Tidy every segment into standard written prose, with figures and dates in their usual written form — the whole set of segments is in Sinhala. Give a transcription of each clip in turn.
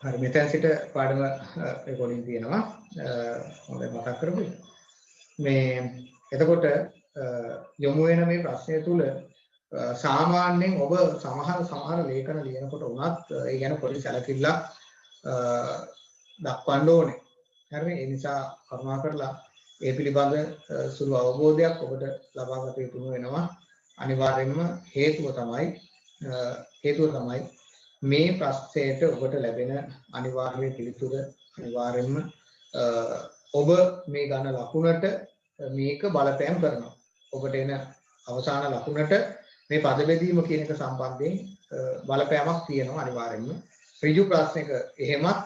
හරි මෙතෙන් සිට පාඩම රෙකෝඩින් තියෙනවා. හොඳයි මතක් කරගමු. මේ එතකොට යොමු වෙන මේ ප්‍රශ්නය තුල සාමාන්‍යයෙන් ඔබ සමහර ලේඛන ලියනකොට උනත් ඒ ගැන පොඩි සැලකිල්ලක් දක්වන්න ඕනේ. හරිනේ. ඒ නිසා කරුණාකරලා ඒ පිළිබඳ සුළු අවබෝධයක් ඔබට ලබා ගත යුතු වෙනවා. අනිවාර්යයෙන්ම හේතුව තමයි මේ ප්‍රශ්නයට ඔබට ලැබෙන අනිවාර්ය පිළිතුර අනිවාර්යයෙන්ම ඔබ මේ ගන්න ලකුණට මේක බලපෑම් කරනවා. ඔබට එන අවසාන ලකුණට මේ පද බෙදීම කියන එක සම්බන්ධයෙන් බලපෑමක් තියෙනවා අනිවාර්යයෙන්ම. ඍජු ප්‍රශ්නයක එහෙමත්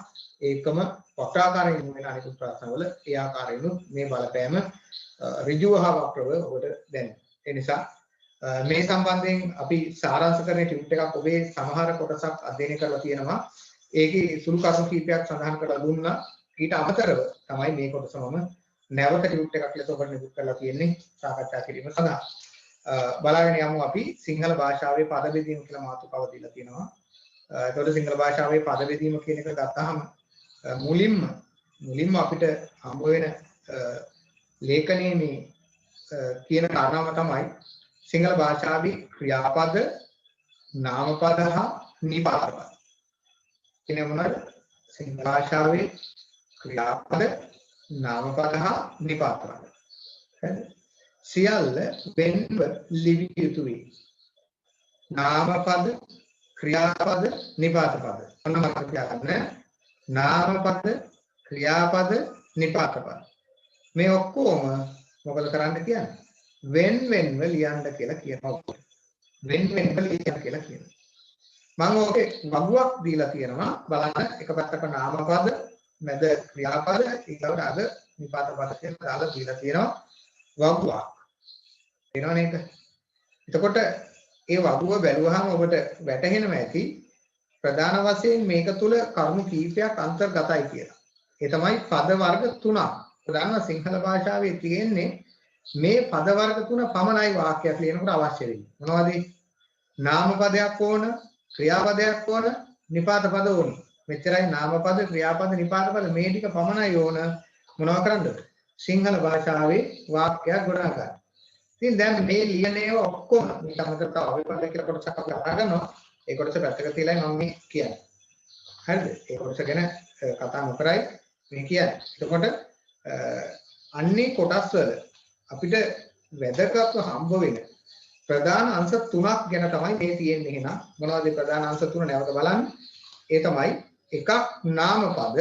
ඒකම වක්‍රාකාරයෙන් වෙන අනිකුත් ප්‍රශ්නවල ඒ ආකාරයෙන් මේ බලපෑම ඍජුව හා වක්‍රව ඔබට දැනෙනවා. ඒ නිසා මේ සම්බන්ධයෙන් අපි සාරාංශකරණයේ ටියුට් එකක් ඔබේ සමහර කොටසක් අධ්‍යයනය කරලා තියෙනවා. ඒකේ සුළු කරුණු කීපයක් සඳහන් කරලා දුන්නා. ඊට අමතරව තමයි මේ කොටස මම නැවත ටියුට් එකක් ලෙස ඔබට නිකුත් කරලා තියෙන්නේ සාකච්ඡා කිරීම සඳහා. බලාගෙන යමු අපි සිංහල භාෂාවේ පද බෙදීම කියලා මාතෘකාව දීලා තියෙනවා. එතකොට සිංහල භාෂාවේ පද බෙදීම කියන එක ගත්තාම මුලින්ම අපිට හම්බ වෙන ලේඛනයේ මේ කියන කාරණාව තමයි සිංහල භාෂාවේ ක්‍රියාපද නාමපද හා නිපාත පද. කියන මොනවාද? සිංහල භාෂාවේ ක්‍රියාපද නාමපද හා නිපාත පද. හරිද? සියල්ල වෙන්ව ලිවිය යුතු වේ. නාමපද ක්‍රියාපද නිපාත පද. අන්න මතක තියාගන්න. නාමපද ක්‍රියාපද නිපාත පද. මේ ඔක්කොම මොකද කරන්න කියන්නේ? වෙන්ව ලියන්න කියලා කියනවා. වෙන්ව ලියන්න කියලා කියනවා. මම ඔකේ වගුවක් දීලා තියෙනවා. බලන්න එක පැත්තක නාමපද මැද ක්‍රියාපද ඊළඟට අද නිපාත පද කියලා දාලා දීලා තියෙනවා. වගුවක්. එනවා නේද? එතකොට ඒ වගුව බැලුවහම ඔබට වැටහෙනවා ඇති ප්‍රධාන වශයෙන් මේක තුල කරුණු කීපයක් අන්තර්ගතයි කියලා. ඒ තමයි පද වර්ග 3ක්. ප්‍රධාන සිංහල භාෂාවේ තියෙන්නේ මේ පද වර්ග 3 පමණයි වාක්‍යයක් ලියනකොට අවශ්‍ය වෙන්නේ. මොනවද? නාමපදයක් ඕන, ක්‍රියාපදයක් ඕන, නිපාත පද ඕන. මෙච්චරයි නාමපද, ක්‍රියාපද, නිපාත පද මේ ටික පමණයි ඕන. මොනවා කරන්නද? සිංහල භාෂාවේ වාක්‍යයක් ගොඩනගා ගන්න. ඉතින් දැන් මේ ලියන ඒවා ඔක්කොම මේ අමතරව අවිපද කියලා කොටසක් අපි කතා කරනවා. ඒ කොටස පැත්තක තියලා මම මේ කියන්නේ. හරිද? ඒ කොටස ගැන කතා නොකරයි මේ කියන්නේ. එතකොට අන්නේ කොටස් වල අපිට වැදගත්ව හම්බ වෙන ප්‍රධාන අංශ තුනක් ගැන තමයි මේ තියෙන්නේ. එහෙනම් මොනවද ප්‍රධාන අංශ තුන නැවත බලන්න. ඒ තමයි එකක් නාමපද,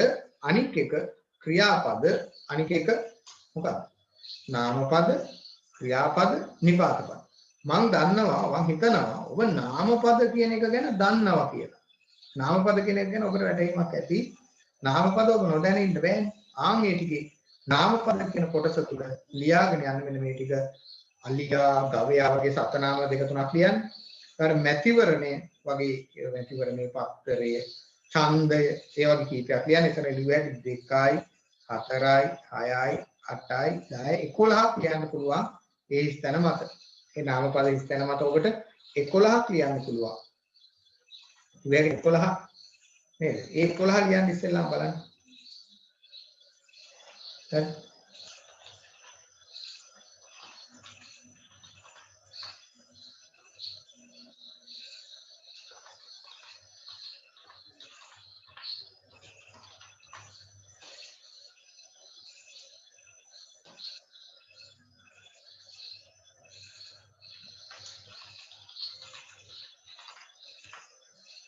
අනික් එක ක්‍රියාපද, අනික් එක මොකක්ද? නාමපද, ක්‍රියාපද, නිපාත පද. මම හිතනවා ඔබ නාමපද කියන එක ගැන දන්නවා කියලා. නාමපද කියන එක ගැන ඔබට වැටහීමක් ඇති. නාමපද ඔබ නොදැන ඉන්න බෑනේ. ඒ ටිකේ නාමපද කියන කොටස තුල ලියාගෙන යන්න මෙන්න මේ ටික අලියා, ගවයා වගේ සතනාම දෙක තුනක් ලියන්න. ඊට මැතිවරණය වගේ මැතිවරණේ පත්තරය, ඡන්දය ඒ වගේ කීපයක් ලියන්න. එතන ලියුවේ 2යි, 4යි, 6යි, 8යි, 10යි, 11ක් ලියන්න පුළුවන්. ඒ ස්ථන මත. ඒ නාමපද ස්ථන මත ඔබට 11ක් ලියන්න පුළුවන්. ඉතින් 11 නේද? ඒ 11 ලියන්න ඉස්සෙල්ලාම බලන්න. හරි.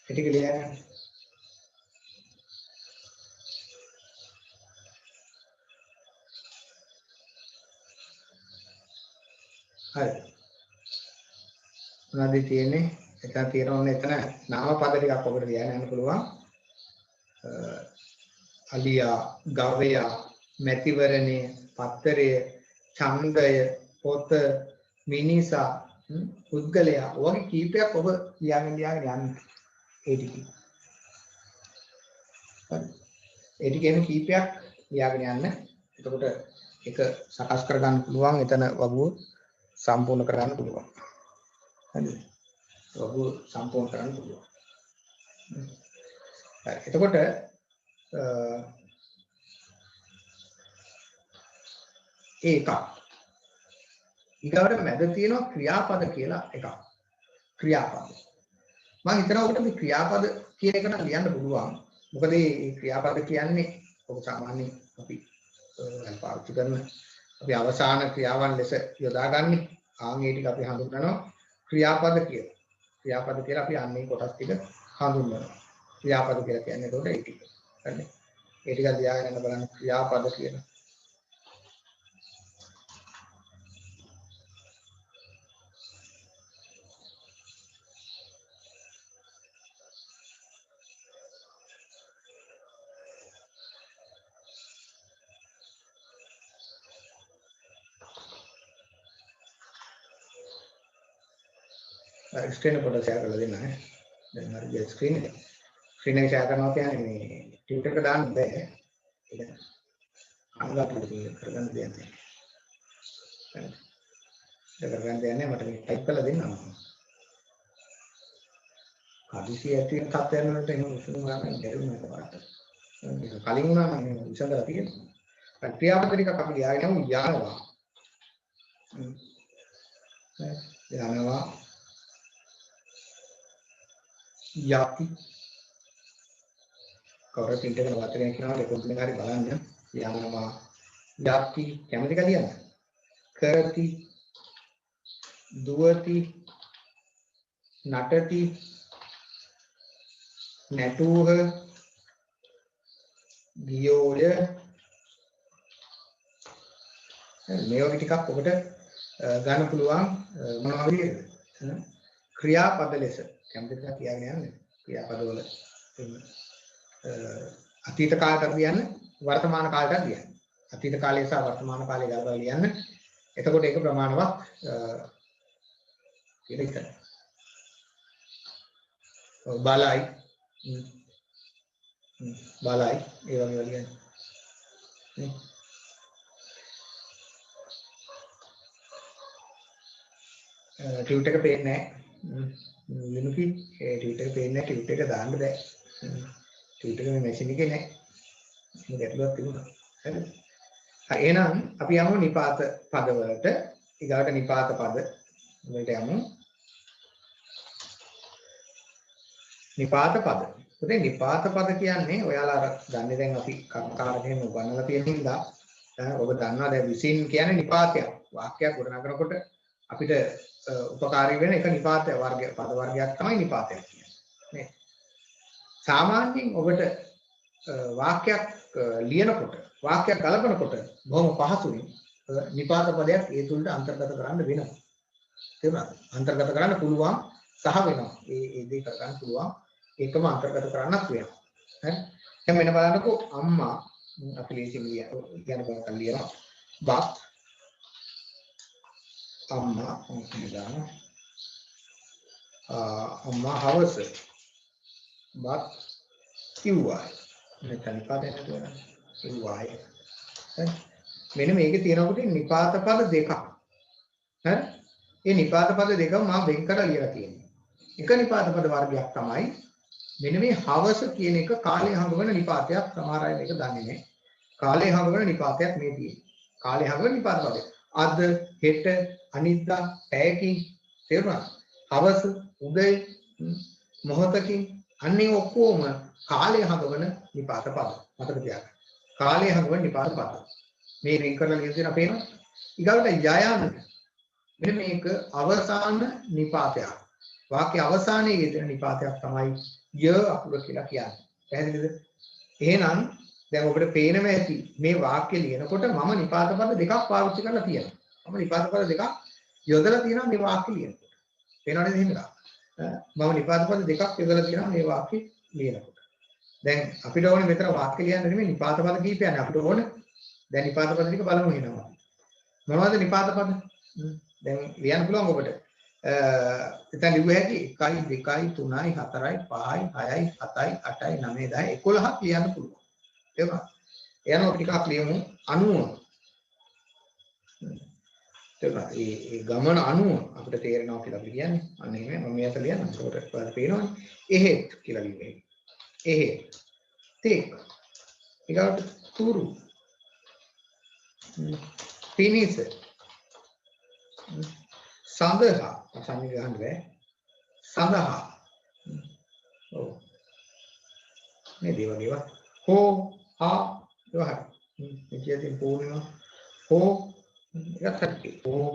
ටික ලියන්න. හරි. මොනවද තියෙන්නේ? එතන තියෙනවනේ එතන නාමපද ටිකක් ඔබට ලියන්න යන්න පුළුවන්. අලියා, ගවයා, මැතිවරණය, පත්තරය, ඡන්දය, පොත, මිනිසා, පුද්ගලයා වගේ කීපයක් ඔබ ලියන්න යන්න. ඒ ටික. හරි. ඒ ටිකේම කීපයක් ලියාගෙන යන්න. එතකොට ඒක සකස් කරගන්න පුළුවන්. එතන වගුව සම්පූර්ණ කරගන්න පුළුවන්. හරිද? වගුව සම්පූර්ණ කරන්න පුළුවන්. හරි. එතකොට එකක්. ඊගාවට මැද තියෙනවා ක්‍රියාපද කියලා එකක්. ක්‍රියාපද. මම හිතනවා ඔබට මේ ක්‍රියාපද කියන එක නම් ලියන්න පුළුවන්. මොකද මේ ක්‍රියාපද කියන්නේ ඔබ සාමාන්‍යයෙන් අපි පාවිච්චි කරන අපි අවසාන ක්‍රියාවන් ලෙස යොදාගන්නේ. ආන් ඒ ටික අපි හඳුන්වනවා ක්‍රියාපද කියලා. ක්‍රියාපද කියලා අපි අන්නේ කොටස් ටික හඳුන්වනවා. ක්‍රියාපද කියලා කියන්නේ ඒකට ඒ ටික. හරිද? ඒ ටික ලියාගෙන යන්න බලන්න ක්‍රියාපද කියලා. ස්ක්‍රීන් එක පොඩ්ඩක් ෂෙයා කරලා දෙන්න ඈ. දැන් හරි ස්ක්‍රීන් එක. ස්ක්‍රීන් එක ෂෙයා කරනවා කියන්නේ මේ ටියුටර් එක දාන්න බෑ. ඒක අනුගත කරගන්න දෙයක් නෑ. හරි. ඒක කරගන්න දෙයක් නෑ මට මේ ටයිප් කරලා දෙන්න ඕන. හදිසිය ඇති වෙන තත්ත්වයන් වලට එහෙම උසුම් ගන්න දෙන්නේ නැහැ. ඒක කලින් වුණා නම් විසඳලා තියෙනවා. ක්‍රියාපද ටිකක් අපි ලියාගෙන යනවා. යනවා යති කවර පිටක වචනයක් කියනවා ඒක උතුලින් හරි බලන්න යනවා යති කැමති කලියන්න කරති දුවති නටති නැටුහ ගියෝය මේ වගේ ටිකක් ඔබට ගන්න පුළුවන් මොනවා වගේද ක්‍රියාපද ලෙස කැමතිද කියාගෙන යන්නේ ක්‍රියාපදවල අතීත කාලයට කියන්නේ වර්තමාන කාලයට කියන්නේ අතීත කාලය සහ වර්තමාන කාලය ගලපලා ලියන්න එතකොට ඒක ප්‍රමාණවත් කියලා හිතන්න බලයි බලයි ඒ වගේ ලියන්න ටියුට් එක පේන්නේ නැහැ ලිනුකි ඒ ටියුට් එක පේන්නේ නැහැ ටියුට් එක දාන්න බෑ ටියුට් එක මේ මැෂින් එකේ නැහැ මේක ඇතුළත් තිබුණා හරිද එහෙනම් අපි යමු නිපාත පද වලට ඊගාට නිපාත පද වලට යමු නිපාත පද ඉතින් නිපාත පද කියන්නේ ඔයාලා අර දන්නේ දැන් අපි කර්මකාරකයෙන් උගන්වලා තියෙන හින්දා ඔබ දන්නවා දැන් විසින් කියන්නේ නිපාතයක් වාක්‍යයක් ගොඩනගනකොට අපිට උපකාරී වෙන එක නිපාත වර්ග පද වර්ගයක් තමයි නිපාතයක් කියන්නේ නේ සාමාන්‍යයෙන් ඔබට වාක්‍යයක් ලියනකොට වාක්‍යයක් ගලපනකොට බොහොම පහසුයි නිපාත පදයක් ඒ තුලට අන්තර්ගත කරන්න වෙනවා තේරුණාද අන්තර්ගත කරන්න පුළුවන් සහ වෙනවා ඒ දෙක කරගන්න පුළුවන් ඒකම අන්තර්ගත කරන්නත් වෙනවා හරි දැන් මෙන්න බලන්නකෝ අම්මා අපි ලේසියෙන් කියන බලන්න ලියනවා බත් අම්මා කියනවා අම්මා හවස බත් කිව්වා මෙතන නිපාතයක් නේද කිව්වායි මෙන්න මේකේ තියෙනකොට නිපාත පද දෙකක් හරි මේ නිපාත පද දෙක මම වෙන් කරලා ලියලා තියෙනවා එක නිපාත පද වර්ගයක් තමයි මෙන්න මේ හවස කියන එක කාලය හඳුනන නිපාතයක් සමහර අය මේක දන්නේ නැහැ කාලය හඳුනන නිපාතයක් මේ තියෙන්නේ කාලය හඳුනන නිපාත පදයක් අද හෙට අනිද්දා පැයකින් තේරුණා හවස උදේ මොහොතකින් අන්නේ ඔක්කොම කාලය හඳුනන නිපාත පද මතක තියාගන්න කාලය හඳුනන නිපාත පද මේ වෙන් කරලා ලියලා තියෙනවා පේනවා ඊගාවට යයන් මෙන්න මේක අවසාන නිපාතයක් වාක්‍ය අවසානයේ යෙදෙන නිපාතයක් තමයි ය අකුර කියලා කියන්නේ පැහැදිලිද එහෙනම් දැන් ඔබට පේනම ඇති මේ වාක්‍ය ලියනකොට මම නිපාත පද දෙකක් පාවිච්චි කරලා තියෙනවා මම නිපාත පද දෙකක් යොදලා තියෙනවා මේ වාක්‍ය ලියනකොට පේනවද එහෙනම් මම නිපාත පද දෙකක් යොදලා තියෙනවා මේ වාක්‍ය ලියනකොට දැන් අපිට ඕනේ මෙතන වාක්‍ය ලියන්න නෙමෙයි නිපාත පද කීපයක් අපිට ඕනේ දැන් නිපාත පද ටික බලමු එනවා මොනවද නිපාත පද දැන් ලියන්න පුළුවන් ඔබට එතන ලිව්ව හැටි 1 2 3 4 5 6 7 8 9 10 11ක් ලියන්න පුළුවන් ඒක එයන අපි ටිකක් ලියමු 90 ඒ ගමන අනුව අපිට තේරෙනවා කියලා අපි කියන්නේ අන්න එහෙම මම මේක ලියන්න ඒකට ඔයාලට පේනවනේ එහෙත් කියලා ලිව්වේ එහෙත් තෙක් ඊගාවට තුරු පිනිස සඳහා අසන්නේ ගහන්න බෑ සඳහා ඔව් මේ දේවල් හෝ හා ඒවා හරි මේ කියතින් පොණිනවා හෝ එකත් හරි හෝ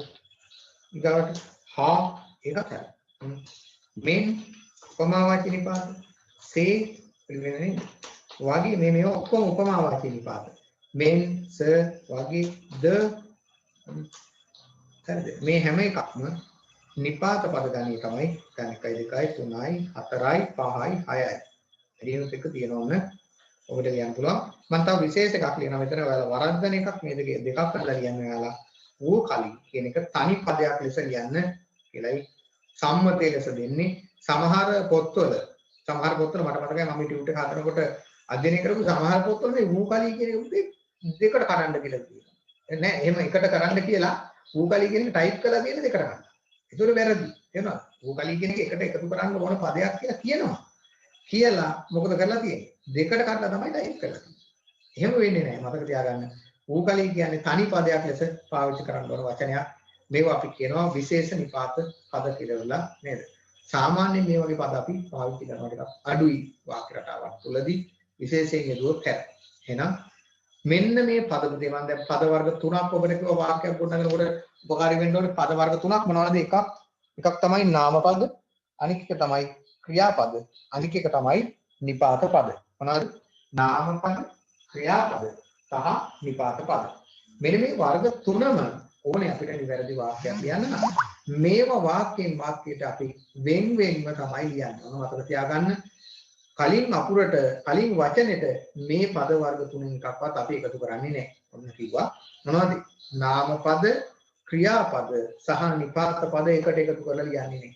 ඊගාවට හා එකත් හරි මෙන් උපමාවාචී නිපාත සේ පිළිවෙලනේ වගේ මේ ඔක්කොම උපමාවාචී නිපාත මෙන් ස වගේ ද හරිද මේ හැම එකක්ම නිපාත පද ගණයේ තමයි දැන් 1 2 3යි 4යි 5යි 6යි එළියුත් එක තියෙනවන්න ඔබට ලියන්න පුළුවන් මම තව විශේෂ එකක් ලියනවා මෙතන ඔයාලා වරද්දන එකක් මේ දෙකක් කරලා ලියන්න ඔයාලා ඌ කලින් කියන එක තනි පදයක් ලෙස ලියන්න කියලායි සම්මතයේ ලෙස දෙන්නේ සමහර පොත්වල මට මතකයි මම ටියුට් එක හදනකොට අධ්‍යයනය කරපු සමහර පොත්වල මේ ඌ කලින් කියන එක දෙකට කරන්න කියලා කියනවා නෑ එහෙම එකට කරන්න කියලා ඌ කලින් කියන එක ටයිප් කරලා දෙන්න දෙකට කරන්න ඒතර වැරදි තේරෙනවද ඌ කලින් කියන එක එකට එකතු කරන්න ඕන පදයක් කියලා කියනවා කියලා මොකද කරලා තියෙන්නේ දෙකට කරලා තමයි ටයිප් කරලා තියෙන්නේ එහෙම වෙන්නේ නැහැ මතක තියාගන්න ඌ කලින් කියන්නේ තනි පදයක් ලෙස පාවිච්චි කරන්න ඕන වචනයක් මේවා අපි කියනවා විශේෂ නිපාත පද කියලා නේද සාමාන්‍යයෙන් මේ වගේ පද අපි පාවිච්චි කරනවා ටිකක් අඩුයි වාක්‍ය රටාවක් තුළදී විශේෂයෙන් යෙදුවොත් හැර එහෙනම් මෙන්න මේ පද පුතේ මම දැන් පද වර්ග තුනක් ඔබට කිව්වා වාක්‍යයක් ගොඩනගනකොට උපකාරී වෙන්න ඕනේ පද වර්ග තුනක් මොනවද එකක් තමයි නාම පද අනික එක තමයි ක්‍රියාපද අනික එක තමයි නිපාත පද මොනවද නාම පද ක්‍රියාපද සහ නිපාත පද මෙන්න මේ වර්ග තුනම ඕනේ අපිට නිවැරදි වාක්‍යයක් ලියන්න නම් මේවා වාක්‍යයෙන් වාක්‍යයට අපි වෙන් වෙන්ව තමයි ලියන්න ඕන මතක තියාගන්න කලින් අකුරට කලින් වචනෙට මේ පද වර්ග තුනෙන් එකක්වත් අපි එකතු කරන්නේ නැහැ. ඔන්න කිව්වා මොනවද? නාම පද, ක්‍රියාපද සහ නිපාත පද එකට එකතු කරලා ලියන්නේ නැහැ.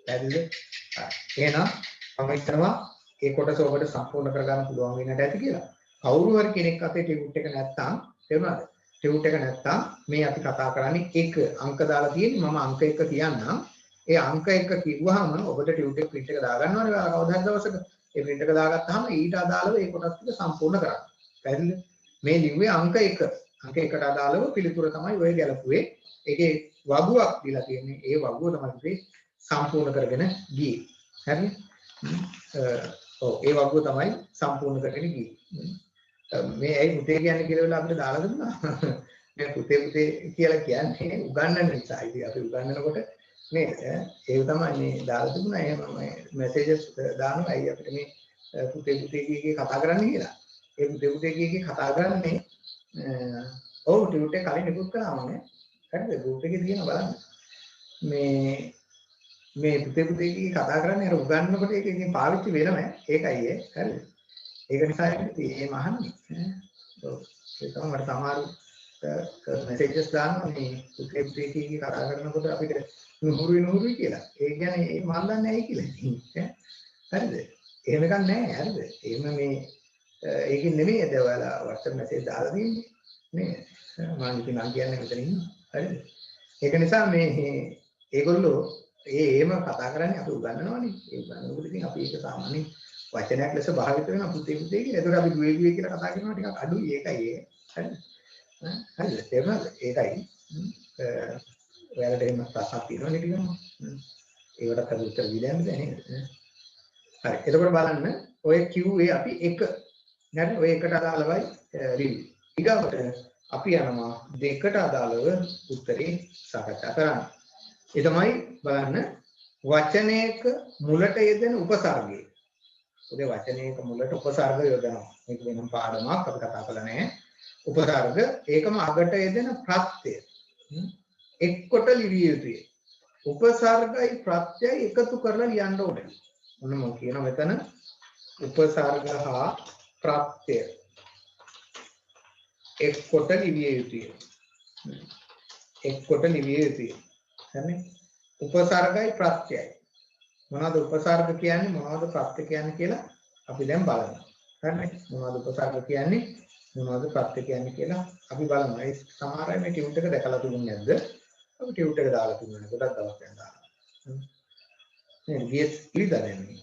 පැහැදිලිද? එහෙනම් මම හිතනවා ඒ කොටස ඔබට සම්පූර්ණ කරගන්න පුළුවන් වෙන්නට ඇති කියලා. කවුරු හරි කෙනෙක් අතේ ටියුට් එක නැත්තම් තේරුණාද? ටියුට් එක නැත්තම් මේ අපි කතා කරන්නේ එක අංක දාලා තියෙන්නේ මම අංක 1 කියන්නම්. ඒ අංක 1 කිව්වහම ඔබට ටියුට් එක print එක දාගන්නවනේ ඔයාලා කවදා හරි දවසක. ඒ print එක දාගත්තාම ඊට අදාළව ඒ කොටස් ටික සම්පූර්ණ කරන්න. පැහැදිලිද? මේ ලිව්වේ අංක 1. අංක 1ට අදාළව පිළිතුර තමයි ඔය ගැලපුවේ. ඒකේ වගුවක් දීලා තියෙන්නේ. ඒ වගුව තමයි අපි සම්පූර්ණ කරගෙන ගියේ. හරිද? ඔව් ඒ වගුව තමයි සම්පූර්ණ කරගෙන ගියේ. මේ ඇයි පුතේ කියන්නේ කියලා වෙලාව අපිට දාලා දුන්නා. මේ පුතේ කියලා කියන්නේ උගන්වන්න නිසා. ඉතින් අපි උගන්වනකොට නේද? ඒක තමයි මේ දාලා තිබුණා. එහෙම මැසේජස් දානවා. අයි අපිට මේ පුතේ කී කතා කරන්න කියලා. ඒ පුතේ කී කතා කරන්නේ ඔව් ටියුට් එක කලින් නිකුත් කළාම නේ. හරිද? ගෲප් එකේ තියෙන බලන්න. මේ පුතේ කී කතා කරන්නේ අර උගන්වනකොට ඒකකින් පාවිච්චි වෙනවා. ඒකයි ඒ. හරිද? ඒක නිසා මේ මහන්නේ. ඔව් ඒ තමයි මට සමහර මැසේජස් දානවා මේ පුතේ කී කතා කරනකොට අපිට නුහුරුයි කියලා. ඒ කියන්නේ ඒ මන් දන්නේ ඇයි කියලා. හරිද? එහෙම එකක් නැහැ. හරිද? එහෙම මේ ඒකෙන් නෙමෙයි අද ඔයාලා WhatsApp message දාලා දෙන්නේ. නේ? මම ඉතින් නම් කියන්නේ මෙතන ඉන්නවා. හරිද? ඒක නිසා මේ ඒගොල්ලෝ එහෙම කතා කරන්නේ අපි උගන්වනවානේ. ඒ උගන්වනකොට ඉතින් අපි ඒක සාමාන්‍ය වචනයක් ලෙස භාවිත වෙනවා පුතේ කියලා. ඒකට අපි දුවේ කියලා කතා කරනවා ටිකක් අඩුයි ඒකයි ඒ. හරිද? හරිද? තේරුණාද? ඒකයි. ඔයාලට එහෙම ප්‍රශ්නක් තියෙනවනේ ටිකම. ඒකට අපි උත්තර දීලා යන්න බෑ නේද? හරි. එතකොට බලන්න ඔය කිව්වේ අපි එක නේද? ඔය එකට අදාළවයි රිවි. ඊගාවට අපි යනවා දෙකට අදාළව උත්තරේ සාකච්ඡා කරන්න. ඒ තමයි බලන්න වචනයක මුලට යෙදෙන උපසර්ගය. උදේ වචනයක මුලට උපසර්ග යොදනවා. මේක වෙනම පාඩමක් අපි කතා කරලා නැහැ. උපසර්ග ඒකම අගට යෙදෙන ප්‍රත්‍යය. එක්කොට ලිවිය යුතුයි. උපසර්ගයි ප්‍රත්‍යයයි එකතු කරලා ලියන්න ඕනේ. මොන මම කියන මෙතන උපසර්ග හා ප්‍රත්‍යය එක්කොට ලිවිය යුතුයි. එක්කොට ලිවිය යුතුයි. හරිනේ? උපසර්ගයි ප්‍රත්‍යයයි. මොනවද උපසර්ග කියන්නේ මොනවද ප්‍රත්‍ය කියන්නේ කියලා අපි දැන් බලමු. හරිනේ? මොනවද උපසර්ග කියන්නේ මොනවද ප්‍රත්‍ය කියන්නේ කියලා අපි බලමු. ඒ සමහර අය මේ ටියුට් එක දැකලා තිබුණේ නැද්ද? අපි ටියුට් එක දාලා තිබුණේ ගොඩක් දවස් දැන් දාලා. මේ GS ඉලිදා දැන්නේ.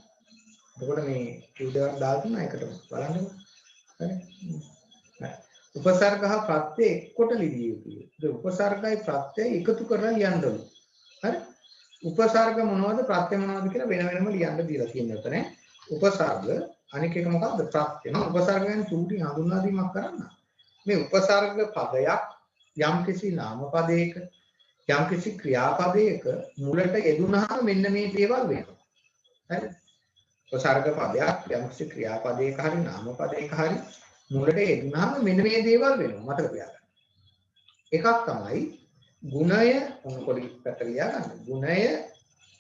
එතකොට මේ ටියුට් එක දාලා තුන එකටම බලන්නකො. උපසර්ගහ ප්‍රත්‍ය එක්කොට ලිවිය යුතුයි. ඒ උපසර්ගයි ප්‍රත්‍යය එකතු කරලා ලියන්න ඕනේ. හරි? උපසර්ග මොනවද ප්‍රත්‍ය මොනවද කියලා වෙන වෙනම ලියන්න දීලා තියෙනවා උතන. උපසර්ග අනික එක මොකක්ද ප්‍රත්‍ය. මම උපසර්ග ගැන චූටි හඳුන්වා දීමක් කරන්න. මේ උපසර්ග පදයක් යම්කිසි නාම පදයක යම්කිසි ක්‍රියාපදයක මුලට යෙදුනහම මෙන්න මේ දේවල් වෙනවා. හරි? උපසර්ග පදයක් යම්කිසි ක්‍රියාපදයක හරි නාම පදයක හරි මුලට යෙදුනහම මෙන්න මේ දේවල් වෙනවා. මතක තියාගන්න. එකක් තමයි ගුණය මොන පොඩි පැත්තට ගියාම ගුණය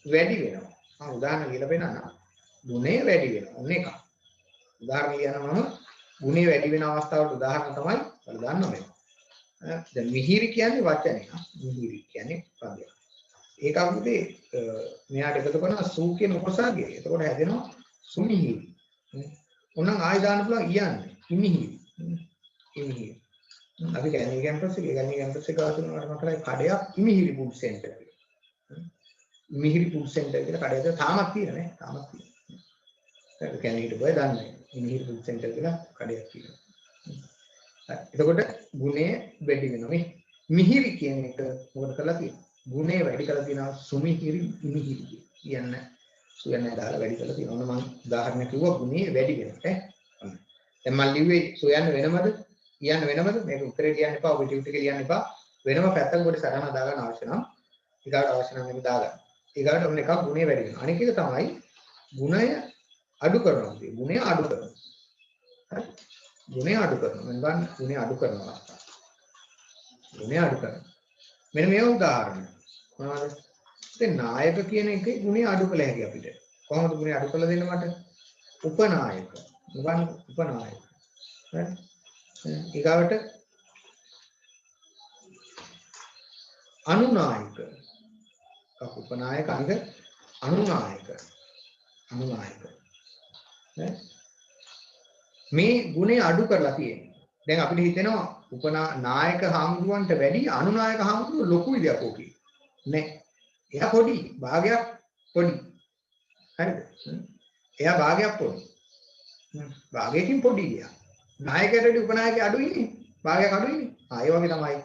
වැඩි වෙනවා. මම උදාහරණ කියලා පෙන්නන්නම්. ගුණය වැඩි වෙනවා. ඔන්න එකක්. උදාහරණ කියනම ගුණය වැඩි වෙන අවස්ථාවට උදාහරණ තමයි ඔයාලා දන්නවා. දැන් මිහිරි කියන්නේ වචනයක්. මිහිරි කියන්නේ පදයක්. ඒක අපිට මෙයාට එකතු කරනවා සූ කියන උපසර්ගය. එතකොට හැදෙනවා සුමිහිරි. ඕනනම් ආය දාන්න පුළුවන් යන්නේ. ඉමිහිරි. ඉමිහිරි. අපි කැලණි කැම්පස් එකේ ගාතුනකට මතලයි කඩයක් ඉමිහිරි ෆුඩ් සෙන්ටර් කියලා. ඉමිහිරි ෆුඩ් සෙන්ටර් කියලා කඩයක් තාමත් තියෙන නේ. තාමත් තියෙනවා. ඒක කැලණියට බය දන්නේ. ඉමිහිරි ෆුඩ් සෙන්ටර් කියලා කඩයක් තියෙනවා. එතකොට ගුණය වැඩි වෙනවා මේ මිහිරි කියන එක මොකද කරලා තියෙන්නේ ගුණය වැඩි කරලා තියෙනවා සුමිහිරි ඉමිහිරි කියන සුයන්නේ දාලා වැඩි කරලා තියෙනවා මම උදාහරණයක් කිව්වා ගුණය වැඩි වෙනවා ඈ දැන් මම ලිව්වේ සුයන්න වෙනමද කියන්න වෙනමද මේක උත්තරේ කියන්න එපා ඔබ ටියුට් එකේ ලියන්න එපා වෙනම පැත්තක කොට සරහන දාගන්න අවශ්‍ය නම් ඊගාට අවශ්‍ය නම් මේක දාගන්න ඊගාට ඔන්න එකක් ගුණය වැඩි වෙනවා අනික එක තමයි ගුණය අඩු කරනවා කියන්නේ ගුණය අඩු කරනවා හරි ගුණය අඩු කරනවා මම බලන්න ගුණය අඩු කරනවා ගුණය අඩු කරනවා මෙන්න මේ උදාහරණ මොනවද දැන් නායක කියන එකේ ගුණය අඩු කළ හැකි අපිට කොහොමද ගුණය අඩු කළ දෙන්න මට උපනායක මොකක්ද උපනායක හරි ඊගාවට අනුනායක උපනායක අංග අනුනායක මේ ගුණය අඩු කරලා තියෙනවා. දැන් අපිට හිතෙනවා උපනායක හාමුදුරුවන්ට වැඩි අනුනායක හාමුදුරුවෝ ලොකු විදියක් ඕකේ. නෑ. එයා පොඩි භාගයක් පොඩි. හරිද? එයා භාගයක් පොඩි. භාගයකින් පොඩි ගියා. නායකයට උපනායකයා අඩුයිනේ. භාගයක් අඩුයිනේ. ඒ වගේ තමයි.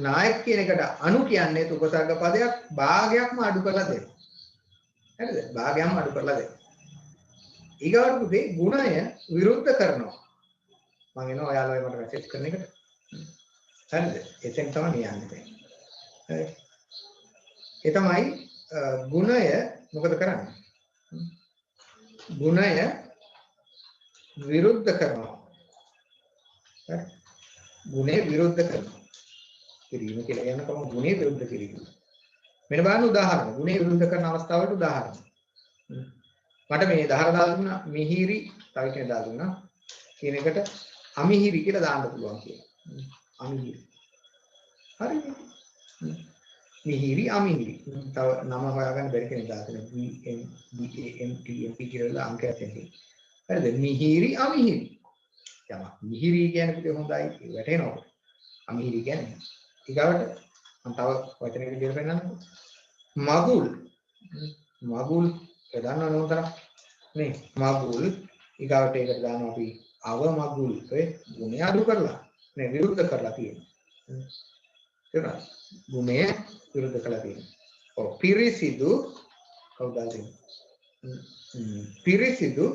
නායක කියන එකට අනු කියන්නේ උපසර්ග පදයක් භාගයක්ම අඩු කරලා දෙනවා. හරිද? භාගයක්ම අඩු කරලා දෙනවා. ඊගාට පුතේ ගුණය විරුද්ධ කරනවා. මම එනවා ඔයාලා මට මෙසේජ් කරන එකට. හරිද? එතෙන් තමයි යන්නේ. හරි. ඒ තමයි ගුණය මොකද කරන්නේ? ගුණය විරුද්ධ කරනවා. හරි. ගුණය විරුද්ධ කරනවා. කිරීම කියලා කියන කොහොම ගුණය විරුද්ධ කිරීම. මෙන්න බලන්න උදාහරණ. ගුණය විරුද්ධ කරන අවස්ථාවලට උදාහරණ. මට මේ දහර දාලා දුන්නා මිහිරි තව කෙනෙක් දාලා දුන්නා කියන එකට අමිහිරි කියලා දාන්න පුළුවන් කියලා. අමිහිරි. හරිද? මිහිරි අමිහිරි. තව නම හොයාගන්න බැරි කෙනෙක් දාලා BAMTMP කියලා අංකයක් තියෙනවා. හරිද? මිහිරි අමිහිරි. යම මිහිරි කියන්නේ පිටේ හොඳයි වැටෙනවා. අමිහිරි කියන්නේ. ඊගාවට මම තව වචනයකට දෙන්න පෙන්නන්නකෝ. මගුල්. මගුල් දන්නවනේ මොකටද මේ මගුල් ඊගාවට ඒකට දානවා අපි අව මගුල් ඒ ගුණය අඩු කරලා නේ විරුද්ධ කරලා තියෙනවා තේරුණා ගුණය විරුද්ධ කරලා තියෙනවා ඔව් පිරිසිදු කවුද දෙන්නේ පිරිසිදු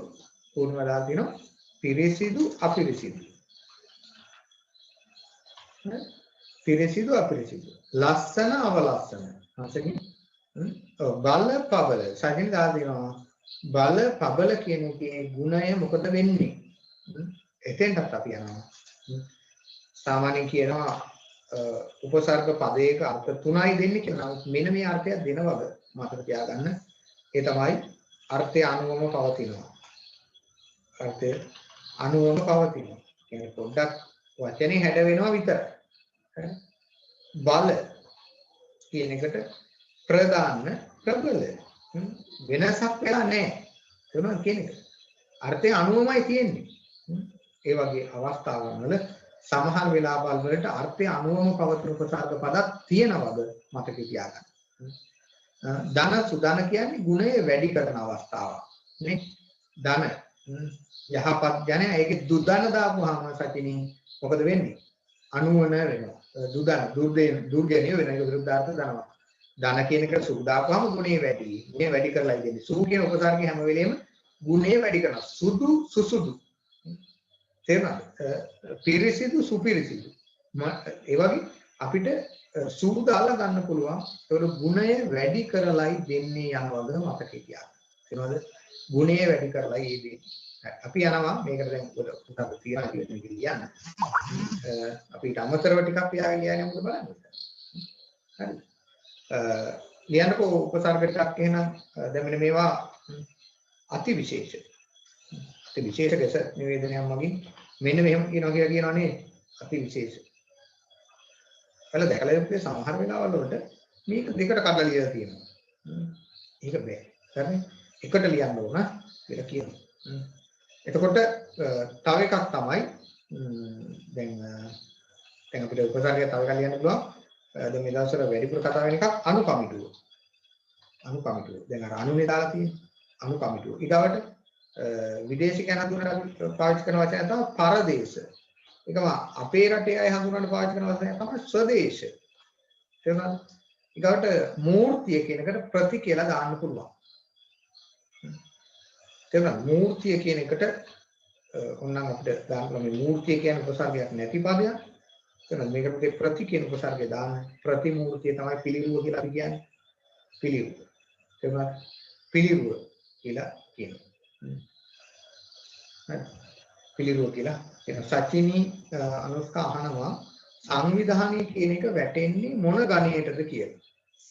උන්වලා දිනවා පිරිසිදු අපිරිසිදු පිරිසිදු අපිරිසිදු ලස්සන අවලස්සන හරිද බල පබල සජින් දාලා දෙනවා බල පබල කියන එකේ ගුණය මොකද වෙන්නේ එතෙන්ටත් අපි යනවා සාමාන්‍යයෙන් කියනවා උපසර්ග පදයක අර්ථ තුනයි දෙන්නේ කියලා. මෙන්න මේ අර්ථයක් දෙනවද මතක තියාගන්න. ඒ තමයි අර්ථය අනුවම පවතිනවා. අර්ථය අනුවම පවතිනවා. කියන්නේ පොඩ්ඩක් වචනේ හැඩ වෙනවා විතරයි. බල කියන එකට ප්‍රදාන ප්‍රබල වෙනසක් වෙලා නැහැ. තේරුණාද කියන්නේ? අර්ථය අනුවමයි තියෙන්නේ. ඒ වගේ අවස්ථාවන් වල සමහර වෙලාවල් වලට අර්ථය අනුවම පවතින උපසර්ග පදක් තියෙනවද මතක තියාගන්න. ධන සුධන කියන්නේ ගුණය වැඩි කරන අවස්ථාවක් නේ. ධන යහපත් ගැන ඒකේ දුදන දාපුවාම සතිනේ මොකද වෙන්නේ? අනුවන වෙනවා. දුර්ගණිය වෙන එක විරුද්ධාර්ථ ධනවා. ධන කියන එකට සු දාපුවාම ගුණේ වැඩි. ගුණේ වැඩි කරලා ඉන්නේ. සු කියන උපසර්ගය හැම වෙලෙම ගුණේ වැඩි කරනවා. සුදු සුසුදු. තේරුණාද? පිරිසිදු සුපිරිසිදු. ඒ වගේ අපිට සූ දාලා ගන්න පුළුවන්. ඒකට ගුණය වැඩි කරලයි දෙන්නේ යනවද මතකේ තියාගන්න. තේරුණාද? ගුණය වැඩි කරලයි ඒ දෙන්නේ. අපි යනවා මේකට දැන් උඩ තියනවා කියන එක අපිට අමතරව ටිකක් පියාගෙන යන්නේ මොකද බලන්න. හරි. ලියන්නකෝ උපසර්ග ටිකක් එහෙනම් දැන් මෙන්න මේවා අති විශේෂ. අති විශේෂ ගැස නිවේදනයක් මගින් මෙන්න මෙහෙම කියනවා කියලා කියනවනේ අති විශේෂ. වල දැකලා ඉන්නේ සමහර වෙලාවල් වලට මේක දෙකට කඩලා ලියලා තියෙනවා. ඒක බෑ. හරිනේ? එකට ලියන්න ඕන කියලා කියනවා. එතකොට තව එකක් තමයි දැන් අපිට උපසර්ගය තව එකක් ලියන්න පුළුවන්. දැන් මේ දවස්වල වැඩිපුර කතා වෙන එකක් අනුකමිටුව. අනුකමිටුව. දැන් අර අනුනේ දාලා තියෙන්නේ. අනුකමිටුව. ඊගාවට විදේශිකයන් හඳුනන පාවිච්චි කරන වචනය තමයි පරදේශ. ඒකම අපේ රටේ අය හඳුනන පාවිච්චි කරන වචනය තමයි ස්වදේශ. තේරුණාද? ඊගාවට මූර්තිය කියන එකට ප්‍රති කියලා දාන්න පුළුවන්. තේරුණාද? මූර්තිය කියන එකට ඕනනම් අපිට දාන්න පුළුවන්. මේ මූර්තිය කියන උපසර්ගයක් නැති පදයක්. තේරුණාද? මේකට ප්‍රති කියන උපසර්ගය දාන්න. ප්‍රතිමූර්තිය තමයි පිළිරුව කියලා අපි කියන්නේ. පිළිරුව. තේරුණාද? පිළිරුව කියලා කියනවා. පිළිරුව කියලා කියන සචිනී අනුස්කා අහනවා සංවිධානය කියන එක වැටෙන්නේ මොන ගණයටද කියලා.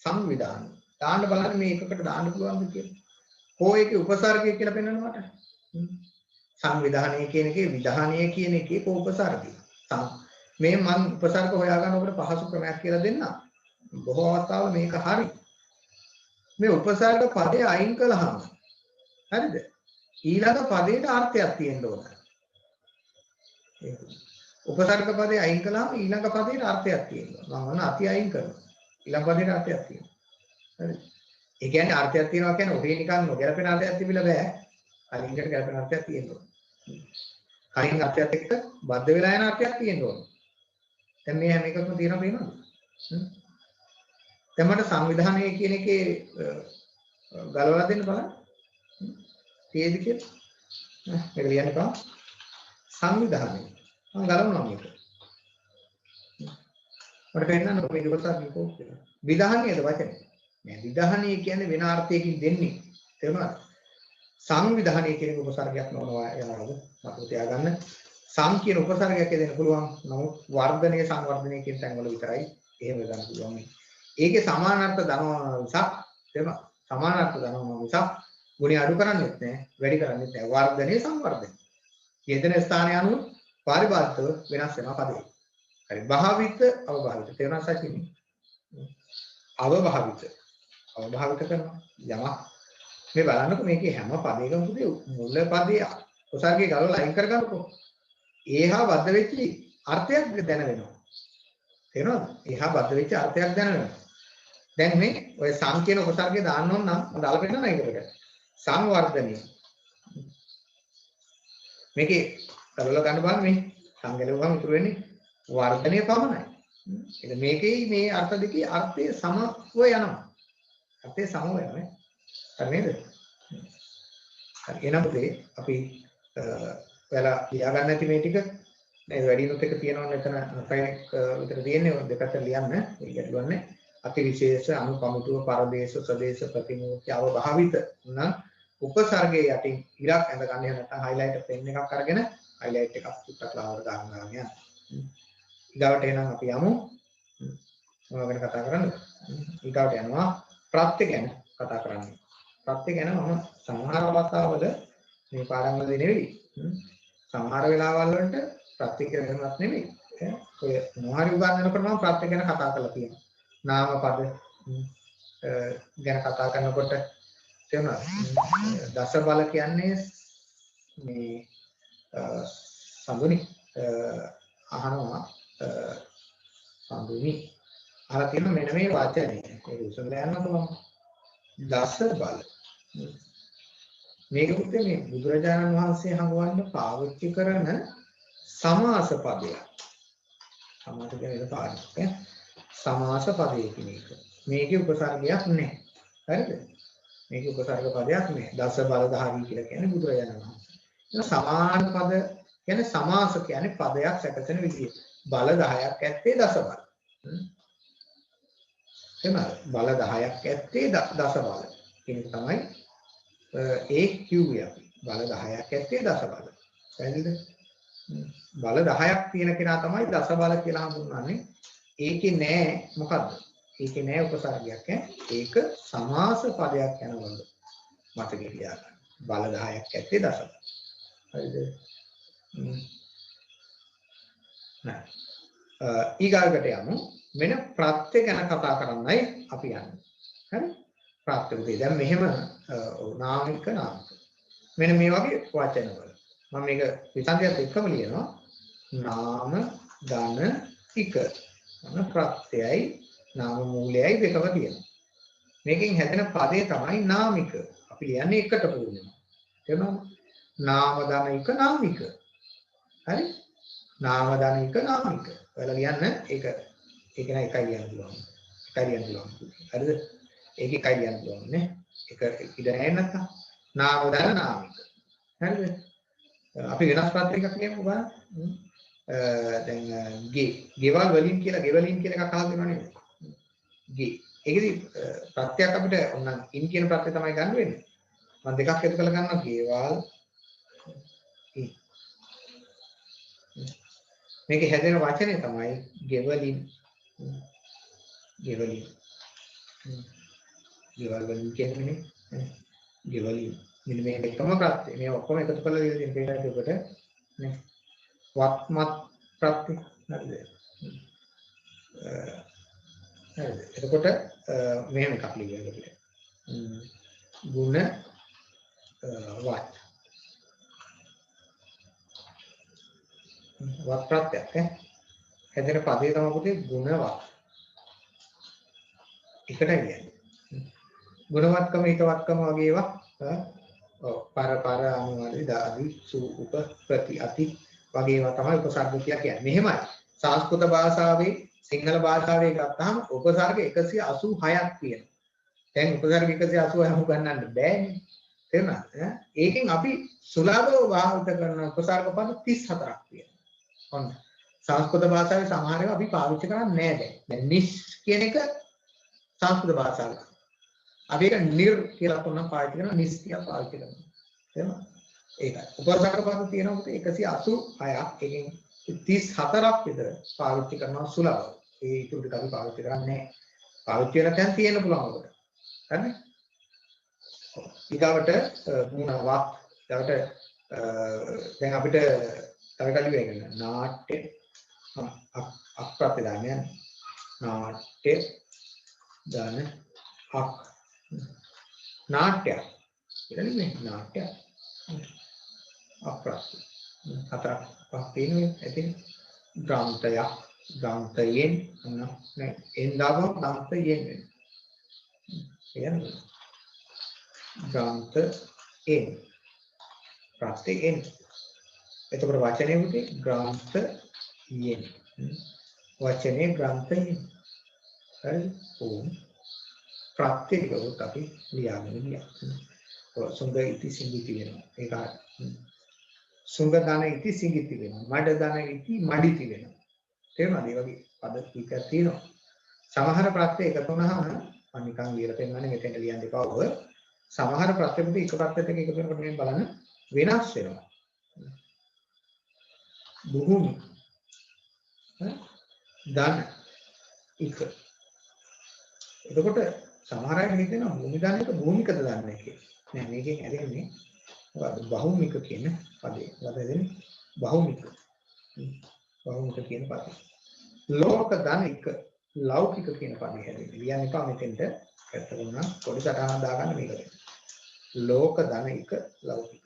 සංවිධානය. දාන්න බලන්න මේ එකකට දාන්න පුළුවන්ද කියලා. කොහේකේ උපසර්ගය කියලා පෙන්වන්න මට. සංවිධානය කියන එකේ විධානය කියන එකේ උපසර්ගය. මේ මම උපසර්ග හොයාගන්න ඔබට පහසු ක්‍රමයක් කියලා දෙන්නම්. බොහෝ අවස්ථාවල මේක හරි. මේ උපසර්ග පදේ අයින් කළාම හරිද? ඊළඟ පදේට අර්ථයක් තියෙන්න ඕන. උපසර්ග පදේ අයින් කළාම ඊළඟ පදේට අර්ථයක් තියෙනවා. මම අති අයින් කරනවා. ඊළඟ පදේට අර්ථයක් තියෙනවා. හරි. ඒ කියන්නේ අර්ථයක් තියෙනවා කියන්නේ ඔහේ නිකන් නොගැලපෙන අර්ථයක් තිබිලා බෑ. කලින්කට ගැලපෙන අර්ථයක් තියෙන්න ඕන. කලින් අර්ථයත් එක්ක බද්ධ වෙලා යන අර්ථයක් තියෙන්න ඕන. දැන් මේ හැම එකක්ම තියෙනවා පේනවද? දැන් මට සංවිධානය කියන එකේ ගලවලා දෙන්න බලන්න. තේද කියලා? මේක ලියන්න බා. සංවිධානය. මම ගලවනවා මේක. මට පෙන්නන්න ඔබ ඉවසක් කියලා. විධානයේද වචනේ. නෑ විධානය කියන්නේ වෙන අර්ථයකින් දෙන්නේ. තේරුණාද? සංවිධානය කියන උපසර්ගයක් නොවනවා යනවාද? මතක තියාගන්න. සම් කියන උපසර්ගයක් දෙන්න පුළුවන්. නමුත් වර්ධනය සංවර්ධනය කියන තැන් වල විතරයි එහෙම ගන්න පුළුවන්. ඒකේ සමානාර්ථ දනවනවා මිසක් තේරුණා? සමානාර්ථ දනවනවා මිසක් ගුණය අඩු කරන්නේත් නැහැ, වැඩි කරන්නේත් නැහැ. වර්ධනය සංවර්ධනය. යෙදෙන ස්ථානය අනුව පාරිභාෂිකව වෙනස් වෙනවා පදේ. හරි. භාවිත අවභාවිත තේරුණා සැකෙන්නේ. අවභාවිත කරනවා යමක්. මේ බලන්නකො මේකේ හැම පදයකම මුල පදේ උසාවියේ ගලවලා අයින් කරගන්නකො. ඒහා බද්ධ වෙච්ච අර්ථයක් දැන වෙනවා. තේරෙනවද? ඒහා බද්ධ වෙච්ච අර්ථයක් දැන වෙනවා. දැන් මේ ඔය සම් කියන උපසර්ගය දාන්න ඕන නම් මම දාලා පෙන්නනවා ඒකට. සංවර්ධනය. මේකේ ගලවලා ගන්න බලන්න මේ සංගලවුවම ඉතුරු වෙන්නේ වර්ධනය පමණයි. ඒක මේකේ මේ අර්ථ දෙකේ අර්ථය සමව යනවා. අර්ථය සමව යනවා නේ. හරි නේද? හරි එනකොට අපි ඔයාලා ලියා ගන්න ඇති මේ ටික මේ වැඩිනොත් එක තියෙනවා මෙතන ෆයිල් විතර තියෙන්නේ දෙකට ලියන්න. ඒක ගැටලුවන්නේ අතිවිශේෂ අනුකමිටුව පරදේශ සදේශ ප්‍රතිමූර්ති අවභාවිත නම් උපසර්ගයේ යටින් ඉරක් ඇඳ ගන්න නැත්නම් highlighter pen එකක් අරගෙන highlight එකක් පුට්ටක් ලාවට දාන්න යන්න. ඊගාවට එනම් අපි යමු මොනවා ගැන කතා කරන්නද? ඊගාවට යනවා ප්‍රත්‍ය ගැන කතා කරන්නේ. ප්‍රත්‍ය ගැන මම සමහර අවස්ථාවල මේ පාඩම් වලදී නෙවෙයි. සමහර වෙලාවල් වලට ප්‍රත්‍ය කියනවත් නෙවෙයි. ඔය මොහරි උගන්වනකොට මම ප්‍රත්‍ය ගැන කතා කරලා තියෙනවා. නාම පද ගැන කතා කරනකොට තේරුණාද? දස බල කියන්නේ මේ සම්දුනි අහනවා සම්දුනි අහලා තියෙන මෙන්න මේ වචනේ ඒක උසල යනවා තමයි දස බල මේක පුතේ මේ බුදුරජාණන් වහන්සේ හඟවන්න පාවිච්චි කරන සමාස පදයක්. සමාස කියන්නේ පාඩක. සමාස පදයේ කියන එක. මේකේ උපසර්ගයක් නැහැ. හරිද? මේකේ උපසර්ග පදයක් නැහැ. දස බලධාරී කියලා කියන්නේ බුදුරජාණන් වහන්සේ. ඒක සමාන පද කියන්නේ සමාස කියන්නේ පදයක් සැකසෙන විදිය. බල 10ක් ඇත්තේ දස බල. එහෙනම් බල 10ක් ඇත්තේ දස බල. කියන එක තමයි ඒ කිව්වේ අපි. බල 10ක් ඇත්තේ දස බල. පැහැදිලිද? බල 10ක් තියෙන කෙනා තමයි දස බල කියලා හඳුන්වන්නේ. ඒකේ නෑ මොකද්ද? ඒකේ නෑ උපසර්ගයක් ඈ. ඒක සමාස පදයක් යනවලු. මතකේ තියාගන්න. බල 10ක් ඇත්තේ දස බල. හරිද? නෑ. ඊගාකට යමු. මෙන්න ප්‍රත්‍ය ගැන කතා කරන්නයි අපි යන්නේ. හරි? ප්‍රත්‍ය උදේ දැන් මෙහෙම නාමික නාමික. මෙන්න මේ වගේ වචනවල. මම මේක විසන්දියත් එක්කම ලියනවා. නාම ධන ඉක. මොන ප්‍රත්‍යයයි නාම මූලයයි දෙකම තියෙනවා. මේකෙන් හැදෙන පදේ තමයි නාමික. අපි ලියන්නේ එකට පුරුදුනවා. තේරුණාද? නාම ධන ඉක නාමික. හරි? නාම ධන ඉක නාමික. ඔයාලා ලියන්න ඒක නෑ එකයි ලියන්න පුළුවන්. එකයි ලියන්න පුළුවන්. හරිද? ඒක එකයි ලියන්න පුළුවන් නේ. එක ඉඳ නැහැ නැත්තම්. නාම ධන නාමික. හරිද? අපි වෙනස් පත්‍රයකක් ලියමු බලන්න. දැන් ගෙවල් වලින් කියලා එකක් අහලා දෙනවා නේද? ගේ. ඒකෙදි ප්‍රත්‍යක් අපිට ඕනනම් ඉන් කියන ප්‍රත්‍ය තමයි ගන්න වෙන්නේ. මම දෙකක් එකතු කරලා ගන්නවා ගෙවල් ඉන්. මේකේ හැදෙන වචනේ තමයි ගෙවලින්. ගෙවලින්. ගෙවල් වලින් කියන්නේ ගෙවලින්. මෙන්න මේ එකම ප්‍රත්‍ය. මේ ඔක්කොම එකතු කරලා දීලා තියෙන දෙයක් ඔකට නේ. වත්මත් ප්‍රත්‍ය හරිද? හරිද? එතකොට මෙහෙම එකක් ලියන්න කියලා. ගුණ වත්. වත් ප්‍රත්‍යක් ඈ. හැදෙන පදේ තමයි පුතේ ගුණවත්. එකට කියන්නේ. ගුණවත්කම හිතවත්කම වගේ ඒවා පර අනුවාදී දාදී සූප ප්‍රති අති වගේ ඒවා තමයි උපසර්ග කියලා කියන්නේ. මෙහෙමයි. සංස්කෘත භාෂාවේ සිංහල භාෂාවේ ගත්තාම උපසර්ග 186ක් තියෙනවා. දැන් උපසර්ග 186 ගන්නන්න බෑනේ. තේරුණාද? ඒකෙන් අපි සුලභව භාවිත කරන උපසර්ග පද 34ක් තියෙනවා. ඔන්න. සංස්කෘත භාෂාවේ සමහර ඒවා අපි පාවිච්චි කරන්නේ නැහැ දැන්. දැන් නිස් කියන එක සංස්කෘත භාෂාවේ. අපි ඒක නිර් කියලා කොහොමද පාවිච්චි කරනවා නිස් කියලා පාවිච්චි කරනවා. තේරුණාද? ඒකයි. උපසර්ග පද තියෙනවා 186ක්. ඒකෙන් 34ක් විතර පාවිච්චි කරනවා සුලභව. ඒ ඊට උඩ අපි පාවිච්චි කරන්නේ නැහැ. පාවිච්චි කරලා දැන් තියෙන්න පුළුවන් ඔකට. හරිද? ඊගාවට ගුණවත්. ඊගාවට දැන් අපිට තව එකක් ලියන්න. නාට්‍ය අක්ප්‍රත්‍ය දාන්නේ. නාට්‍ය දාන අක්. නාට්‍ය. ඉතින් නාට්‍ය අප්‍රත්‍ය. හතරක් පහ තියෙනවා. ඉතින් ග්‍රන්ථයක් ග්‍රන්ථයෙන් නෑ එන්දාම ග්‍රන්ථයෙන් වෙනවා. කියන්නේ ග්‍රන්ථයෙන් ප්‍රත්‍යයෙන්. එතකොට වචනේ උදේ ග්‍රන්ථයෙන්. වචනේ ග්‍රන්ථයෙන්. හරි? ඕම් ප්‍රත්‍යයකට අපි ලියාගෙන ගියා. සුංග ඉති සිංගිති වෙනවා. ඒක හරි. සුංග දාන ඉති සිංගිති වෙනවා. මඩ දාන ඉති මඩිති වෙනවා. තේරුණාද? මේ වගේ පද කීපයක් තියෙනවා. සමහර ප්‍රත්‍ය එකතු වුණාම මම නිකන් ලියලා පෙන්නන්නේ මෙතෙන්ට ලියන්න එපා ඔබ. සමහර ප්‍රත්‍යපද එක ප්‍රත්‍යයට එකතු වෙනකොට මේ බලන්න වෙනස් වෙනවා. භූමි ධන එක. එතකොට සමහර අය හිතනවා භූමි ධන එක භූමිකද දන්නේ කියලා. නෑ මේකෙන් ඇදෙන්නේ මොකද්ද? බහුමික කියන පදේ. මොකද එන්නේ? බහුමික. බහුමික කියන පදේ. ලෝක ධන එක ලෞකික කියන පදේ හැදෙන්නේ. ලියන්න එපා මෙතෙන්ට. පැත්තකට නම් පොඩි සටහනක් දාගන්න මේකට. ලෝක ධන එක ලෞකික.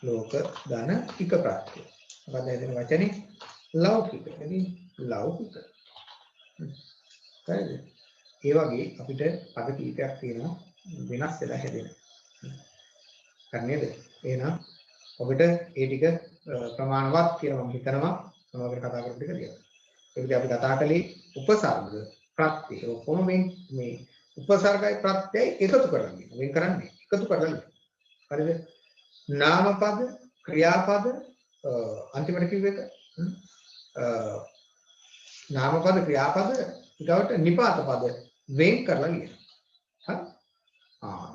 ලෝක ධන එක ප්‍රත්‍ය. මොකද එදින වචනේ ලෞකික. එදින ලෞකික. හරිද? ඒ වගේ අපිට පද කීපයක් තියෙනවා වෙනස් වෙලා හැදෙන. හරිද? එහෙනම් ඔබට ඒ ටික ප්‍රමාණවත් කියලා මම හිතනවා. මම ඔබට කතා කරපු ටික කියලා. ඒකද අපි කතා කළේ උපසර්ග ප්‍රත්‍ය. ඔක්කොම මේ උපසර්ගයි ප්‍රත්‍යයි එකතු කරන්නේ. වෙන් කරන්නේ එකතු කරලා. හරිද? නාමපද ක්‍රියාපද අන්තිමට කිව්ව එක නාමපද ක්‍රියාපද ඊගවට නිපාත පද වෙන් කරලා ලියනවා. හරි?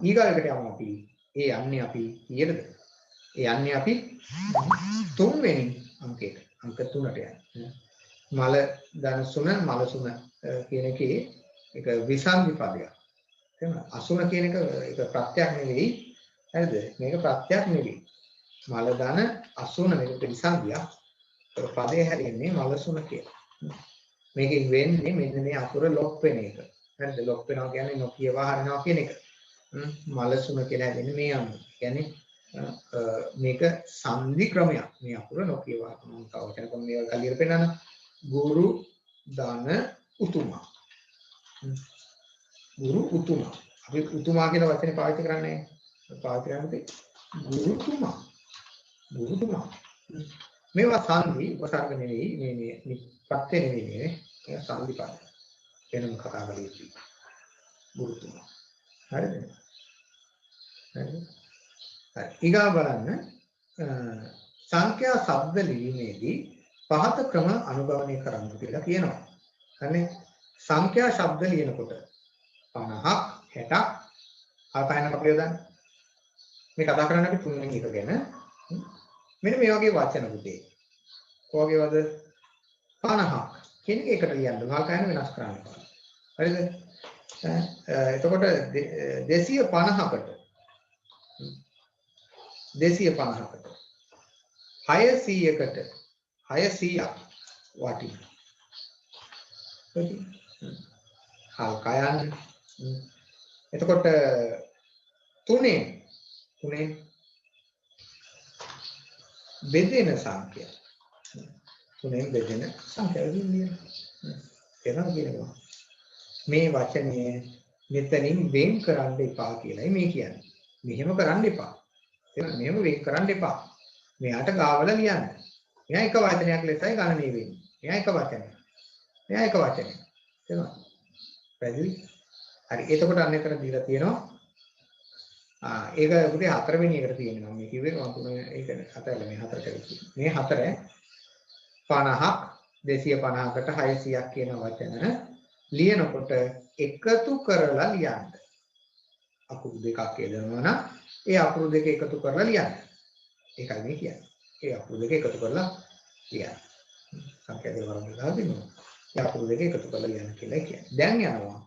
ඊගාවට යමු අපි. ඒ යන්නේ අපි කීයටද? ඒ යන්නේ අපි තුන්වෙනි අංකයට. අංක 3ට යන්නේ. මල ධනසුන මලසුන කියන එකේ ඒක විසන්ධි පදයක්. තේරුණා? අසුන කියන එක ඒක ප්‍රත්‍යක් නෙවෙයි. හරිද? මේක ප්‍රත්‍යක් නෙවෙයි. මල ධන අසුන මේක විසන්ධියක්. ඒක පදේ හැරෙන්නේ මලසුන කියලා. මේකෙන් වෙන්නේ මෙන්න මේ අකුර ලොක් වෙන එක. හරිද? ලොක් වෙනවා කියන්නේ නොකියවා හරිනවා කියන එක. මලසුන කියලා හැදෙන්නේ මේ අනුව. කියන්නේ මේක සංදි ක්‍රමයක්. මේ අකුර නොකියවා මම තව කෙනෙකුට මේක කලියට පෙන්නන ගුරු ධන උතුමා. ගුරු උතුමා. අපි උතුමා කියන වචනේ පාවිච්චි කරන්නේ පාවිච්චි කරන්නේ ගුරුතුමා. ගුරුතුමා. මේවා සංදි උපසර්ග නෙවෙයි මේ ප්‍රත්‍ය නෙවෙයි මේ සංදි පද. වෙනම කතා කරලා ඉති. ගුරුතුමා. හරිද? හරි. ඊගා බලන්න සංඛ්‍යා ශබ්ද ලිවීමේදී පහත ක්‍රම අනුගමනය කරන්න කියලා කියනවා. හරිනේ? සංඛ්‍යා ශබ්ද ලියනකොට 50ක් 60ක් ආපයන කපලිය දාන්න. මේ කතා කරන්නේ අපි තුන්වෙනි එක ගැන. මෙන්න මේ වගේ වචන පුතේ. කොහොගේ වද 50ක් කියන එක එකට ලියන්න. ආපයන වෙනස් කරන්න බෑ. හරිද? එතකොට 250කට 250කට 600කට 600ක් වටින. හරි. හල්කයන්. එතකොට තුනේ බෙදෙන සංඛ්‍යා. තුනෙන් බෙදෙන සංඛ්‍යාව කියන්නේ. එනවා කියනවා. මේ වචනේ මෙතනින් වෙන් කරන්න එපා කියලායි මේ කියන්නේ. මෙහෙම කරන්න එපා. එහෙනම් මෙහෙම වෙන් කරන්න එපා. මෙයාට ගාවල ලියන්න. මෙයා එක වචනයක් ලෙසයි ගණනය වෙන්නේ. මෙයා එක වචනයක්. මෙයා එක වචනයක්. තේරුණා? පැහැදිලි? හරි. එතකොට අන්න එතන දීලා තියෙනවා. ඒක පුතේ හතරවෙනි එකට තියෙනවා. මේ කිව්වේ මම තුන ඒක හතරල මේ හතරට කියන්නේ. මේ හතර 50ක් 250කට 600ක් කියන වචන ලියනකොට එකතු කරලා ලියන්න. අකුරු දෙකක් යදනවා නම් ඒ අකුරු දෙක එකතු කරලා ලියන්න. ඒකයි මේ කියන්නේ. ඒ අකුරු දෙක එකතු කරලා ලියන්න. සංඛ්‍යා දෙක වරම දාලා දෙනවා. ඒ අකුරු දෙක එකතු කරලා ලියන්න කියලා කියන්නේ. දැන් යනවා.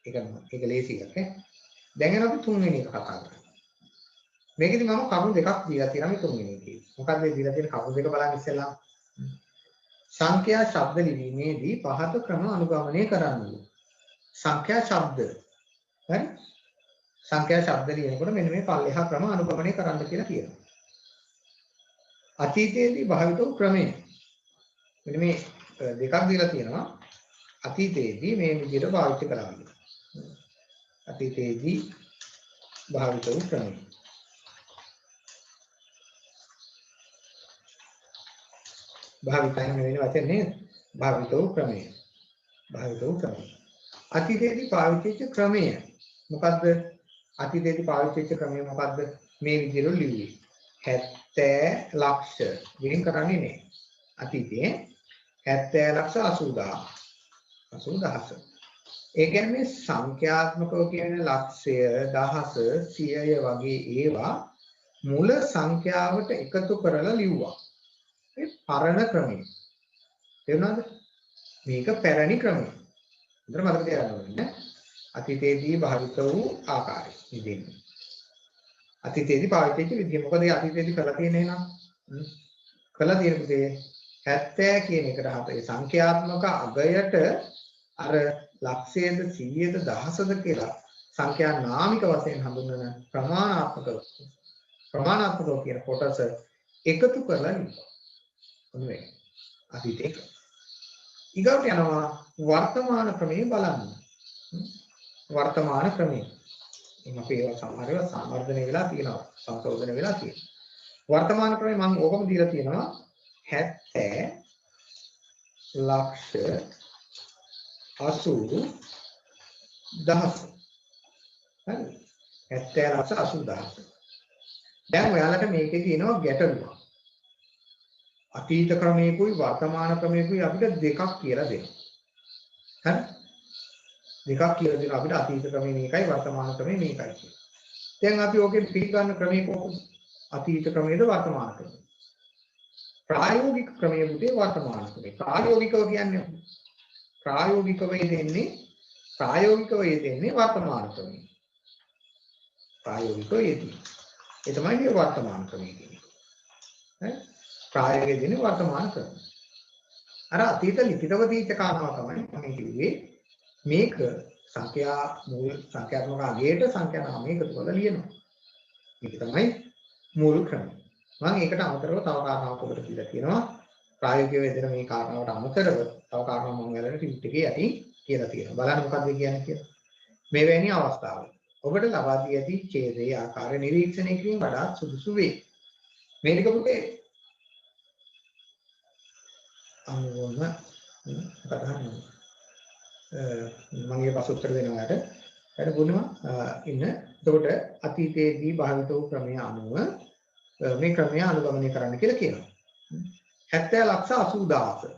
ඒක ලේසි එකක් නේ. දැන් යනවා අපි තුන්වෙනි එක කතා කරමු. මේකෙදි මම කරුණු දෙකක් දීලා තියෙනවා මේ තුන්වෙනි එකේ. මොකක්ද මේ දීලා තියෙන කරුණු දෙක බලන්න ඉස්සෙල්ලා. සංඛ්‍යා ශබ්ද ලිවීමේදී පහත ක්‍රම අනුගමනය කරන්න. සංඛ්‍යා ශබ්ද. හරි? සංඛ්‍යා ශබ්ද ලියනකොට මෙන්න මේ පල්ලෙහා ක්‍රම අනුගමනය කරන්න කියලා කියනවා. අතීතයේදී භාවිත වූ ක්‍රමය. මෙන්න මේ දෙකක් දීලා තියෙනවා. අතීතයේදී මේ විදිහට පාවිච්චි කරා කියලා. අතීතයේදී භාවිත වූ ක්‍රමය. භාවිතයෙන් වෙන වචන නේද? භාවිත වූ ක්‍රමය. භාවිත වූ ක්‍රමය. අතීතයේදී පාවිච්චි වෙච්ච ක්‍රමය. මොකද්ද? අතීතයේදී පාවිච්චි වෙච්ච ක්‍රමය මොකද්ද? මේ විදිහට ලියුවේ. 70 ලක්ෂ වෙන කරන්නේ නේ. අතීතයේ 70 ලක්ෂ 80000. ඒ කියන්නේ සංඛ්‍යාත්මකව කියන ලක්ෂය, දහස, සියය වගේ ඒවා මුල සංඛ්‍යාවට එකතු කරලා ලිව්වා. මේ පරණ ක්‍රමය. තේරුණාද? මේක පැරණි ක්‍රමය. හොඳට මතක තියාගන්න ඕනේ. අතීතයේදී භාවිත වූ ආකාරය ඉදින්නේ. අතීතයේදී පාවිච්චි වෙච්ච විදිය. මොකද ඒ අතීතයේදී කරලා තියෙන්නේ නේද? කළා තියෙන දේ 70 කියන එකට හතේ සංඛ්‍යාත්මක අගයට අර ලක්ෂයේද 100ද දහසද කියලා සංඛ්‍යා නාමික වශයෙන් හඳුන්වන ප්‍රමාණාත්මකව කියන කොටස එකතු කරලා ඉන්නවා. ඔන්නේ අතීතේ. ඊගොල්ලෝ යනවා වර්තමාන ක්‍රමයේ බලන්න. වර්තමාන ක්‍රමය. අපි ඒවා සමහර ඒවා සංවර්ධනය වෙලා තියෙනවා. සංශෝධනය වෙලා තියෙනවා. වර්තමාන ක්‍රමේ මම ඕකම දීලා තියෙනවා 70 ලක්ෂ 80,000. හරි. 70 ලක්ෂ 80,000. දැන් ඔයාලට මේකේ තියෙනවා ගැටලුවක්. අතීත ක්‍රමයකුයි වර්තමාන ක්‍රමයකුයි අපිට දෙකක් කියලා දෙනවා. හරි? දෙකක් කියලා දෙනවා අපිට අතීත ක්‍රමය මේකයි වර්තමාන ක්‍රමය මේකයි කියලා. දැන් අපි ඕකේ පිළිගන්න ක්‍රමය කොහොමද? අතීත ක්‍රමයේද වර්තමාන ක්‍රමයේද? ප්‍රායෝගික ක්‍රමයේ පුතේ වර්තමාන ක්‍රමය. ප්‍රායෝගිකව කියන්නේ ප්‍රායෝගිකව යෙදෙන්නේ වර්තමාන ක්‍රමය. ප්‍රායෝගිකව යෙදෙන්නේ. ඒ තමයි මේ වර්තමාන ක්‍රමය කියන්නේ. හරි? ප්‍රායෝගිකව යෙදෙන්නේ වර්තමාන ක්‍රමය. අර අතීත ලිඛිතව තීච්ච කාරණාව තමයි මම කිව්වේ මේක සංඛ්‍යාත්මක අගයට සංඛ්‍යා නාම එකතු කරලා ලියනවා. මේක තමයි මූල ක්‍රමය. මම ඒකට අමතරව තව කාරණාවක් ඔබට කියලා තියෙනවා. ප්‍රායෝගිකව යෙදෙන මේ කාරණාවට අමතරව තව කාරණාවක් මම ඔයාලට ටිකට් එකේ යටින් කියලා තියෙනවා. බලන්න මොකක්ද කියන්නේ කියලා. මේ වැනි අවස්ථාවල ඔබට ලබා දී ඇති ඡේදයේ ආකාරය නිරීක්ෂණය කිරීම වඩාත් සුදුසු වේ. මේ ටික පුතේ අනුවම කතාහන්න මගේ පසුත්තර දෙනවාට වැඩ ගුණවා ඉන්න. එතකොට අතීතයේදී භාවිත වූ ක්‍රමයේ අනුව මේ ක්‍රමය අනුගමනය කරන්න කියලා කියනවා. 70 ලක්ෂ 80,000.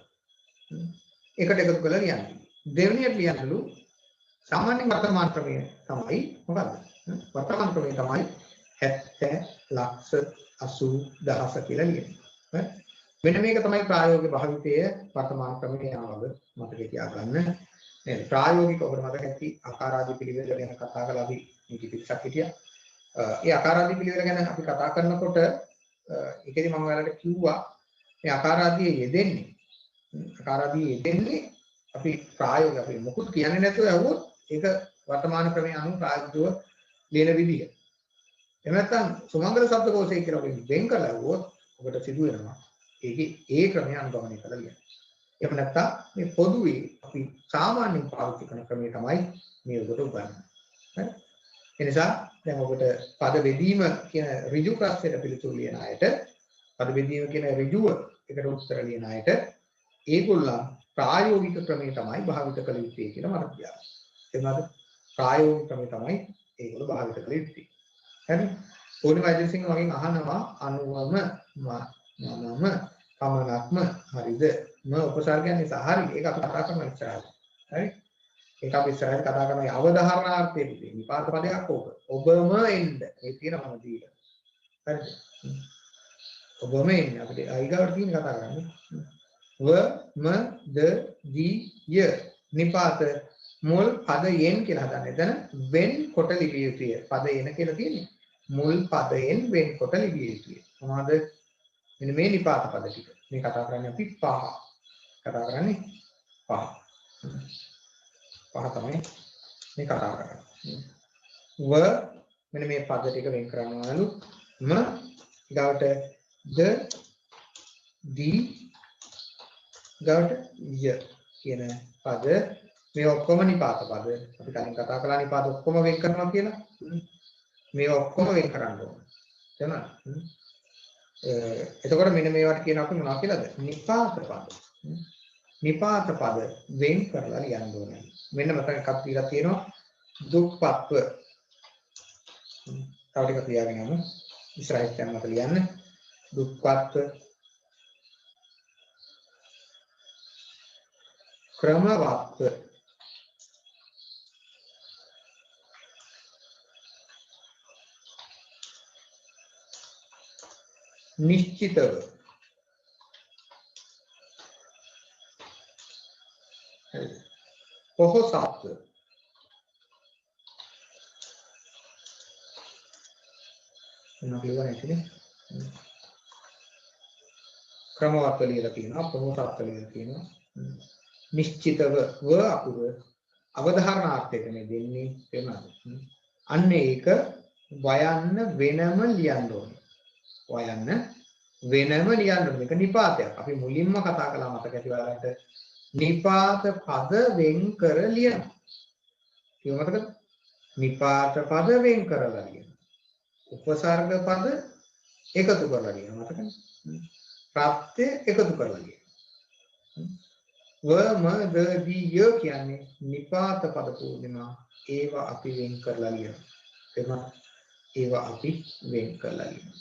එකට එකතු කරලා ලියන්න. දෙවෙනියට ලියන්නලු සාමාන්‍ය වර්තමාන ක්‍රමය තමයි මොකද්ද? වර්තමාන ක්‍රමය තමයි 70 ලක්ෂ 80,000 කියලා ලියන්නේ. මෙන්න මේක තමයි ප්‍රායෝගික භාවිතයේ වර්තමාන ක්‍රමයේ ආවද මතකේ තියාගන්න. නේද? ප්‍රායෝගික ඔබට මතක ඇති ආකාරාදී පිළිවෙල ගැන කතා කළා අපි මේක පිටසක් හිටියා. ඒ ආකාරාදී පිළිවෙල ගැන අපි කතා කරනකොට ඒකෙදි මම ඔයාලට කිව්වා මේ ආකාරාදී යෙදෙන්නේ අපි ප්‍රායෝගික අපි මොකුත් කියන්නේ නැතුව යවුවොත් ඒක වර්තමාන ක්‍රමයේ අනුව ප්‍රායෝගිකව ලියන විදිහ. එහෙම නැත්නම් සුමංගල ශබ්දකෝෂය කියලා අපි වෙන් කරලා යවුවොත් ඔබට සිදු වෙනවා ඒකේ ඒ ක්‍රමය අනුගමනය කරලා ලියන්න. එහෙම නැත්නම් මේ පොදුවේ අපි සාමාන්‍යයෙන් පාවිච්චි කරන ක්‍රමය තමයි මේ ඔබට උගන්වන්නේ. හරි? ඒ නිසා දැන් ඔබට පද බෙදීම කියන ඍජු ප්‍රශ්නෙට පිළිතුරු ලියන අයට පද බෙදීම කියන ඍජුව එකට උත්තර ලියන අයට ඒගොල්ලන් ප්‍රායෝගික ක්‍රමය තමයි භාවිත කළ යුත්තේ කියලා මට කියනවා. එතනද ප්‍රායෝගික ක්‍රමය තමයි ඒගොල්ලෝ භාවිත කළ යුත්තේ. හරි? ඕනි වෛද්‍යසිංහ වගේ අහනවා අනුවම මම පමණක්ම හරිද? උපසර්ගයන් නිසා හරි. ඒක අපි කතා කරන ඉස්සරහට. හරි? ඒක අපි ඉස්සරහට කතා කරන අවධාරණාර්ථයේ පුතේ. විපාක පදයක් ඕක. ඔබම එන්න. මේ තියෙන මම දීලා. හරිද? ඔබම එන්න. අපිට අයිගාවට තියෙන කතා කරන්නේ. ම ද දී ය නිපාත මුල් පදයෙන් කියලා හදන්න. එතන වෙන් කොට ලිවිය යුතුය. පද එන කියලා තියෙන්නේ. මුල් පදයෙන් වෙන් කොට ලිවිය යුතුය. මොනවද? මෙන්න මේ නිපාත පද ටික. මේ කතා කරන්නේ අපි පහ. කතා කරන්නේ පහ. පහ තමයි මේ කතා කරන්නේ. ව මෙන්න මේ පද ටික වෙන් කරනවලු ම ඊගාවට ද දී ඊගාවට ය කියන පද මේ ඔක්කොම නිපාත පද. අපි කලින් කතා කළා නිපාත ඔක්කොම වෙන් කරනවා කියලා. මේ ඔක්කොම වෙන් කරන්න ඕන. තේරුණාද? එතකොට මෙන්න මේවට කියන අපි මොනවා කියලාද? නිපාත පද. නිපාත පද වෙන් කරලා ලියන්න ඕනේ. මෙන්න මතක එකක් තියලා තියෙනවා දුක්පත්ව. තව ටිකක් ලියාගෙන යමු. ඉස්සරහින් යන මත ලියන්න. දුක්පත්ව ක්‍රමවත්ව නිශ්චිතව පොහොසත්ව ක්‍රමවත්ව ලියලා තියෙනවා පොහොසත්ව ලියලා තියෙනවා නිශ්චිතව ව අකුර අවධාරණාර්ථයට මේ දෙන්නේ තේරුණාද? අන්න ඒක වයන්න වෙනම ලියන්න ඕනේ. වයන්න වෙනම ලියන්න ඕනේ. මේක නිපාතයක්. අපි මුලින්ම කතා කළා මතක ඇති ඔයාලට නිපාත පද වෙන් කර ලියනවා. ඒක මතකද? නිපාත පද වෙන් කරලා ලියනවා. උපසර්ග පද එකතු කරලා ලියනවා. මතකනේ? ප්‍රත්‍ය එකතු කරලා ලියනවා. ව ම ද දී ය කියන්නේ නිපාත පද පූර්ණිමා ඒවා අපි වෙන් කරලා ලියනවා. එතන ඒවා අපි වෙන් කරලා ලියනවා.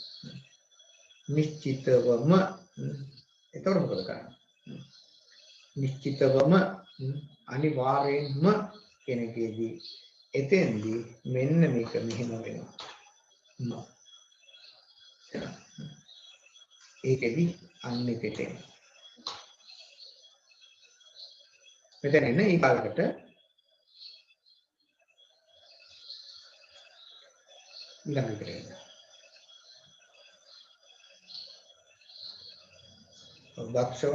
නිශ්චිතවම එතකොට මොකද කරන්නේ? නිශ්චිතවම අනිවාර්යෙන්ම කෙනෙකුගේ එතෙන්දී මෙන්න මේක මෙහෙම වෙනවා. ඒකෙදි අන්නේ පිටේ. මෙතන එන්නේ ඊගාකට ඊළඟට එන්න. දක්ෂව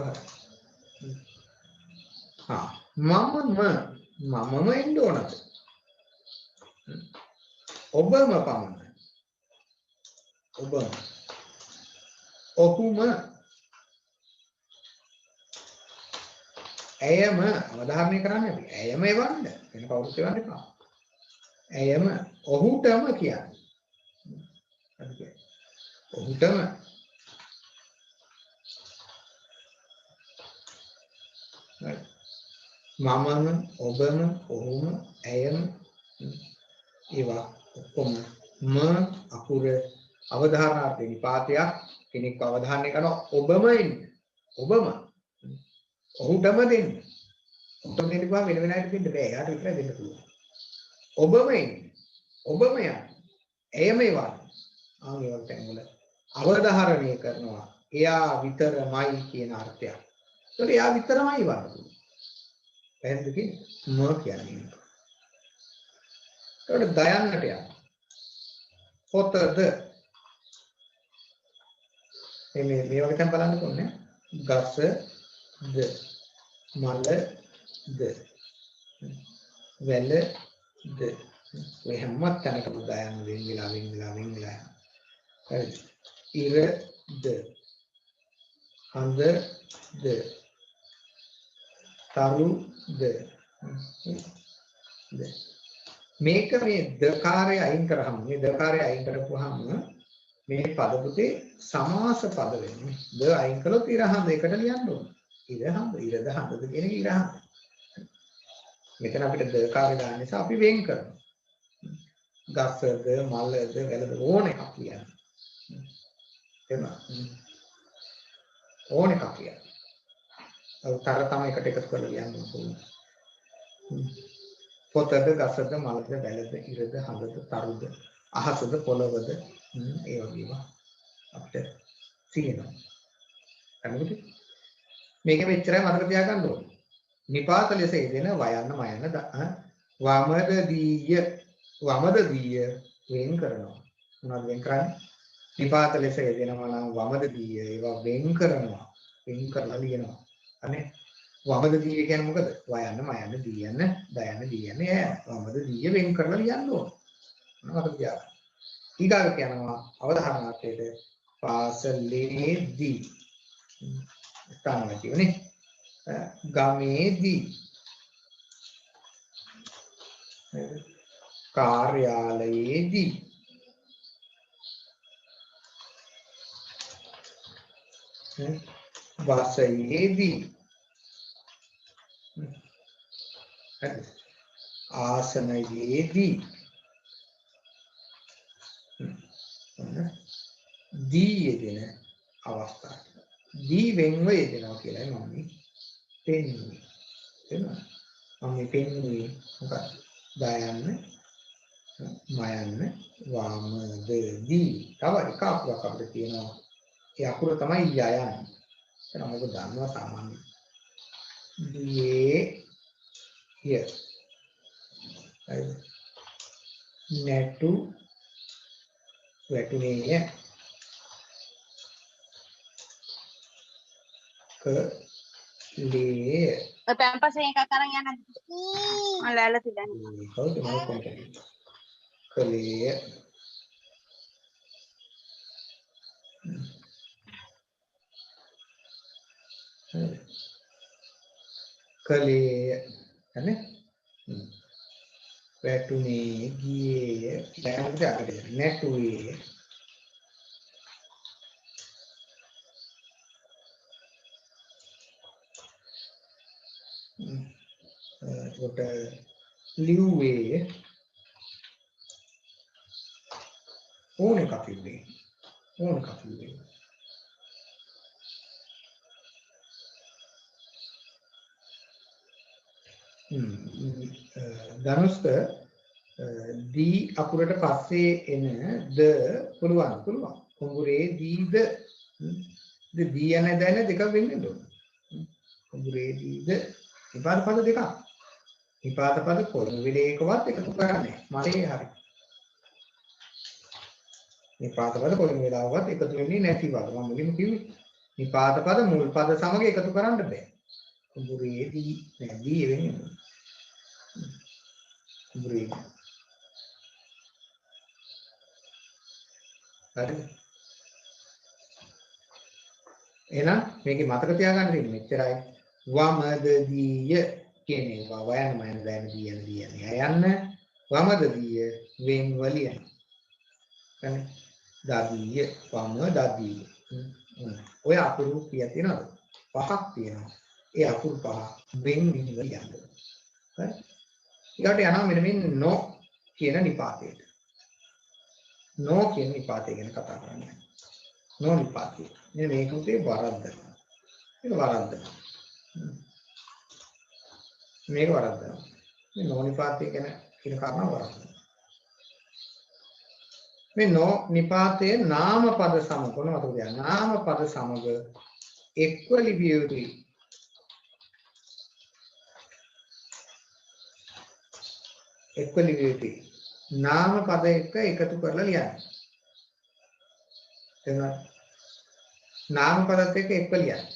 මමම එන්න ඕනද? ඔබම පමණයි. ඔබම. ඔහුම. ඇයම අවධාරණය කරන්න අපි. ඇයම එවන්න. වෙන කවුරුත් එවන්න එපා. ඇයම ඔහුටම කියන්නේ. හරි. ඔහුටම මමම ඔබම ඔහුම ඇයම ඒවා ඔක්කොම ම අකුර අවධාරණාර්ථ නිපාතයක් කෙනෙක් අවධානය කරනවා ඔබම ඉන්න ඔබම ඔහුටම දෙන්න ඔහුටම දෙන්න ගියාම වෙන වෙන අයට දෙන්න බෑ එයාට විතරයි දෙන්න පුළුවන් ඔබම ඉන්න ඔබම යන්න ඇයම ඒවා ආන් ඒ වගේ තැන්වල අවධාරණය කරනවා එයා විතරමයි කියන අර්ථයක් ඒකට එයා විතරමයි වන්න පැහැදිලිද ම කියන්නේ ඒකට දයන්නට යනවා පොතද මේ වගේ තැන් බලන්න ඕනේ ගස ද මල ද වැල ද ඔය හැම තැනකම දයන්න වෙන වෙලා හරි ඉර ද හඳ ද තරු ද මේක මේ දකාරය අයින් කරාම මේ දකාරය අයින් කරපුවාම මේ පද පුතේ සමාස පද වෙන්නේ ද අයින් කළොත් ඉරහඳ එකට ලියන්න ඕනේ ඉරහඳ ඉරද හඳද කියන එක ඉරහඳ මෙතන අපිට දකාරය දාන්න නිසා අපි වෙන් කරනවා ගසද මලද වැලද ඕන එකක් ලියන්න එතන ඕන එකක් ලියන්න අර තම එකට එකතු කරලා ලියන්න ඕනේ පොතද ගසද මලද වැලද ඉරද හඳද තරුද අහසද පොළවද ඒ වගේම අපිට තියෙනවා. හරිද? මේක මෙච්චරයි මතක තියාගන්න ඕනේ. නිපාත ලෙස යෙදෙන වයන්න මයන්න වමද දීය වෙන් කරනවා. මොනවද වෙන් කරන්නේ? නිපාත ලෙස යෙදෙනවා නම් වමද දීය ඒවා වෙන් කරනවා. වෙන් කරලා ලියනවා. අනේ වමද දීය කියන්නේ මොකද? වයන්න මයන්න දීයන්න දයන්න දීයන්න ඈ වමද දීය වෙන් කරලා ලියන්න ඕනේ. මොනවද කියන්නේ? ඊගාට කියනවා අවධාරණාර්ථයට පාසලේදී ස්ථානවලදී ගමේදී කාර්යාලයේදී වාසයේදී ආසනයේදී දී යෙදෙන අවස්ථාව. දී වෙන්ව යෙදෙනවා කියලායි මම පෙන්වන්නේ. එනවා. මම පෙන්වන්නේ මොකක්ද? දයන්න, මයන්න, වාමද දී. තව එක අකුරක් අපිට තියෙනවා. ඒ අකුර තමයි යයන්. එතන මොකද දන්නවා සාමාන්‍ය. දී ය. නැටු වැටුනේ කලේ ඔය පැම්පස් එකක් අරන් යන්න අලලා තියන්න කවුද මම කොන්ටේ කලේ කලේ හරි වැටුනේ ගියේ දැනට අකට නැටුවේ එතකොට ලිව්වේ ඕන එකක් ඉන්නේ ඕන එකක් ඉන්නේ ධනුෂ්ක දී අකුරට පස්සේ එන ද පුළුවන් කුඹුරේ දීද දී යන දැන දෙක වෙන්නේ නෝ කුඹුරේ දීද විපාද පද දෙකක් විපාද පද කොළම විලේකවත් එකතු කරන්නේ මලේ හරි විපාද පද කොළම වේලාවවත් එකතු වෙන්නේ නැති වගේ මම මුලින්ම කිව්වේ විපාද පද මුල් පද සමග එකතු කරන්න බෑ කුඹුරේ දී නෑ දී වෙන්නේ කුඹුරේ හරි එහෙනම් මේකේ මතක තියාගන්න තියෙන්නේ මෙච්චරයි වමදදීය කියන්නේ වයන් මයන් දැන දියන යන්න වමදදීය වෙන් වලියන හරි දදීය වම දදීය ඔය අකුරු කීයක් තියෙනවද පහක් තියෙනවා ඒ අකුරු පහ වෙන් වලියන හරි ඊට යනවා මෙන්න මේ නො කියන නිපාතයට නෝ කියන නිපාතය ගැන කතා කරන්නේ. නෝ නිපාතය. මෙන්න මේක උතේ වරද්දනවා. මේක වරද්දනවා. මේ නෝ නිපාතය ගැන කියන කාරණා වරද්දනවා. මේ නෝ නිපාතයේ නාම පද සමග මොනවද කියන්නේ? නාම පද සමග එක්ව ලිවිය යුතුයි. එක්ව ලිවිය යුතුයි. නාම පද එක්ක එකතු කරලා ලියන්න. එහෙනම් නාම පදත් එක්ක එක්ව ලියන්න.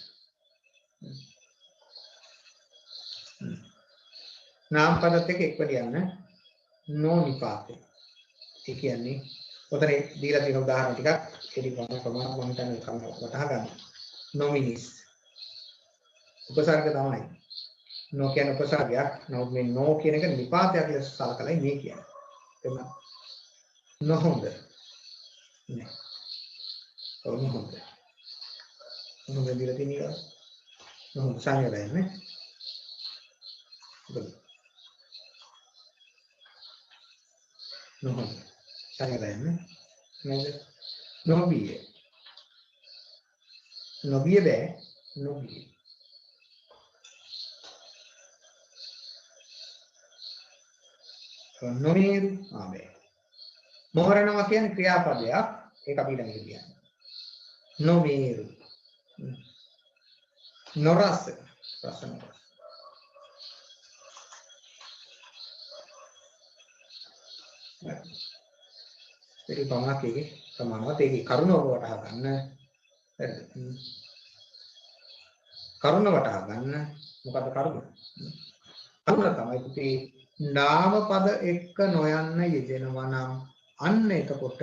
නාම පදත් එක්ක එක්ව ලියන්න. නෝ නිපාතේ. ඒ කියන්නේ ඔතන දීලා තියෙන උදාහරණ ටිකක් එලි ප්‍රමාණ මම හිතන්නේ වටහා ගන්න. නොමිනිස්. උපසර්ග තමයි. නෝ කියන උපසර්ගයක්. නෝ මේ නෝ කියන එක නිපාතයක් ලෙස සලකලා මේ කියන්නේ. එම නොහොඳ නෑ නොහොඳ දීලා තියෙනවා නොහොඳ සංයෝගය නේ නොහොඳ සංයෝගය නේ නේද නොබිය බෑ නොබිය නොමේරු ආවේ මොහරනවා කියන්නේ ක්‍රියාපදයක් ඒක අපි ළඟ කියන්නේ නොමේරු නොරස රසන ඒක පමාකේ සමානවත් ඒකේ කරුණ වටහා ගන්න කරුණ වටහා ගන්න මොකද කරුණ තමයි පුතේ නාම පද එක්ක නොයන්න යෙදෙනවා නම් අන්න එතකොට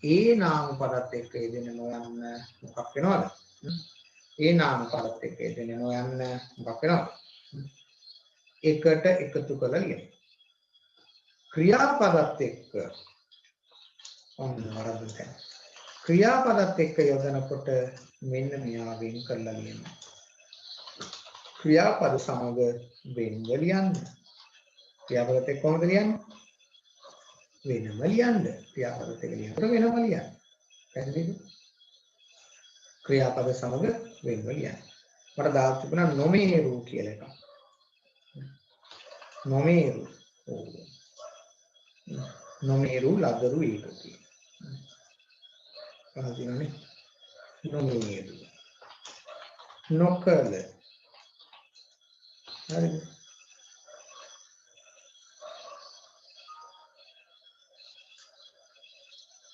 ඒ නාම පදත් එක්ක යෙදෙන නොයන්න මොකක් වෙනවද? ඒ නාම පදත් එක්ක යෙදෙන නොයන්න මොකක් වෙනවද? එකට එකතු කරලා ලියන්න. ක්‍රියාපදත් එක්ක ඔන්න වරද්දක්. ක්‍රියාපදත් එක්ක යොදනකොට මෙන්න මෙයා වෙන් කරලා ලියන්න. ක්‍රියාපද සමග වෙන්ව ලියන්න. ක්‍රියාපදත් එක්ක කොහොමද ලියන්නේ? වෙනම ලියන්න. ක්‍රියාපදත් එක්ක ලියනකොට වෙනම ලියන්න. පැහැදිලිද? ක්‍රියාපද සමග වෙන්ව ලියන්න. මට දාලා තිබුණා නොමේරු කියලා එකක්. නොමේරු. නොමේරු ලදරු ඒකති. පහදිනනේ. නොමේරු. නොකල. හරිද?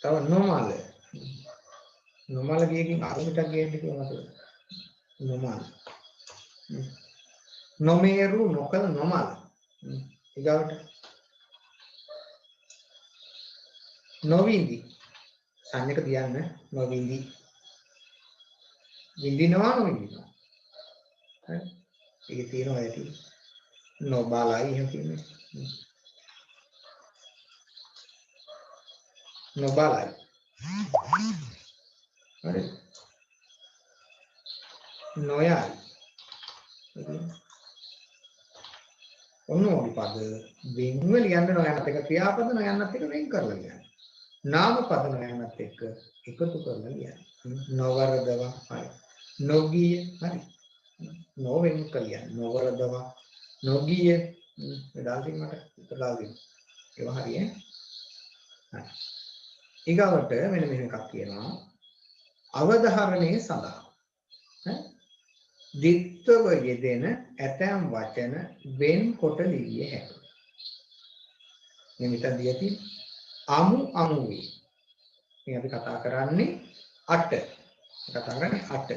තව නොමල. නොමල කියකින් අරමුණක් ගේන්න කිව්වද? නොමල. නොමේරු නොකල නොමල. ඊගාවට නොවිඳි. සංයක තියන්න නොවිඳි. විඳිනවා නොවිඳිනවා. හරි. ඒක තියෙනවා ඇති. නොබලයි එහෙම කියන්නේ. නොබලයි. හරි. නොයයි. ඔන්නෝනි පද වෙන්ව ලියන්න නොයන්නත් එක ක්‍රියාපද නොයන්නත් එක වෙන් කරලා ලියන්න. නාම පද නොයන්නත් එක එකතු කරලා ලියන්න. නොවරදව හරි. නොගිය හරි. නොවෙන් කලියන්න. නොවරදව නොගිය දාල්දින් මට දාල්දින්. ඒක හරිය. හරි. ඊගවට මෙන්න මෙහෙම එකක් කියනවා. අවධාරණයේ සඳහා. දිත්ව යෙදෙන ඇතැම් වචන වෙන් කොට ලිවිය හැකියි. මේ මෙතන දියති අමු අමු වේ. මේ අපි කතා කරන්නේ 8. කතා කරන්නේ 8.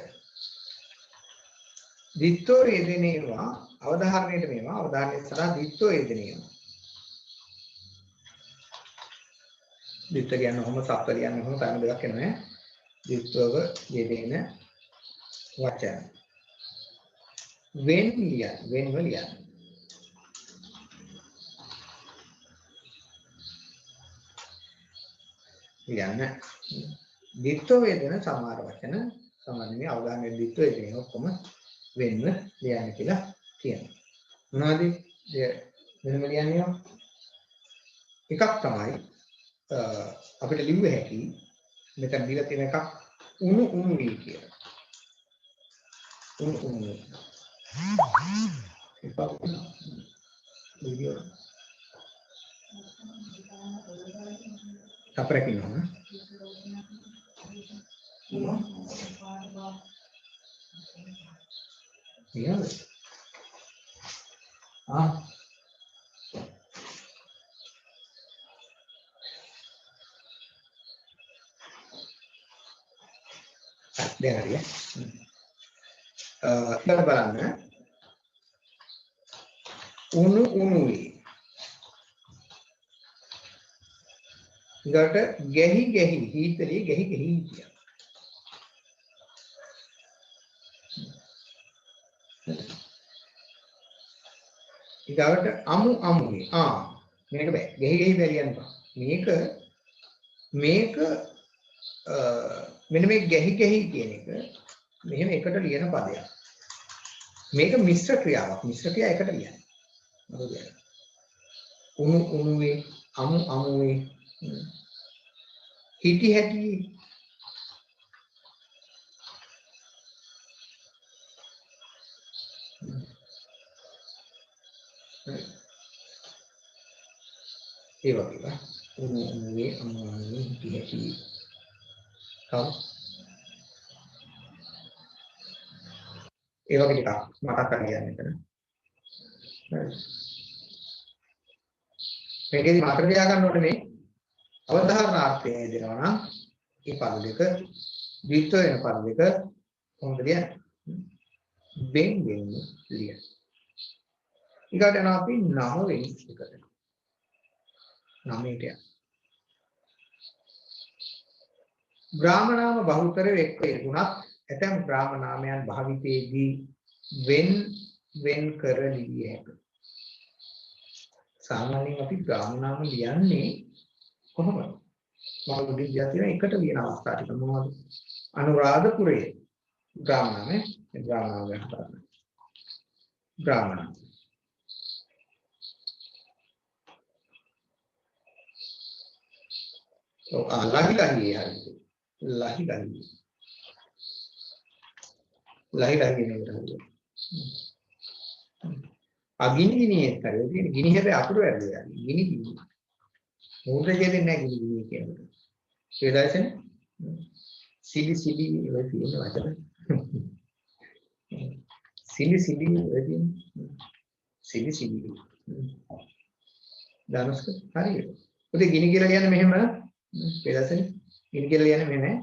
දිත්ව යෙදෙන ඒවා අවධාරණයට මේවා අවධාරණය සඳහා දිත්ව යෙදෙන ඒවා. දිත්ව කියන්නේ කොහොම සත්ව කියන්නේ කොහොම තන දෙකක් එනවා. දිත්වව යෙදෙන වචන වෙන් ලියන්න. දිත්ව වේදන සමහර වචන සාමාන්‍යයෙන් අවධානයෙන් දිත්ව වේදන ඔක්කොම වෙන්න ලියන්න කියලා කියනවා. මොනවද? වෙනම ලියන්නේ එකක් තමයි අපිට ලිව්ව හැකි මෙතන දීලා තියෙන එකක් උණු උණු වී කියලා. උණු video apa lagi no? Iya. Dengar ya. Kita බලන්න උණු උණුයි. ඊට ගැහි ගැහි හීතලේ ගැහි ගැහි කියන. ඊගාවට අමු අමුයි. මේක බෑ. ගැහි ගැහි බැරියන්න බෑ. මේක මෙන්න මේ ගැහි ගැහි කියන එක මෙහෙම එකට ලියන පදයක්. මේක මිශ්‍ර ක්‍රියාවක්. මිශ්‍ර ක්‍රියා එකට ලියන්න. මොකද? උණු උණුවේ අමු අමුවේ හිටි හැටි ඒ වගේ උණු උණුවේ අමු අමුවේ හිටි හැටි ඒ වගේ ටිකක් මතක් කරගන්න එතන. මේකේදී මතක තියාගන්න ඕනේ මේ අවධාරණාර්ථය දෙනවා නම් මේ පද දෙක ද්විත්ව වෙන පද දෙක කොහොමද ලියන්නේ? වෙන් වෙන් ලියන්න. ඊකට යනවා අපි 9 වෙනි එකට. 9ට යනවා. ග්‍රාම නාම බහුතරව එක්ව යෙදුණත් ඇතැම් ග්‍රාම නාමයන් භාවිතයේදී වෙන් කර ලිවිය හැකියි. සාමාන්‍යයෙන් අපි ග්‍රාම නාම ලියන්නේ කොහොමද? මොකද විද්‍යාර්ථීන් එකට ලියන අවස්ථා ටික මොනවද? අනුරාධපුරයේ ග්‍රාම නාමය ගැන බලන්න. ග්‍රාම නාම. ලහි නේද? අගිනි ගිනියේ කරේ තියෙන ගිනි හැබැයි අකුරු වැරදිලා. ගිනි මොකද දෙන්නේ නැහැ ගිනි කියන්නේ. ඒ දැසෙන සිලි ඔය තියෙන වචන. සිලි ඔය තියෙන. සිලි. දානස්ක හරියට. ඔතේ ගිනි කියලා කියන්නේ මෙහෙම ඒ දැසෙන ගිනි කියලා කියන්නේ මෙහෙම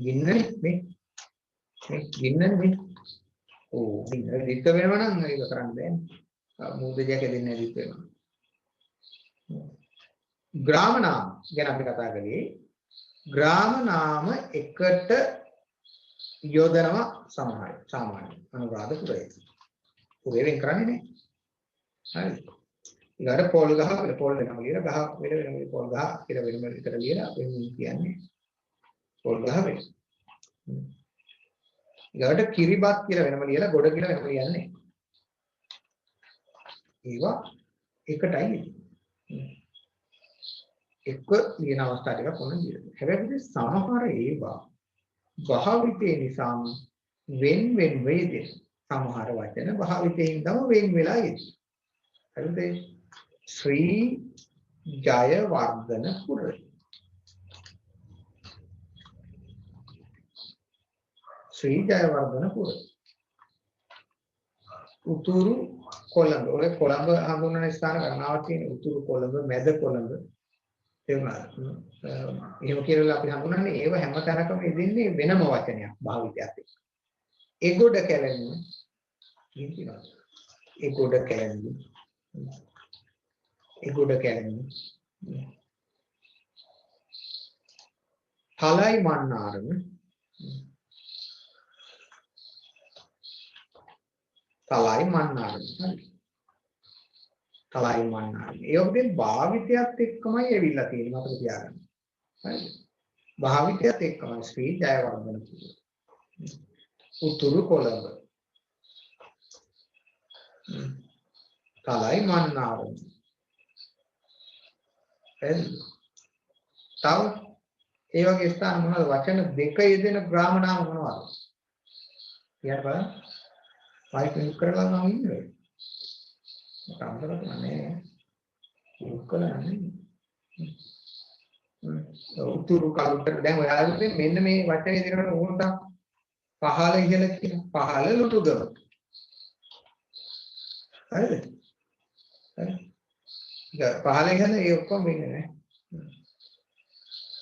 ගින්නනේ මේ ගින්නනේ මේ ගින්න දිත්ත වෙනවා නම් ඒක කරන්න බෑනේ. මූදජයක් දෙන්නේ නැහැ දිත්ත වෙනවා. ග්‍රාම නාම ගැන අපි කතා කරේ. ග්‍රාම නාම එකට යොදනවා සාමාන්‍ය අනුරාධපුරයේ. පුරේ වෙන් කරන්නේ නැහැ. හරි. ඊළඟට පොල් ගහ පොල් වෙනම ලියලා ගහ වෙනම පොල් ගහ කියලා වෙනම විතර ලියලා වෙන කියන්නේ පොල් ගහ වෙන. ඊළඟට කිරිබත් කියලා වෙනම ලියලා ගොඩ කියලා වෙනම ලියන්නේ. ඒවා එකටයි එක ලියන අවස්ථා ටිකක් ඕන ලියලා. හැබැයි සමහර ඒවා භාවිතේ නිසා වෙන වේදේ සමහර වචන භාවිතයෙන් තම වෙන් වෙලා ඉන්නේ. හරිද? ශ්‍රී ජයවර්ධනපුර. ශ්‍රී ජයවර්ධනපුර. උතුරු කොළඹ. ඔය කොළඹ හඳුන්වන ස්ථාන ගණනාවක් තියෙන. උතුරු කොළඹ, මැද කොළඹ. තේරුණාද? එහෙම කියලා අපි හඳුනන්නේ ඒව හැම තැනකම ඉදින්නේ වෙනම වචනයක් භාවිතයක් එක්ක. එගොඩ කැලණි කියනවා. එගොඩ කැලණි. එගොඩ කැලණි. තලයි මන්නාරම. තලයි මන්නාරම. තලයි මන්නාරම. ඒ වගේ භාවිතයත් එක්කමයි ඇවිල්ලා තියෙන්නේ මතක තියාගන්න. හරිද? භාවිතයත් එක්කමයි ශ්‍රී ජයවර්ධන කියන්නේ. උතුරු කොළඹ. තලයි මන්නාරම. හරිද? තව ඒ වගේ ස්ථාන මොනවද? වචන දෙක යෙදෙන ග්‍රාම නාම මොනවද? කියන්න බලන්න. මයික් එක කරලා නම් ඉන්නේ. මට අමතරක් නෑ. උත්කලන්නේ. උතුරු කලුට දැන් ඔයාලට මෙන්න මේ වචනේ දෙනකොට ඕනට පහළ ඉහළ කියන පහළ ලුටුගම. හරිද? හරි. පහළ ඉහළ ඒ ඔක්කොම වෙන්නේ නෑ.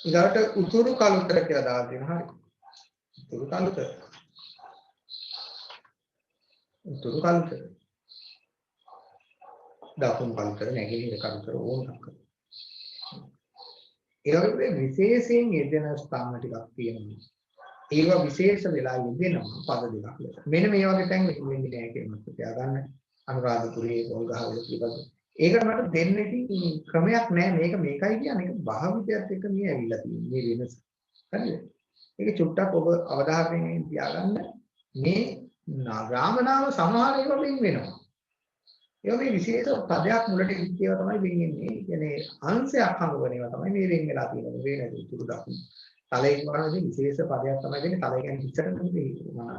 ඊළඟට උතුරු කලුට කියලා දාලා දෙනවා. හරි. උතුරු කලුට. උතුරු කලුට. දකුණු කලුට නැගෙනහිර කලුට ඕනක්. ඒ වගේ විශේෂයෙන් යෙදෙන ස්ථාන ටිකක් තියෙනවා. ඒවා විශේෂ වෙලා යෙදෙනවා පද දෙකක් ලෙස. මෙන්න මේ වගේ තැන් වෙන්නේ නැහැ කියන එක තියාගන්න. අනුරාධපුරයේ පොල්ගහවල පිළිබඳ. ඒකට මට දෙන්න ඉතින් ක්‍රමයක් නැහැ. මේක මේකයි කියන්නේ. ඒක භාවිතයත් එක්ක මේ ඇවිල්ලා තියෙන්නේ මේ වෙනස. හරිද? ඒක චුට්ටක් ඔබ අවධානයෙන් තියාගන්න. මේ ග්‍රාමනාම සමහර ඒවා වෙනවා. ඒ වගේ විශේෂ පදයක් මුලට ඉච්චේව තමයි වෙන්නේ. කියන්නේ අංශයක් හඟවන ඒවා තමයි මේ වෙන් වෙලා තියෙන්නේ. වෙන උතුරු දකුණු. තලයේ වරදී විශේෂ පදයක් තමයි දෙන්නේ. තලය කියන්නේ හිසට නෙමෙයි.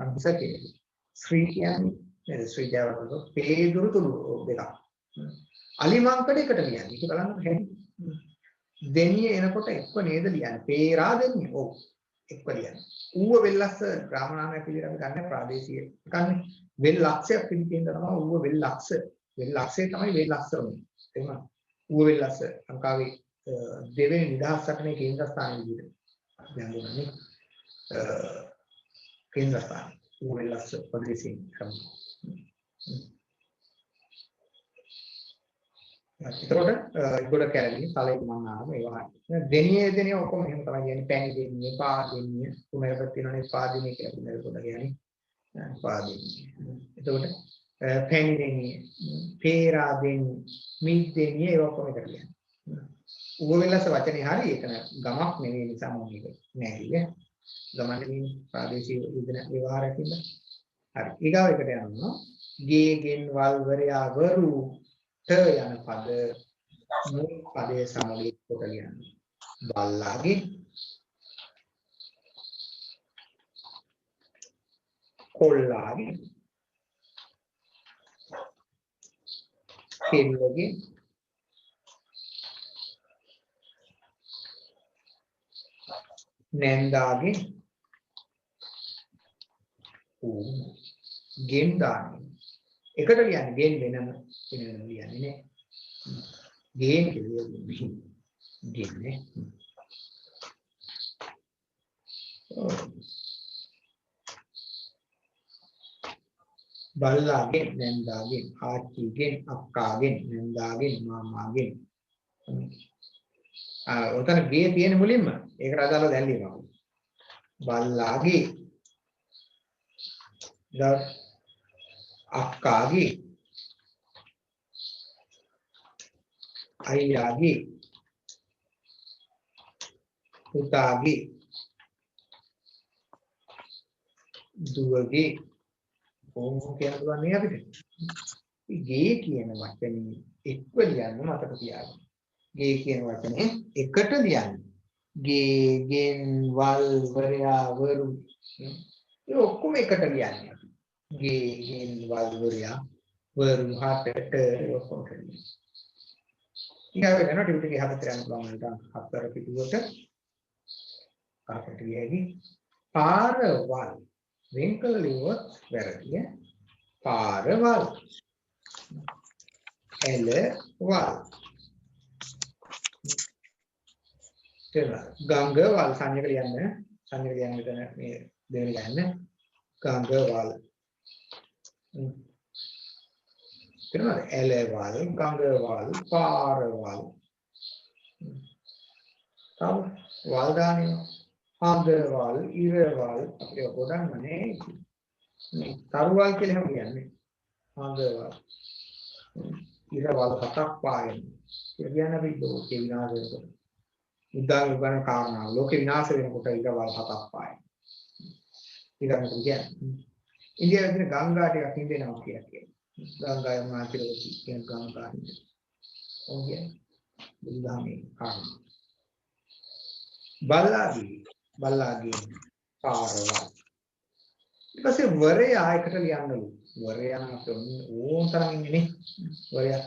අංශ කියන්නේ. ශ්‍රී කියන්නේ නේද? ශ්‍රී ජයවර්ධන පේදුරු තුරු දෙකක්. අලිමංකඩ එකට ලියන්නේ. ඒක බලන්න හැටි. දෙනිය එනකොට එක්ක නේද ලියන්නේ. පේරා දෙන්නේ. ඔව්. එක්ක ලියන්නේ. ඌව වෙල්ලස්ස ග්‍රාම නාමයක් විදිහට අපි ගන්න ප්‍රාදේශීය. එකන්නේ වෙල්ලක්ෂයක් පිළිපින්න තමයි ඌව වෙල්ලක්ෂ. වෙල්ලක්ෂේ තමයි වෙල්ලක්ෂ වුනේ. තේරුණා? ඌව වෙල්ලස්ස ලංකාවේ දෙවෙනි නිදහස් සටනේ කේන්ද්‍රස්ථානයේ විදිහට. දැන් දුන්නේ කේන්ද්‍රස්ථාන. ඌව වෙල්ලස්ස ප්‍රදේශයෙන් කරනවා. එතකොට ගොඩ කැලණි තලයේ මන්නාරම ඒවා හරියට. දෙනියේ දෙනිය ඔක්කොම එහෙම තමයි කියන්නේ. පැණි දෙනිය, පා දෙනිය, කුමරපත් තියෙනනේ පා දෙනිය කියලා කුමර පොඩ කියන්නේ. පා දෙනිය. එතකොට පැණි දෙනිය, පේරා දෙනිය, මී දෙනිය ඒ ඔක්කොම එකට කියන්නේ. ඌවෙලස වචනේ හරි ඒක ගමක් නෙවෙයි නිසා මම මේක නෑ කියේ. ගමන්නේ ප්‍රාදේශීය විදින ව්‍යවහාරයක් ඉන්න. හරි. ඊගාව එකට යනවා. ගේගෙන් වල්වරයා වරු ත යන පද මුල් පදයේ සමග කොට ලියන්න. බල්ලාගේ කොල්ලාගේ කෙල්ලගේ නැන්දාගේ ගෙන් දාන්නේ. එකට ලියන්නේ ගෙන් වෙනම ලියන්නේ නේ. ගෙන් කියන්නේ ගෙන්නේ. බල්ලාගෙන් නැන්දාගෙන් ආච්චිගෙන් අක්කාගෙන් නැන්දාගෙන් මාමාගෙන් ඔතන ගේ තියෙන මුලින්ම ඒකට අදාළව දැන් ලියනවා. බල්ලාගේ අක්කාගේ අයියාගේ පුතාගේ දුවගේ ඕම කියන පුළුවන් නේ අපිට. ගේ කියන වචනේ එක්ව ලියන්න මතක තියාගන්න. ගේ කියන වචනේ එකට ලියන්න. ගේ ගෙන් වල් වරයා වරු ඒ ඔක්කොම එකට ලියන්නේ. ගේ ගෙන් වල් වරයා වරු හතට ඔක්කොම ලියන්න. ඊගාවට යනවා ටික ටික එහාට යන්න පුළුවන් වලට හතර පිටුවට කාකට ගියේදී පාරවල් වෙන්කල ලියුවොත් වැරදිය. පාරවල් එලවල් ගංගවල් සංයක ලියන්න මෙතන මේ දෙවෙනි ගන්න ගංගවල් එලවල් ගංගවල් පාරවල් තව වල් දාන්නේ ආගවල් ඉරවල් අපිට ගොඩක් නේ මේ තරුවල් කියලා හැම කියන්නේ ආගවල් ඉරවල් හතක් පායන කියන අපි ලෝකේ විනාශ වෙනකොට උදාන උගන කාරණා ලෝකේ විනාශ වෙනකොට ඉරවල් හතක් පායන ඊළඟට කියන්නේ ඉන්දියාවේ තියෙන ගංගා ටිකක් හින්දෙනවා කියලා කියනවා ගංගා යමුනා කියලා කියන ගංගා හින්ද ඔය බුදුදහමේ කාරණා බල්ලාගේ පාරවල් ඊට පස්සේ වරයා එකට ලියන්නලු වරයා ඕන තරම් ඉන්නේ වරයා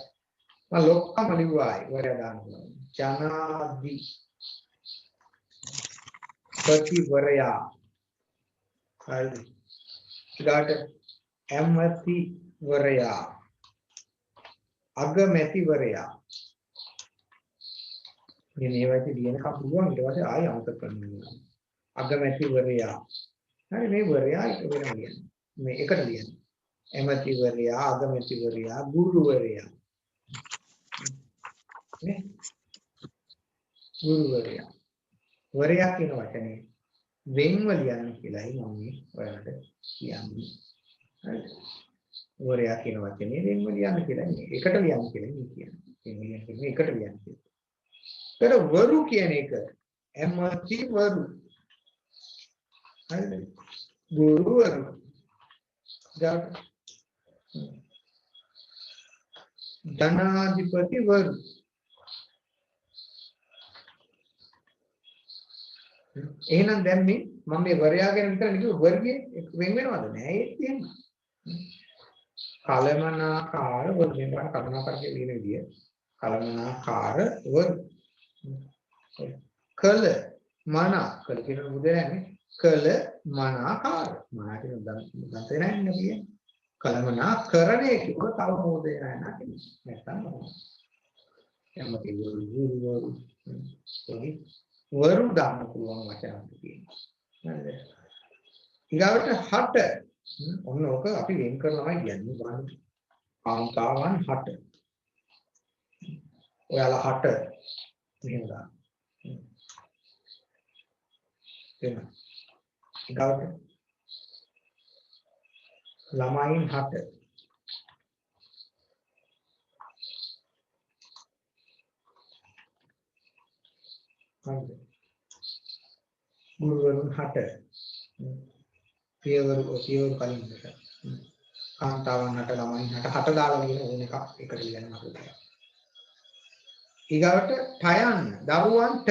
මම ලොක්කම ලිව්වායි වරයා දානවා ජනාදි ප්‍රතිවරයා හරිද ඊට ඇමති වරයා අගමැති වරයා මේ වගේ ලියනකම් පුළුවන් ඊට පස්සේ ආයෙ අමතක කරනවා අගමැති වරයා හරි මේ වරයා එක වෙනම ලියන්න මේ එකට ලියන්න ඇමති වරයා අගමැති වරයා ගුරුවරයා නේ ගුරුවරයා වරයා කියන වචනේ වෙන්ව ලියන්න කියලායි මම මේ ඔයාලට කියන්නේ හරිද වරයා කියන වචනේ වෙන්ව ලියන්න කියලා නේ එකට ලියන්න කියලා මේ කියන්නේ එකට ලියන්න කියලා වරු කියන එක ඇමති වරු හරිද ගුරුවරු ධනාධිපති වරු එහෙනම් දැන් මේ මම මේ වරයා ගැන විතර නිකන් වර්ගයේ වෙන වෙනවද නෑ ඒක තියෙනවා කලමනාකාර වරු මේවා කලමනාකාර කියන විදිය කලමනාකාර වරු කල මන කල කියන මුදලන්නේ කල මනාකාර මනා කියන දන්තේ නැහැ නේද කලමනා කරණේ කිව්ව තව මොදේ නැහැ නැත්තම් එම්මති වරු දාන්න පුළුවන් වචනක් තියෙනවා නේද ඊගාවට හට ඔන්න ඔක අපි වෙන් කරනවායි කියන්නේ බලන්න කාන්තාවන් හට ඔයාලා හට මෙහෙම දාන්න එන්න ඊගාවට ළමයින් හට හරිද ගුරුවරුන් හට පියවරු කලින් හට කාන්තාවන් හට ළමයින් හට දාලා ලියන ඕන එකක් එකට ලියන්න අපිට ඊගාවට ටයන් දරුවන්ට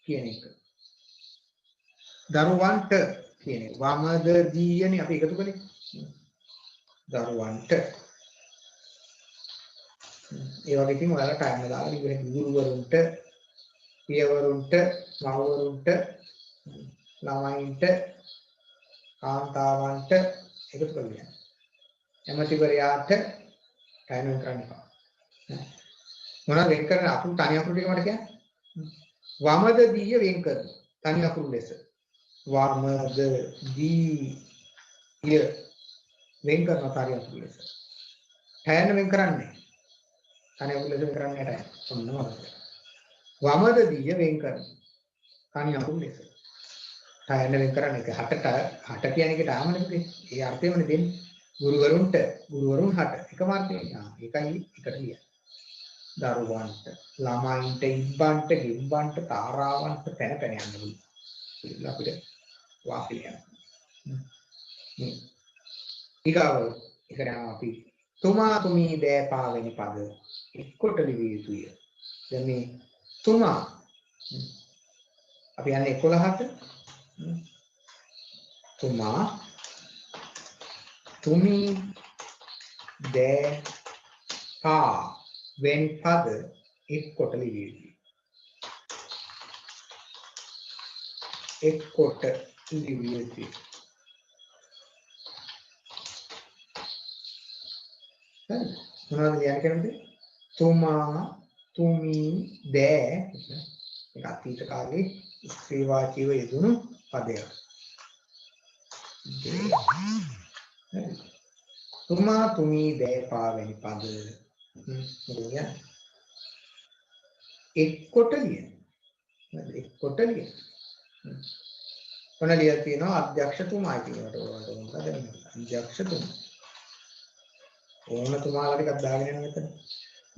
කියන එක දරුවන්ට කියන්නේ වමද දීයනේ අපි එකතු කරේ දරුවන්ට ඒ වගේ ඉතින් ඔයාලා ටයිම් දාලා ඉගෙන ගුරුවරුන්ට පියවරුන්ට මව්වරුන්ට ළමයින්ට කාන්තාවන්ට එකතු කරගන්න එමෙතිවරයාට ටයිම් කරන්න එපා මොනවද වෙන් කරන අකුරු තනි අකුරු ටික මට කියන්න වමද දීය වෙන් කරන තනි අකුරු ලෙස වමද දීය වෙන් කරන තනි අකුරු ලෙස ටයන් වෙන් කරන්නේ තනි අකුරු ලෙස වෙන් කරන්නේ නැහැ ඔන්න මතක වමද දීය වෙන් කරන තනි අකුරු ලෙස ටයන් වෙන් කරන්නේ හට කියන එකට ආමනේ ඒ අර්ථයමනේ දෙන්නේ ගුරුවරුන් හට එකම අර්ථය ඒකයි එකට ලියන්න දරුවන්ට ළමයින්ට ඉබ්බන්ට ගෙබ්බන්ට තාරාවන්ට පැන පැන යන්න පුළුවන් අපිට වාසිය යනවා ඊගාව එකට අපි තුමා තුමී දෑපා වෙනි පද එක්කොට ලිවිය යුතුය දැන් මේ තුමා අපි යන්නේ 11ට තුමා තුමී දෑපා වෙනි පද එක්කොට ලිවිය යුතුය එක්කොට ලිවිය යුතුය මොනවද ලියන්න කියන්නේ තුමා තුමී දෑ ඒක අතීත කාලේ ස්ත්‍රී වාචීව යෙදුණු පදයක් තුමා තුමී දෑපා වෙනි පද එක්කොට ලියන එක්කොට ලියන මොන ලියලා තියෙනවා අධ්‍යක්ෂතුමා කියනකොට මොකද අධ්‍යක්ෂතුමා ඕනතුමාලා ටිකක් දාගෙන යන මෙතන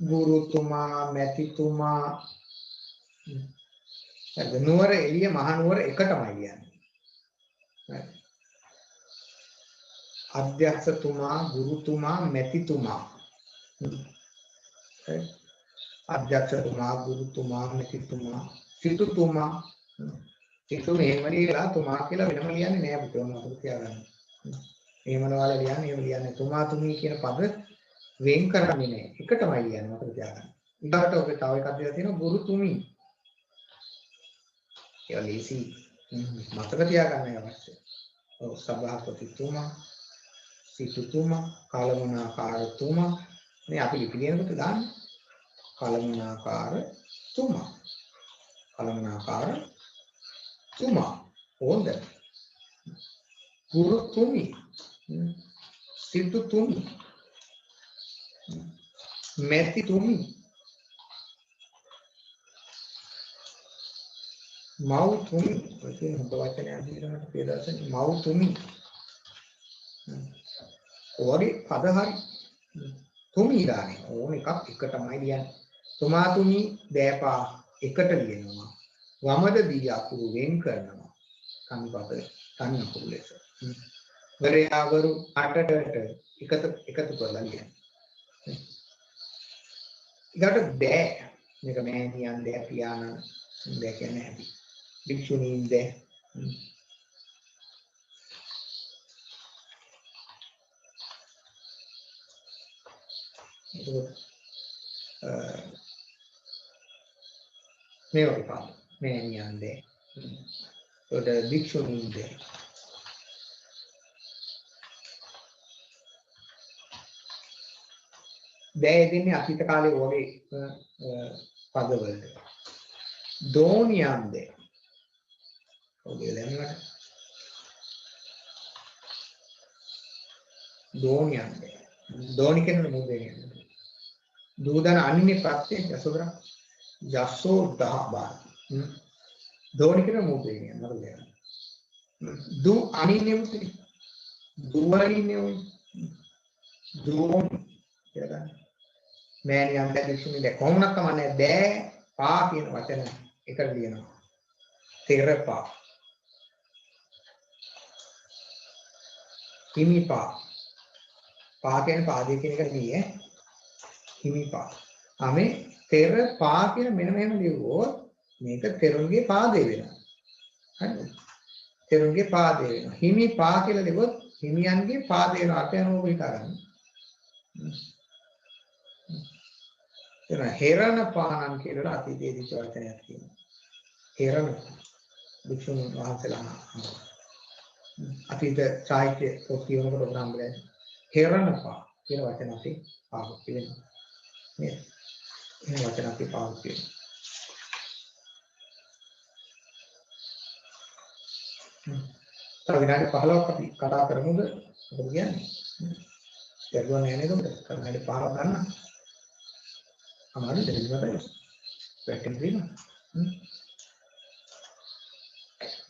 ගුරුතුමා මැතිතුමා හරි නුවර එළිය මහ නුවර එකටමයි කියන්නේ අධ්‍යක්ෂතුමා ගුරුතුමා මැතිතුමා හරි අධ්‍යක්ෂතුමා ගුරුතුමා මැතිතුමා සිටුතුමා සිටු මෙහෙම ලියලා තුමා කියලා වෙනම ලියන්නේ නෑ පුතේ මොකද තියාගන්න එහෙමනවල ලියන්නේ එහෙම ලියන්නේ තුමා තුමී කියන පද වෙන් කරන්නේ නෑ එකටමයි ලියන්නේ මොකද තියාගන්න ඊළඟට ඔබේ තව එකක් දෙලා තියෙනවා ගුරුතුමී ඒ ලීසි මතක තියාගන්න අවශ්‍යයි ඔව් සභාපතිතුමා සිටුතුමා කලමනාකාරතුමා මේ අපි ලිපි ලියනකොට දාන්නේ කලමනාකාරතුමා කලමනාකාරතුමා ඕනද ගුරුතුමී සිටුතුමී මැතිතුමී මව්තුමී ඔය හොඳ වචනයක් දීලාට පෙරදර්ශන මව්තුමී ඔයගේ පද හරි තුමී දාන්නේ ඕන එකක් එකටමයි ලියන්නේ තුමා තුමී දෑපා එකට ලියනවා වමද දී අකුරු වෙන් කරනවා කන්පද තනි අකුරු ලෙස වරයාවරු අටට එකතු කරලා ලියන්න ඊට දෑ මේක මෑණියන් දෑ පියාණන් දෑ කියන්නේ ඇති භික්ෂුණීන් දෑ මේ වගේ පාඩම් මෑණියන් දෑ ඒකට භික්ෂුණීන් දෑ දෑ දෙන්නේ අතීත කාලේ වගේ පදවලට දෝනියන් දෑ ඔගේ ලැබුණාට දෝනියන් දෑ දෝනි කියන මොකද කියන්නේ දූදන අනින්නේ ප්‍රත්‍ය යසෝදරා යසෝ දහබාර දෝනි කියන මොකද කියන්නේ නේද දු අනින්නේ මොකද දුවරින්නේ ඔය දෝන් කියලා ගන්න මෑණියන් දැක්ෂුනේ දැන් කොහොමද කමන්නේ දෑ පා කියන වචන එකට ලියනවා තෙරපා හිමිපා පා කියන්නේ පාදේ කියන එක නෙමෙයි හිමිපා ආමේ තෙරපා කියන මෙන්න මෙහෙම ලියුවොත් මේක තෙරුන්ගේ පාදේ වෙනවා හරිද තෙරුන්ගේ පාදේ වෙනවා හිමිපා කියලා ලියුවොත් හිමියන්ගේ පාදේ වෙනවා අර්ථය නෝක හිතාගන්න हेरन पानन කියලා අතීතයේදී වචනයක් තියෙනවා. हेरन වික්ෂුන් වහන්සේලා අතීත සාහිත්‍ය පොත් කියනකොට ප්‍රෝග්‍රෑම් වල हेरन පා කියන වචන අපි පාවිච්චි වෙනවා. නේද? මේ වචන අපි පාවිච්චි වෙනවා. තව විනාඩි 15ක් අපි කතා කරමුද? මොකද කියන්නේ? දරුවා නෑ නේද? විනාඩි 15ක් ගන්න. हमारे दिल्ली में बैठे थे ना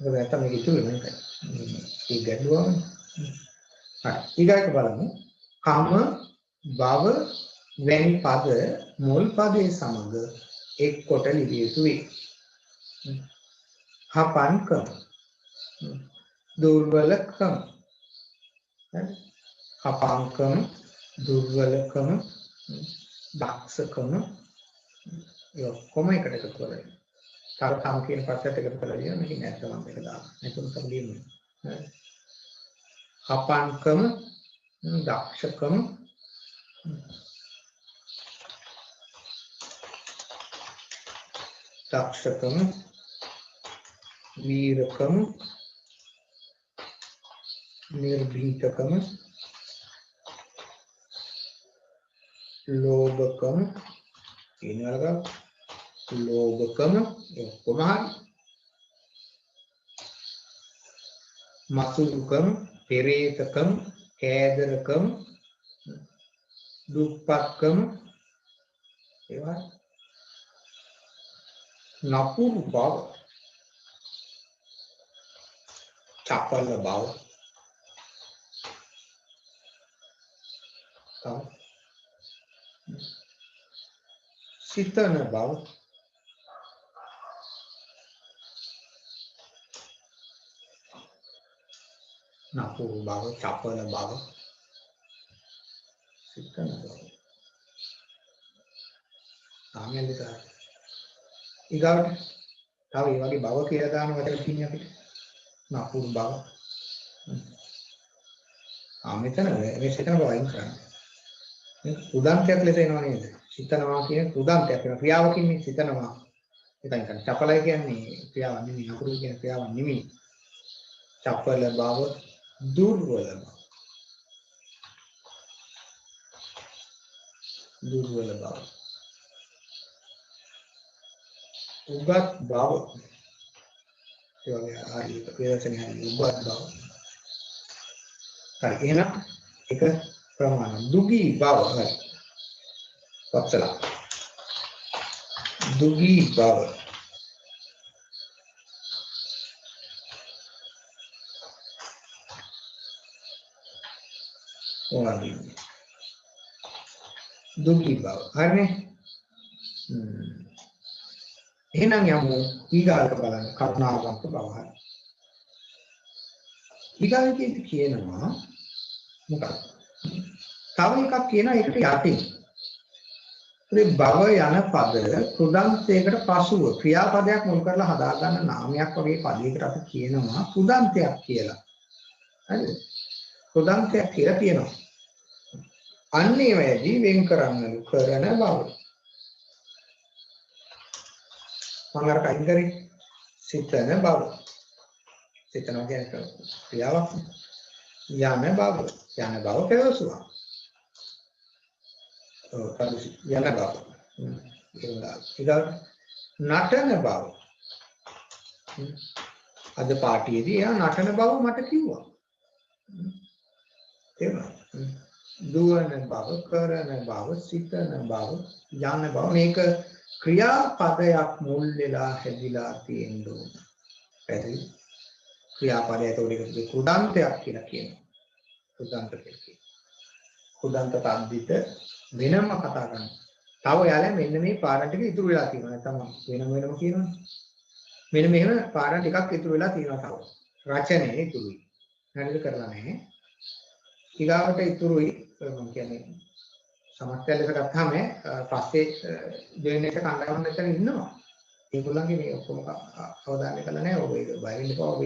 अगर ऐसा मैं किचु नहीं कर ये गड्ढा हाँ इधर के बारे में काम बाव වැනි පද මුල් පදයේ සමග එක් කොට ලිවිය යුතු වේ. හපන්කම, දුර්වලකම, හපන්කම, දුර්වලකම, දක්ෂකම ඒ ඔක්කොම එකට එකතු කරගන්න. තරකම් කියන පදයට එකතු කරලා ලියන්න මේක නැත්නම් මේක දාන්න. එතකොට තමයි ලියන්නේ. හපන්කම, දක්ෂකම, දක්ෂකම, වීරකම, නිර්භීතකම, ලෝභකම කියනවාලක ලෝභකම ඔක්කොම හරි. මසුරුකම, පෙරේතකම, කෑදරකම, දුප්පත්කම ඒවා නපුරු බව, චපල බව, සිතන බව, නපුරු බව, චපල බව, සිතන බව. ආමෙන්ද ඊගාවට තව මේ වගේ බව කියලා දාන වචන තියෙනවා අපිට. නපුරු බව. මෙතන මේ සිතන බව අයින් කරන්න. මේ උදාන්තයක් ලෙස එනවා නේද? සිතනවා කියන උදාන්තයක් වෙන ක්‍රියාවකින් මේ සිතනවා. ඒකයි කියන්නේ චපලයි කියන්නේ ක්‍රියාවක් නෙමෙයි. නපුරු කියන ක්‍රියාවක් නෙමෙයි. චපල බව, දුර්වල බව. දුර්වල බව. උගත් බව. ඒ වගේ හරියට ප්‍රයෝජනයි උගත් බව. හරි එහෙනම් එක ප්‍රමාණ දුගී බව හරි. වත්සලා. දුගී බව. ඕනදී. දුගී බව. හරිනේ. එහෙනම් යමු ඊගාට බලන්න කරුණාවන්ත බව හරි. ඊගාට කියනවා මොකක්ද? තව එකක් කියනවා ඒකට යටින්. ඒ බව යන පද කෘදන්තයකට පසුව ක්‍රියාපදයක් මුල් කරලා හදාගන්න නාමයක් වගේ පදයකට අපි කියනවා කෘදන්තයක් කියලා. හරිද? කෘදන්තයක් කියලා කියනවා. අන්නේ වැඩි වෙන් කරන්නලු කරන බව. මම අර කයින් කරේ සිතන බව. සිතනවා කියන්නේ ක්‍රියාවක්. යන බව. යන බව පෙරසුවා. යන බව. නටන බව. අද පාටියේදී එයා නටන බව මට කිව්වා. තේරුණා? දුවන බව, කරන බව, සිතන බව, යන බව මේක ක්‍රියාපදයක් මුල් වෙලා හැදිලා තියෙන්න ඕන. පැහැදිලි? ක්‍රියාපදයට උඩ කුඩන්තයක් කියලා කියනවා. කුඩන්ත කියලා කියනවා. කුඩන්ත තද්දිත වෙනම කතා කරනවා. තව යාළුවා මෙන්න මේ පාඩම් ටික ඉතුරු වෙලා තියෙනවා. නැත්නම් වෙනම කියනවනේ. මෙන්න මෙහෙම පාඩම් ටිකක් ඉතුරු වෙලා තියෙනවා තව. රචනයේ ඉතුරුයි. හරිද කරලා නැහැ. ඊගාවට ඉතුරුයි මම කියන්නේ සමස්තය ලෙස ගත්තාම පස්සේ දෙවෙනි එක කණ්ඩායම මෙතන ඉන්නවා. ඒගොල්ලන්ගේ මේ ඔක්කොම අවධානය කළා නැහැ. ඔබ ඒක බය වෙන්න එපා. ඔබ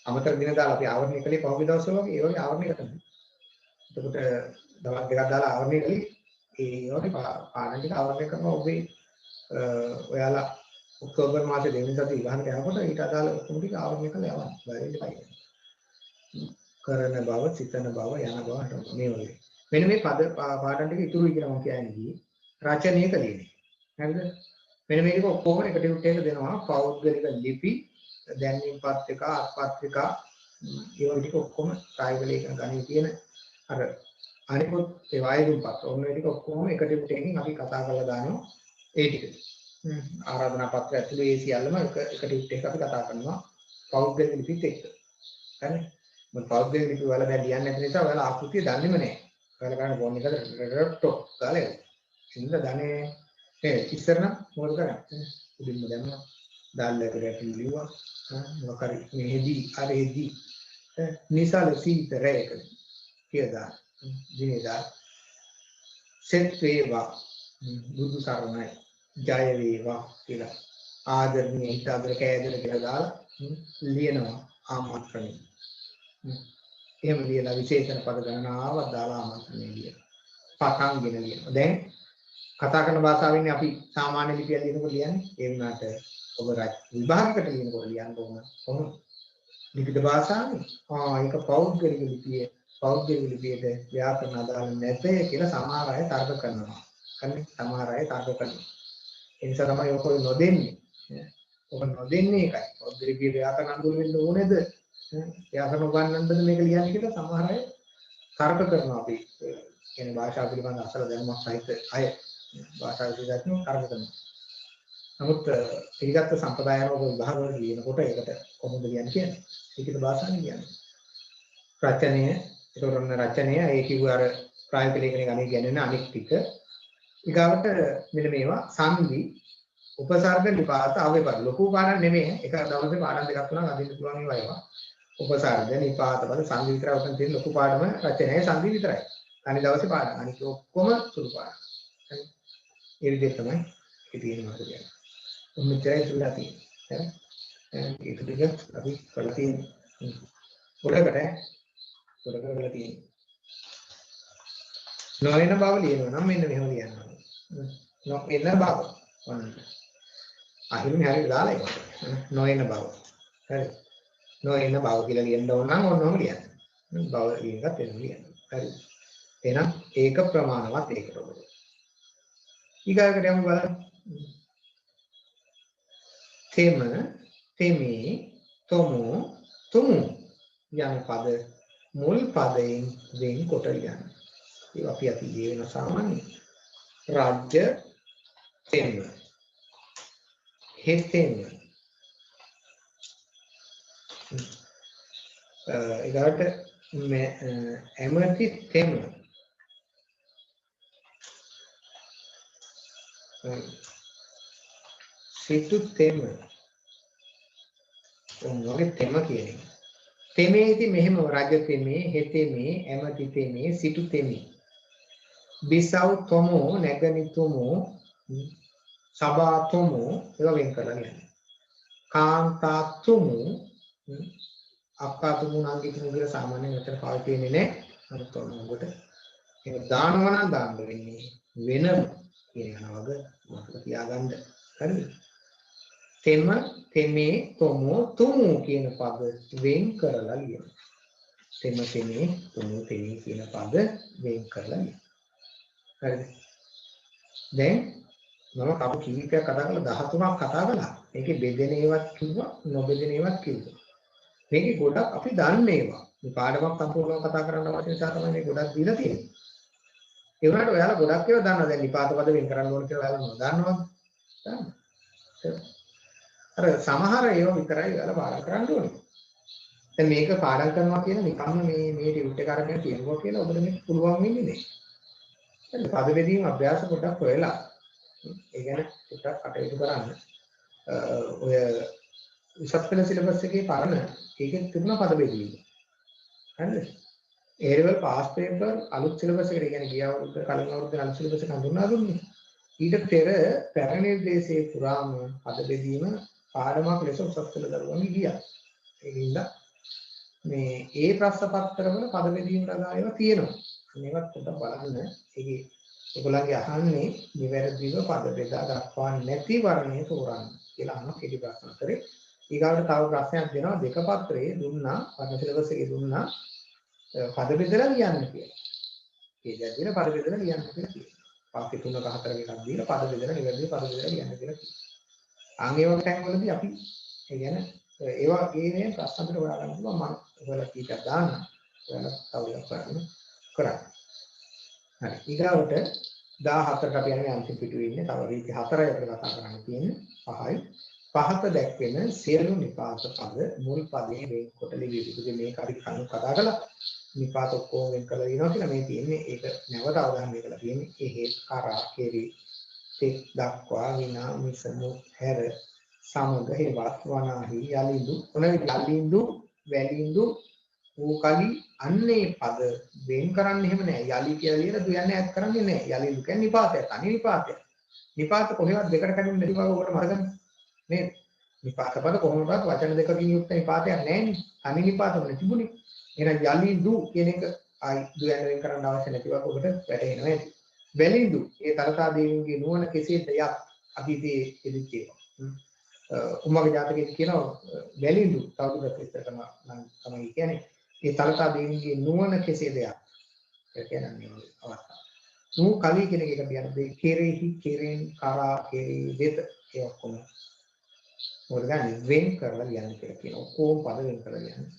අමතර දින දාලා අපි ආවරණය කළේ පහුගිය දවස්වල වගේ ඒ වගේ ආවරණය කරනවා. එතකොට දවස් දෙකක් දාලා ආවරණය කළේ ඒ වගේ පාඩම් ටික ආවරණය කරනවා. ඔබේ ඔයාලා ඔක්තෝබර් මාසේ දෙවෙනි සතිය ඉවහනට යනකොට ඊට අදාළ ඔක්කොම ටික ආවරණය කරලා යවන්න. බය වෙන්න එපා. කරන බව, සිතන බව, යන බව මේ වගේ. මෙන්න මේ පද පාඩම් ටික ඉතුරුයි කියලා මම කියන්නේ රචනයේ කලිනේ. හරිද? මෙන්න මේක ඔක්කොම එකට උටේට දෙනවා පෞද්ගලික ලිපි, දැන්වීම් පත්‍රිකා, අත්පත්‍රිකා, ඒ වගේ ටික ඔක්කොම කායික ලේඛන ගණයේ තියෙන අර අනිකුත් ඒ වායුම් පත් ඔන්න ඒ ටික ඔක්කොම එකට උටේකින් අපි කතා කරලා දානවා ඒ ටික. ආරාධනා පත්‍රය ඇතුළේ ඒ සියල්ලම එකට උටේක අපි කතා කරනවා පෞද්ගලික ලිපිත් එක්ක. හරි? මම පෞද්ගලික ලිපි වල දැන් ලියන්නේ නැති නිසා ඔයාලා ආකෘතිය දන්නේම නැහැ. ඔයාලා ගන්න ෆෝන් එකට රෙට්ටෝ ගාලා ඉන්න ධනේ ඉස්සර නම් මොකද කරන්නේ? උඩින්ම දැම්මා. දාල්ලකට පිළිවුවා. මොකක් හරි මෙහෙදි අරෙදි නිසල සීත රැයක කියලා දිනේදා සෙත් වේවා බුදු සරණයි ජය වේවා කියලා ආදරණීය හිත අදර කෑදර කියලා දාලා ලියනවා ආමන්ත්‍රණය. එහෙම ලියලා විශේෂණ පද ගණනාවක් දාලා ආමන්ත්‍රණය ලියන. පටන් ගෙන ලියනවා. දැන් කතා කරන භාෂාවෙන් අපි සාමාන්‍ය ලිපිය ලියනකොට ලියන්නේ ඒ වුණාට ඔබ විභාගයකට ලියනකොට ලියන්න ඕන කොහොමද? ලිඛිත භාෂාවේ ඒක පෞද්ගලික ලිපිය පෞද්ගලික ලිපියට ව්‍යාකරණ අදාළ නැතේ කියලා සමහර අය තර්ක කරනවා. කන්නේ සමහර අය තර්ක කරනවා. ඒ නිසා තමයි ඔක නොදෙන්නේ. ඔක නොදෙන්නේ ඒකයි. පෞද්ගලික ව්‍යාකරණ අඳුර වෙන්න ඕනේද? ව්‍යාකරණ උගන්වන්නද මේක ලියන්නේ කියලා සමහර අය තර්ක කරනවා. අපි කියන්නේ භාෂාව පිළිබඳ අසල දැනුමක් සහිත අය භාෂා විද්‍යාඥයෝ තර්ක කරනවා. නමුත් පිළිගත් සම්ප්‍රදායන ඔබ විභාග වල ලියනකොට ඒකට කොහොමද කියන්නේ? ලිඛිත භාෂාවෙන් කියන්නේ. රචනය, ඒතරොන්න රචනය ඒ කිව්ව අර ප්‍රායෝගික ලේඛනයේ ගණේ කියන්නේ අනෙක් ටික. ඊගාවට මෙන්න මේවා සංදි, උපසර්ග, නිපාත, අවයපද. ලොකු පාඩම් නෙමෙයි. එක දවසේ පාඩම් දෙකක් තුනක් අදින්න පුළුවන් ඒවා ඒවා. උපසර්ග, නිපාත, පද සංදි විතරයි උතන් තියෙන ලොකු පාඩම රචනයේ සංදි විතරයි. අනිත් දවසේ පාඩම්. අනිත් ඔක්කොම සුළු පාඩම්. හරි. ඒ විදිහට තමයි හිතේ මාර්ගය කියන්නේ. මෙච්චරයි ඉතුරුලා තියෙන්නේ. හරි. ඒක ටික අපි කරලා තියෙන්නේ. පොඩකට කරලා තියෙන්නේ. නොයන බව ලියනවා නම් මෙන්න මෙහෙම ලියනවා. නොයන බව. අහිමි හරියට දාලා ඒක. නොයන බව. හරි. නොයන බව කියලා ලියන්න ඕන නම් ඕනම ලියන්න. බව ලියනකත් වෙනම ලියන්න. හරි. එහෙනම් ඒක ප්‍රමාණවත් ඒකට ඔබ. ඊගාකට යමු බලන්න. තෙම, තෙමේ, තොමෝ, තුමු යන පද මුල් පදයෙන් වෙන් කොට ලියන්න. ඒක අපි ලියන සාමාන්‍ය රාජ්‍ය තෙම, හෙතෙම, ඊගාට ඇමති තෙම, සිටු තෙම ඔන්නෝගේ තෙම කියන්නේ. තෙමේදී මෙහෙම රජ තෙමේ, හෙතෙමේ, ඇමති තෙමේ, සිටු තෙමේ. බිසව් තොමෝ, නැගනිතුමෝ, සබා තොමෝ ඒවා වෙන් කරලා කියන්නේ. කාන්තා තුමෝ, අක්කා තුමෝ නංගි තුමෝ කියලා සාමාන්‍යයෙන් මෙතන පාවිච්චි වෙන්නේ නැහැ. අනිත් ඔන්නෝකට ඒක දානවා නම් දාන්න වෙන්නේ වෙනම කියන වග මතක තියාගන්න. හරිද? තෙම, තෙමේ, තොමෝ, තුමු කියන පද වෙන් කරලා ලියන්න. තෙම, තෙමේ, තුමු, තෙමේ කියන පද වෙන් කරලා ලියන්න. හරිද? දැන් මම කපු කීපයක් කතා කරලා 13ක් කතා කළා. මේකේ බෙදෙන ඒවත් කිව්වා, නොබෙදෙන ඒවත් කිව්වා. මේකේ ගොඩක් අපි දන්නේ ඒවා. මේ පාඩමක් සම්පූර්ණව කතා කරන්න අවශ්‍ය නිසා තමයි මේ ගොඩක් දීලා තියෙන්නේ. ඒ වුණාට ඔයාලා ගොඩක් ඒවා දන්නවා. දැන් නිපාත පද වෙන් කරන්න ඕන කියලා ඔයාලා නොදන්නවද? දන්නවද? අර සමහර ඒවා විතරයි ඔයාලා පාඩම් කරන්න ඕනේ. දැන් මේක පාඩම් කරනවා කියන නිකම්ම මේ ටියුට් එක අරගෙන කියනවා කියලා ඔබට මේක පුළුවන් වෙන්නේ නැහැ. දැන් පද බෙදීම අභ්‍යාස පොඩ්ඩක් හොයලා ඒ කියන්නේ ටිකක් කටයුතු කරන්න. ඔය උසස් පෙළ සිලබස් එකේ පරණ ඒකෙන් තිබුණ පද බෙදීම. හරිද? A level pass paper අලුත් සිලබස් එකට කියන්නේ ගිය අවුරුද්ද කලින් අවුරුද්දේ අලුත් සිලබස් එක හඳුන්වා දුන්නේ. ඊට පෙර පැරණි නිර්දේශයේ පුරාම පද බෙදීම පාඩමක් ලෙස උසස් පෙළ දරුවන්ගේ ගියා. ඒකින්ද මේ ඒ ප්‍රශ්න පත්‍රවල පද බෙදීම රගායව තියෙනවා. මේවත් පොඩ්ඩක් බලන්න. ඒකේ ඒගොල්ලන්ගේ අහන්නේ නිවැරදිව පද බෙදා දක්වා නැති වර්ණය තෝරන්න කියලා අහන කෙටි ප්‍රශ්න කරේ. ඊගාවට තව ප්‍රශ්නයක් දෙනවා දෙක පත්‍රයේ දුන්නා පද සිලබස් එකේ දුන්නා පද බෙදලා ලියන්න කියලා. ඒ දැදින පද බෙදලා ලියන්න කියලා කියනවා. පාස්කේ 3ක 4ක එකක් දීලා පද බෙදලා නිවැරදිව පද බෙදලා ලියන්න කියලා කියනවා. ආන් ඒ වගේ ටයිම් වලදී අපි ඒ කියන්නේ ඒවා මේ ප්‍රශ්න අපිට හොයා ගන්න පුළුවන්. මම ඔයාලා කීයක් දාන්න. ඔයාලා තව එකක් කරන්න. හරි. ඊගාවට 14ට අපි යන්නේ අන්තිම පිටුවේ ඉන්නේ. තව රීති 4යි අපිට කතා කරන්න තියෙන්නේ. 5යි. පහත දැක්වෙන සියලු නිපාත පද මුල් පදයේ වෙන් කොට ලියවිද මේක අපි කලින් කතා කළා. නිපාත ඔක්කොම වෙන් කරලා දිනවා කියලා මේ තියෙන්නේ ඒක නැවත අවධානය කරලා තියෙන්නේ ඒ හේත් කරා කෙරේ තෙක් දක්වා විනා මිසමු හැර සමග හේවත් වනාහි යලිඳු ඔන යලිඳු වැලිඳු ඌකලි අන්නේ පද වෙන් කරන්නේ එහෙම නෑ යලි කියලා කියන දුයන්නේ ඇත් කරන්නේ නෑ යලිඳු කියන්නේ නිපාතයක් අනි නිපාතයක් නිපාත කොහෙවත් දෙකට කඩින්න නැති බව ඔකට මතකනේ නේද නිපාත පද කොහොමවත් වචන දෙකකින් යුක්ත නිපාතයක් නෑනේ අනි නිපාතවල තිබුණේ එහෙනම් යලිඳු කියන එක ආයි දුයන්නේ වෙන් කරන්න අවශ්‍ය නැති බව ඔකට වැටහෙනවා නේද වැලිඳු ඒ තරසා දේවින්ගේ නුවණ කෙසේද යත් අතීතයේ ඉදිච්ච ඒවා උම්මගේ ජාතකයේ කියනවා වැලිඳු තවදුරටත් විස්තර කරනවා නම් තමයි කියන්නේ ඒ තරසා දේවින්ගේ නුවණ කෙසේද යත් ඒ කියන්නේ මේ අවස්ථාව නු කලී කියන එක කියන්නේ කෙරෙහි කෙරෙන් කරා කෙරෙහි වෙත ඒ ඔක්කොම මොකද ගන්නේ වෙන් කරලා කියන්නේ කියලා කියන ඔක්කොම පද වෙන් කරලා කියන්නේ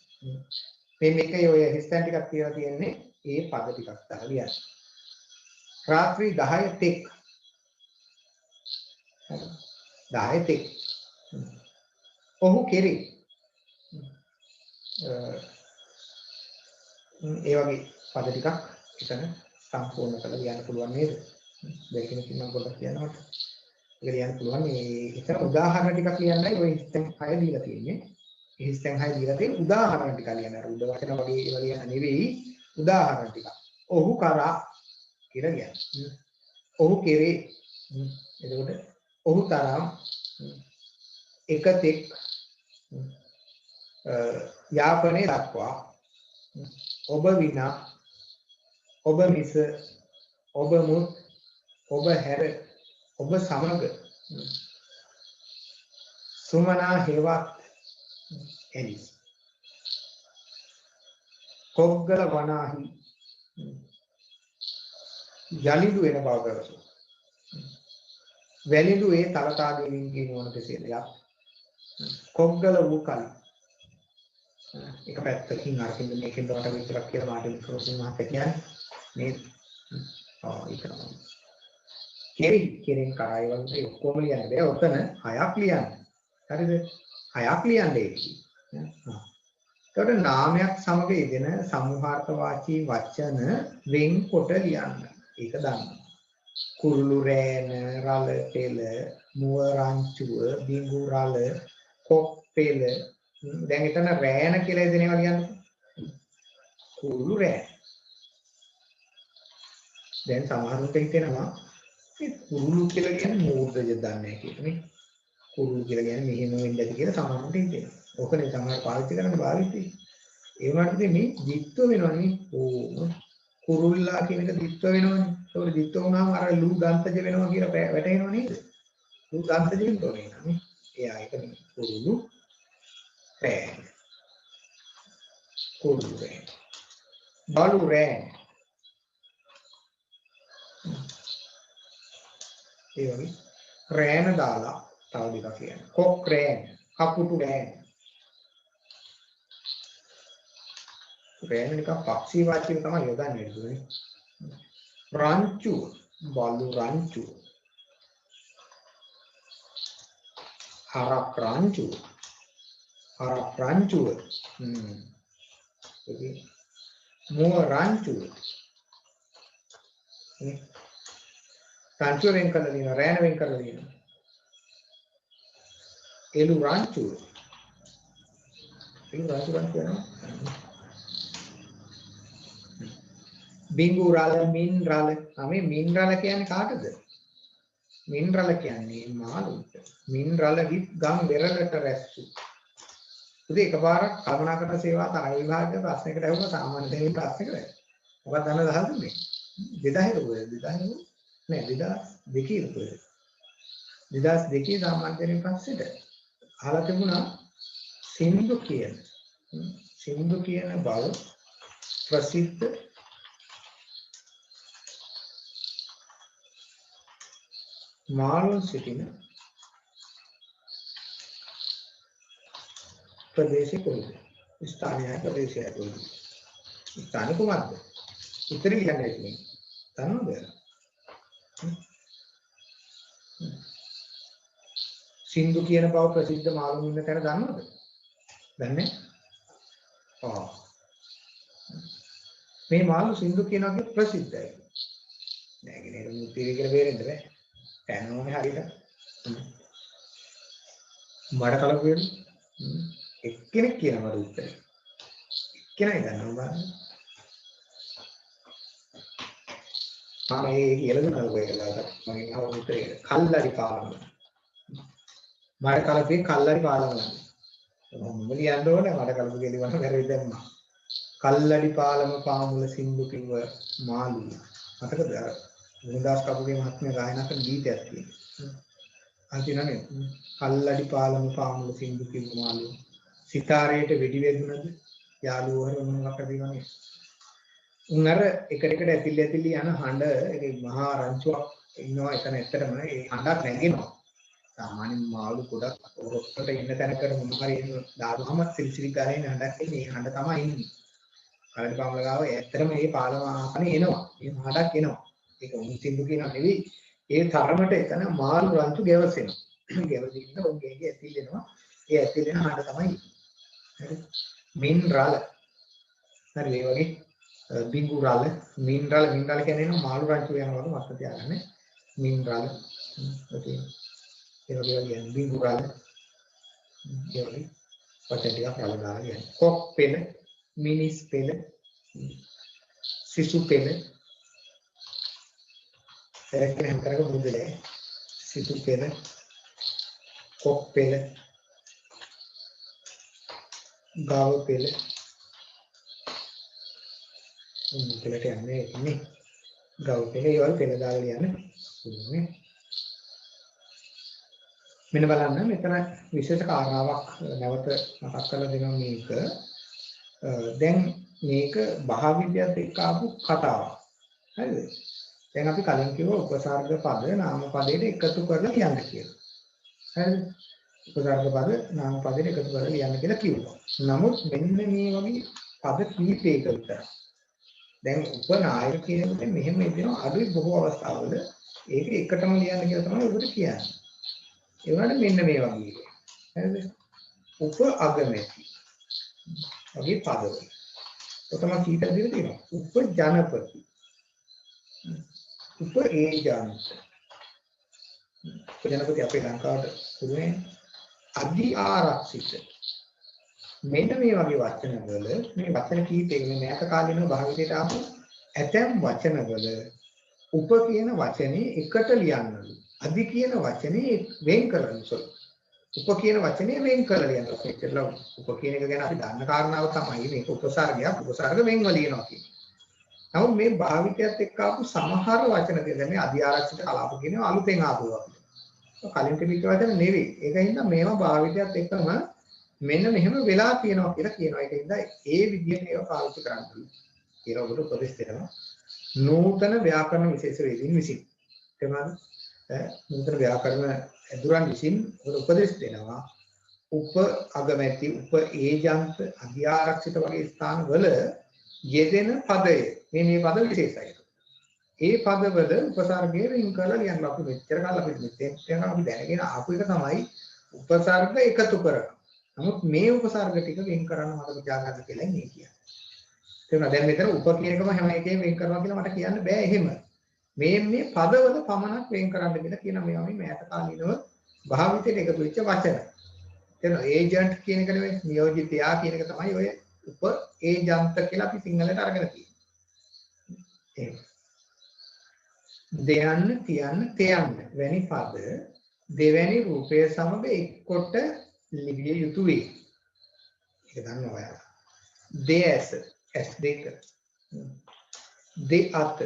මේ මේකේ ඔය හිස්තැන් ටිකක් කියලා තියෙන්නේ ඒ පද ටිකක් දාලා ලියන්න රාත්‍රී 10 තෙක් 10 තෙක් ඔහු කෙරේ ඒ වගේ පද ටිකක් එතන සම්පූර්ණ කරලා ලියන්න පුළුවන් නේද බැරි කෙනෙක් නම් පොඩ්ඩක් කියනකොට ඒක ලියන්න පුළුවන් මේ එතන උදාහරණ ටිකක් ලියන්නයි ඔය හිස්තැන් 6 දීලා තියෙන්නේ ඒ හිස්තැන් 6 දීලා තියෙන උදාහරණ ටික ලියන්න අර උද වචන වගේ ඒවා ලියන්න නෙවෙයි උදාහරණ ටික ඔහු කරා කියලා කියන්නේ ඔහු කෙරේ එතකොට ඔහු තරම් එකතෙක් යාපනයේ දක්වා ඔබ විනා ඔබ මිස ඔබ මුත් ඔබ හැර ඔබ සමග සුමනා හේවත් එනි කොග්ගල වනාහි යලිදු වෙන බව කරසු වැලිදු ඒ තරතා දෙවියන්ගේ නුවණ කෙසේද යක් කොග්ගල වූ කලි එක පැත්තකින් අරකින් මේකෙන් දොරට විතරක් කියලා මාටින් ක්‍රොසින් මහත්තයා කියන්නේ නේද ඒක තමයි කෙරෙන් කරායි වගේ ඔක්කොම ලියන්න බෑ ඔතන 6ක් ලියන්න හරිද 6ක් ලියන්න ඒකට නාමයක් සමග යෙදෙන සමූහාර්ථ වාචී වචන වෙන්කොට ලියන්න ඒක දන්න කුරුළු රෑන රළ පෙළ මුව රංචුව බිඟු රළ කොක් පෙළ දැන් එතන රෑන කියලා දෙන ඒවා ලියන්න කුරුළු රෑන දැන් සමහරුන්ට හිතෙනවා මේ කුරුළු කියලා කියන්නේ මූර්ධජ දන්නේ නැහැ කියන්නේ කුරුළු කියලා කියන්නේ මෙහෙම වෙන්න ඇති කියලා සමහරුන්ට හිතෙනවා. ඕකනේ සමහර පාවිච්චි කරන්න භාවිතයි. ඒ වුණාට මේ දිත්ව වෙනවනේ. ඕ කුරුල්ලා කියන එක දිත්ව වෙනවනේ. ඒක දිත්ව වුණාම අර ලු දන්තජ වෙනවා කියලා වැටහෙනව නේද? ලු දන්තජ වෙන්න ඕනේ නේද? එයා ඒක නෙමෙයි. කුරුළු රෑන. කුරුළු රෑන. බලු රෑන. ඒ වගේ රෑන දාලා තව දෙකක් කියන්න. කොක් රෑන, කපුටු රෑන. රෑන නිකන් පක්ෂී වාචික තමයි යොදන්නේ නේද? රංචු, බලු රංචු. හරක් රංචු. හරක් රංචුව. මුව රංචුව. රංචුව වෙන් කරලා දිනවා රෑන වෙන් කරලා දිනවා එළු රංචුව වෙනවා බිඟු රළ මින් රළ මේ මින් රළ කියන්නේ කාටද මින් රළ කියන්නේ මාළුන්ට මින් රළ විත් ගම් වෙරළට රැස්සු උදේ එකපාරක් කල්පනා කරන සේවා තරයි විභාගයේ ප්‍රශ්නයකට ඇහුවා සාමාන්‍ය දෙහින් ප්‍රශ්නයකට මොකක්ද දන්න දහතුනේ 2000 නෑ 2002 2002 සාමාන්‍ය දෙහින් ප්‍රශ්නෙට අහලා තිබුණා සින්දු කියන බව ප්‍රසිද්ධ මාළුන් සිටින ප්‍රදේශය කොහෙද? ස්ථානීය ප්‍රදේශය කොහෙද? ස්ථාන කුමක්ද? උත්තර කියන්නේ මේ. දන්නවද? සින්දු කියන බව ප්‍රසිද්ධ මාළුන් ඉන්න තැන දන්නවද? දන්නේ? මේ මාළු සින්දු කියනවාගේ ප්‍රසිද්ධයි. නැගිනේ මුතිරි කියලා බේරෙන්න බෑ. පැනෝනේ හරියට. මඩ කලපුවෙන එක්කෙනෙක් කියනවා මට උත්තරේ. එක්කෙනයි දන්නවා බලන්න. මේ කියලා දුන්නා ඔයගලට මගේ අහව උත්තරේ කල්ලාරි පාලම. මඩ කලපේ කල්ලාරි පාලම ගන්න. මම ලියන්න ඕනේ මඩ කලපු කෙලි වන්න බැරි දැම්මා. කල්ලාරි පාලම පාමුල සින්දු කිව්ව මාළු. මතකද අර මුදාස් කපුගේ මහත්මයා ගායනා කරන ගීතයක් තියෙනවා. අන්තිමනේ කල්ලාරි පාලම පාමුල සින්දු කිව්ව මාළු. සිතාරයට වෙඩි වැදුනද යාළුවෝ හර මොනවාකට දිනවනේ. උන් අර එකට ඇතිලි යන හඬ ඒ මහා රංචුවක් ඉන්නවා එතන ඇත්තටම ඒ හඬක් නැගෙනවා. සාමාන්‍ය මාළු ගොඩක් ඔරොක්කට ඉන්න තැනකට මොන හරි දාරුවම සිලිසිලි ගානේ හඬක් එන්නේ. ඒ හඬ තමයි ඉන්නේ. කලරි පාමුල ගාව ඇත්තටම මේ පාලම ආකනේ එනවා. මේ හඬක් එනවා. ඒක උන් සින්දු කියනවා නෙවෙයි. ඒ තරමට එතන මාළු රංචු ගැවසෙනවා. ගැවසින්න උන්ගේ ඇතිලෙනවා. ඒ ඇතිලෙන හඬ තමයි. හරි. මින් රාල. හරි ඒ වගේ බිංගුරාල මින්රාල කියන්නේ නෝ මාළු රංචු යනකොට මස්ත තියාගන්න මින්රාල ඒ වගේ බිංගුරාල ඒ වගේ වචන ටිකක් අලගාලා කියන්නේ කොක් පෙළ මිනිස් පෙළ සිසු පෙළ ඒකෙන් හතරක බුදුලේ සිසු පෙළ කොක් පෙළ ගාව පෙළ උන්ට යන්නේ ඉන්නේ ගෞතමයේ ඒවල් පෙළ දාලා යන්නේ මෙන්න බලන්න මෙතන විශේෂ කාරණාවක් නැවත මතක් කරලා දෙනවා මේක දැන් මේක භාවිතයත් එක්ක ආපු කතාවක් හරිද දැන් අපි කලින් කිව්වා උපසර්ග පද නාම පදයට එකතු කරලා කියන්න කියලා හරිද උපසර්ග පද නාම පදයට එකතු කරලා ලියන්න කියලා කිව්වා නමුත් මෙන්න මේ වගේ පද කීපයක විතර දැන් උපනායක කියනකොට මෙහෙම එදිනවා අඩුයි බොහෝ අවස්ථාවල ඒක එකටම ලියන්න කියලා තමයි උකට කියන්නේ. ඒ වුණාට මෙන්න මේ වගේ. හරිද? උප අගමැති. වගේ පදවල. ඔතන කීටද දෙලා තියෙනවා. උප ජනපති. උප ඒජන්ත. උප ජනපති අපේ ලංකාවට පුදුමයි. අධි ආරක්ෂිත. මෙන්න මේ වගේ වචනවල මේ වචන කීපයක මේ මෑත කාලිනව භාවිතයට ආපු ඇතැම් වචනවල උප කියන වචනේ එකට ලියන්නලු අධි කියන වචනේ වෙන් කරනසො උප කියන වචනේ වෙන් කරලා ලියනවා ඒකලා උප කියන එක ගැන අපි දන්න කාරණාව තමයි මේක උපසර්ගයක් උපසර්ග වෙන්ව ලියනවා කියන්නේ. නමුත් මේ භාවිතයත් එක්ක ආපු සමහර වචන දෙන්න මේ අධි ආරක්ෂිත කලාප කියනවා අලුතෙන් ආපුවා. කලින් තිබිච්ච වචන නෙවෙයි. ඒකින්ද මේවා භාවිතයත් එක්කම මෙන්න මෙහෙම වෙලා තියෙනවා කියලා කියනවා. ඒකින්ද ඒ විදිහට ඒවා පාවිච්චි කරන්න ඕනේ. කියලා ඔබට උපදෙස් දෙනවා. නූතන ව්‍යාකරණ විශේෂ වේදින් විසින්. තේරුණාද? නූතන ව්‍යාකරණ අදුරන් විසින් ඔබට උපදෙස් දෙනවා. උප අගමැති, උප ඒජන්ත, අධ්‍යාරක්ෂිත වගේ ස්ථානවල යෙදෙන පදය. මේ පද විශේෂයි. ඒ පදවල උපසර්ගයේ රින් කරලා ලියන්න අපි මෙච්චර කාලෙ අපි මෙතෙන් අපි දැනගෙන ආපු එක තමයි උපසර්ග එකතු කරන. නමුත් මේ උපසර්ග ටික වෙන් කරන්න මතක තියාගන්න කියලා මේ කියන්නේ. තේරුණා? දැන් මෙතන උප කියන එකම හැම එකේම වෙන් කරනවා කියලා මට කියන්න බෑ එහෙම. මේ පදවල පමණක් වෙන් කරන්න කියලා කියන මේවා මේ මෑත කාලිනව භාවිතයට එකතු වෙච්ච වචන. තේරුණා? ඒජන්ට් කියන එක නෙවෙයි නියෝජිතයා කියන එක තමයි ඔය උප ඒජන්ත කියලා අපි සිංහලට අරගෙන තියෙන්නේ. එහෙම. දෙයන්න තියන්න තයන්න වැනි පද දෙවැනි රූපය සමග එක්කොට ලිවිය යුතු වේ. ඒක දන්නවා ඔයාලා. දෙයස ඇස් දෙක. දෙඅත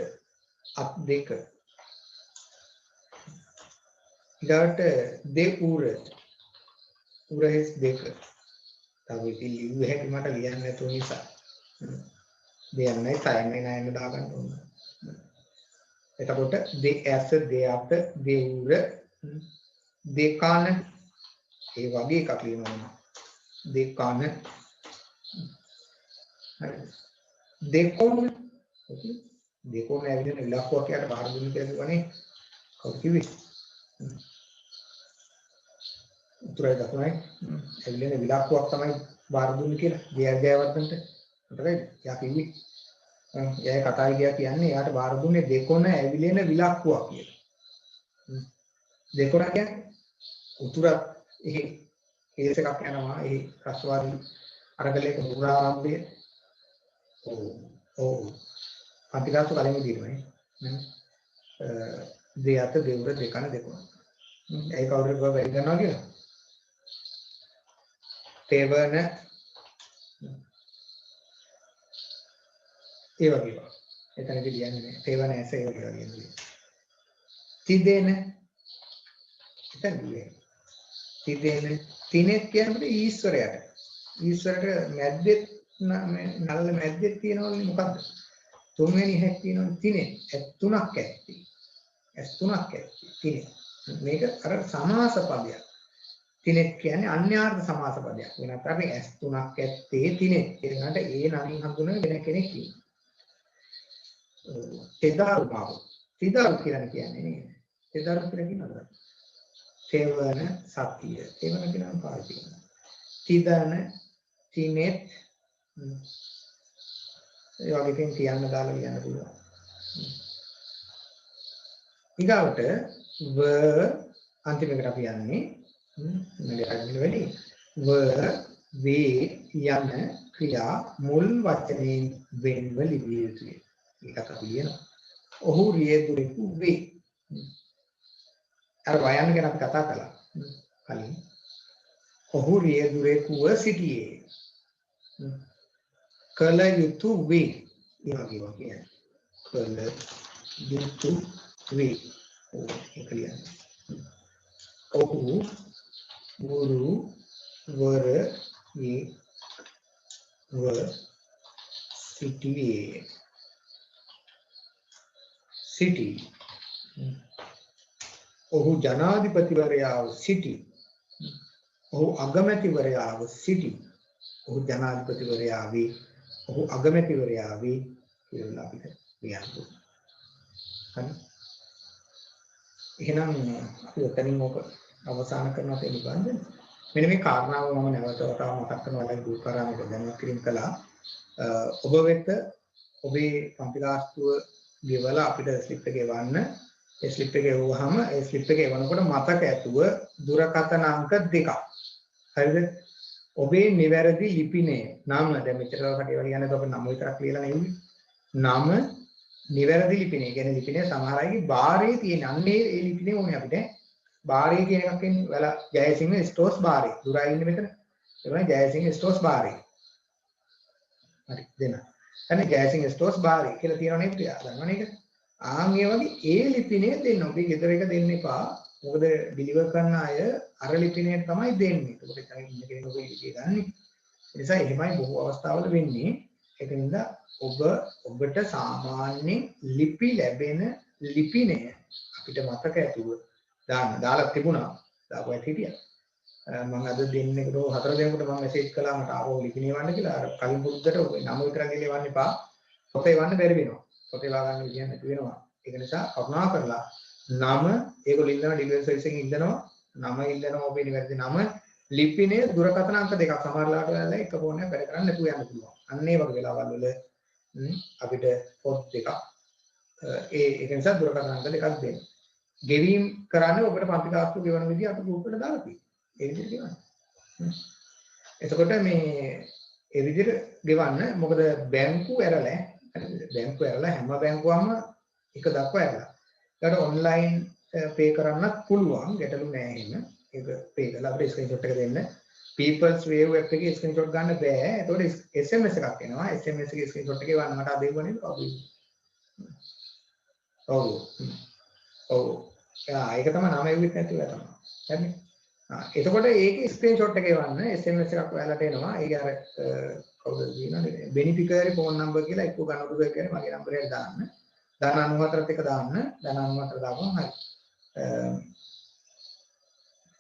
අත් දෙක. ඊට දෙඋර උරහිස් දෙක. තව ඉතින් ලිව්ව හැටි මට ලියන්න නැතුව නිසා. දෙයන්නයි තයන්නයි නයන්න දාගන්න ඕනේ. එතකොට දෙඇස දෙඅත දෙඋර දෙකන ඒ වගේ එකක් ලියනවා දෙකන හරි දෙකොණ දෙකොණ ඇවිදින ඉලක්කයක් යට බාර දුන්න කියලා කිව්වනේ කවුද කිව්වේ උතුරයි දකුණයි ඇවිදින ඉලක්කයක් තමයි බාර දුන්නේ කියලා ගියර්ගයවත්තන්ට හරිද යා කිව්වේ එයා කතා විදියා කියන්නේ එයාට බාර දුන්නේ දෙකොණ ඇවිලෙන විලක්කුවක් කියලා. දෙකොණ කියන්නේ උතුරක් එහෙ කේස් එකක් යනවා ඒ රස්වාරි අරගලයක මුරාරම්භය. ඔව් පන්තිගාස්තු කලින් විදිහටමයි නේ. දෙයත දෙවුර දෙකන දෙකොණ. ඒ කවුරුද වැඩි කරනවා කියලා. තේවන ඒ වගේ. එතනදී කියන්නේ නෑ. තේවන ඇස ඒ වගේ කියන්නේ. තිදෙන එතනදී තිදෙන තිනෙත් කියන්නේ ඊශ්වරයට. ඊශ්වරට මැද්දේ නල්ල මැද්දේ තියෙනවනේ මොකද්ද? තුන්වෙනි හැක් තියෙනවනේ තිනේ. ඇත් තුනක් ඇත්තේ. ඇස් තුනක් ඇත්තේ තිනේ. මේක අර සමාස පදයක්. තිනෙත් කියන්නේ අන්‍යාර්ථ සමාස පදයක්. වෙනත් අපි ඇස් තුනක් ඇත්තේ තිනෙත්. ඒකට ඒ නමින් හඳුන්වන වෙන කෙනෙක් ඉන්නවා. තෙදාරු බව. තෙදාරු කියන්නේ නේද? තෙදාරු කියනද? තේවන සත්‍ය. තේවන කියනවා පාවිච්චි කරනවා. තිදන තිනෙත් ඒ වගේ කෙන් කියන්න දාලා කියන්න පුළුවන්. ඊගාවට ව අන්තිමකට අපි යන්නේ මෙලෙ වැඩි ව වේ යන ක්‍රියා මුල් වචනයෙන් වෙන්ව ලිවිය යුතුයි. ඒකට අපි කියනවා. ඔහු රියදුරෙකු වේ. අර වයන් ගැන අපි කතා කළා කලින්. ඔහු රියදුරෙකුව සිටියේ. කල යුතු වේ. ඒ වගේ කියන්නේ. කල යුතු වේ. ඒක කියන්නේ. ඔහු ගුරු වර යේ ව සිටියේ. සිටි. ඔහු ජනාධිපතිවරයාව සිටි. ඔහු අගමැතිවරයාව සිටි. ඔහු ජනාධිපතිවරයාවේ ඔහු අගමැතිවරයාවේ කියලා අපිට කියන්න පුළුවන්. හරි. එහෙනම් අපි ඔතනින් ඔක අවසන් කරනවා පිළිබඳව. මෙන්න මේ කාරණාව මම නැවත වතාවක් මතක් කරනවා දුක්කරාමක දැනුවත් කිරීම කළා. ඔබ වෙත ඔබේ පන්ති ගාස්තුව ගෙවලා අපිට ස්ලිප් එක ගෙවන්න. ඒ ස්ලිප් එක ගෙවුවාම ඒ ස්ලිප් එක එවනකොට මතක ඇතුව දුරකථන අංක 2ක්. හරිද? ඔබේ නිවැරදි ලිපිනේ නම දැන් මෙච්චර දවසක් ඒවා කියන්නේ ඔබ නම විතරක් ලියලා නෙවෙයි. නම නිවැරදි ලිපිනේ. කියන්නේ ලිපිනේ සමහර අයගේ බාරේ තියෙන අන්නේ ඒ ලිපිනේ ඕනේ අපිට. බාරේ කියන එකක් එන්නේ. ඔයාලා ජයසිංහ ස්ටෝර්ස් බාරේ. දුරයි ඉන්නේ මෙතන. ඒ වගේ ජයසිංහ ස්ටෝර්ස් බාරේ. හරි දෙන්න. එන්නේ ජයසිංහ ස්ටෝර්ස් බාරේ කියලා තියෙනව නේද? දන්නවනේ ඒක. ආන් ඒ වගේ ඒ ලිපිනේ දෙන්න. ඔබේ ගෙදර එක දෙන්න එපා. මොකද ඩිලිවර් කරන අය අර ලිපිනේ තමයි දෙන්නේ. ඒකට තමයි ඉන්න කෙනෙක් ඔබේ ලිපිය ගන්න. ඒ නිසා එහෙමයි බොහෝ අවස්ථාවල වෙන්නේ. ඒක නිසා ඔබට සාමාන්‍ය ලිපි ලැබෙන ලිපිනේ අපිට මතක ඇතුව දාලා තිබුණා. දාපුවත් හිටියා. මම අද දෙන්නෙකුට හතර දෙනෙකුට මම මෙසේජ් කළා මට ආවෝ ලිපිනේ වන්න කියලා. අර කලින් පුරුද්දට ඔය නම විතරක් ගෙලවන්න එපා. පොතේ වන්න බැරි වෙනවා. පොතේ වාගන්න විදියක් නැති වෙනවා. ඒක නිසා කරුණා කරලා නම ඒගොල්ලෝ ඉන්නවා ඩිලිවරි සර්විස් එකකින් ඉන්නවා. නම ඉල්ලනවා ඔබේ නිවැරදි නම ලිපිනේ දුරකථන අංක 2ක් සමහරලාට වෙලාවල එක ෆෝන් එකක් වැඩ කරන්නේ නැතුව යන්න පුළුවන්. අන්න ඒ වගේ වෙලාවල් වල අපිට පොත් දෙකක් ඒක නිසා දුරකථන අංක 2ක් දෙන්න. ගෙවීම් කරන්නේ ඔබට පන්ති ගාස්තු ගෙවන විදිහ අපි ගෲප් එකට දාලා තියෙනවා. ඒ විදිහට ගෙවන්න. එතකොට මේ ඒ විදිහට ගෙවන්න මොකද බැංකු ඇරලා හැම බැංකුවම එක දක්වා ඇරලා. ඒකට ඔන්ලයින් පේ කරන්නත් පුළුවන් ගැටලු නෑ එහෙම. ඒක පේ කරලා අපිට ස්ක්‍රීන්ෂොට් එක දෙන්න. People's Wave app එකේ ස්ක්‍රීන්ෂොට් ගන්න බෑ. ඒතකොට SMS එකක් එනවා. SMS එකේ ස්ක්‍රීන්ෂොට් එක ගන්න මට අදෙව්ව නේද? ඔව්. ඒක තමයි නම එව්වෙත් නැතිව තමයි. හරිනේ. එතකොට ඒකේ ස්ක්‍රීන්ෂොට් එක එවන්න SMS එකක් ඔයාලට එනවා. ඒක අර කවුද කියනවද? බෙනිෆිකරි ෆෝන් නම්බර් කියලා එක්ක ගන්නකොට ඒක කියන්නේ මගේ නම්බර් එක දාන්න. 94ත් එක දාන්න. 94 දාපුවම හරි.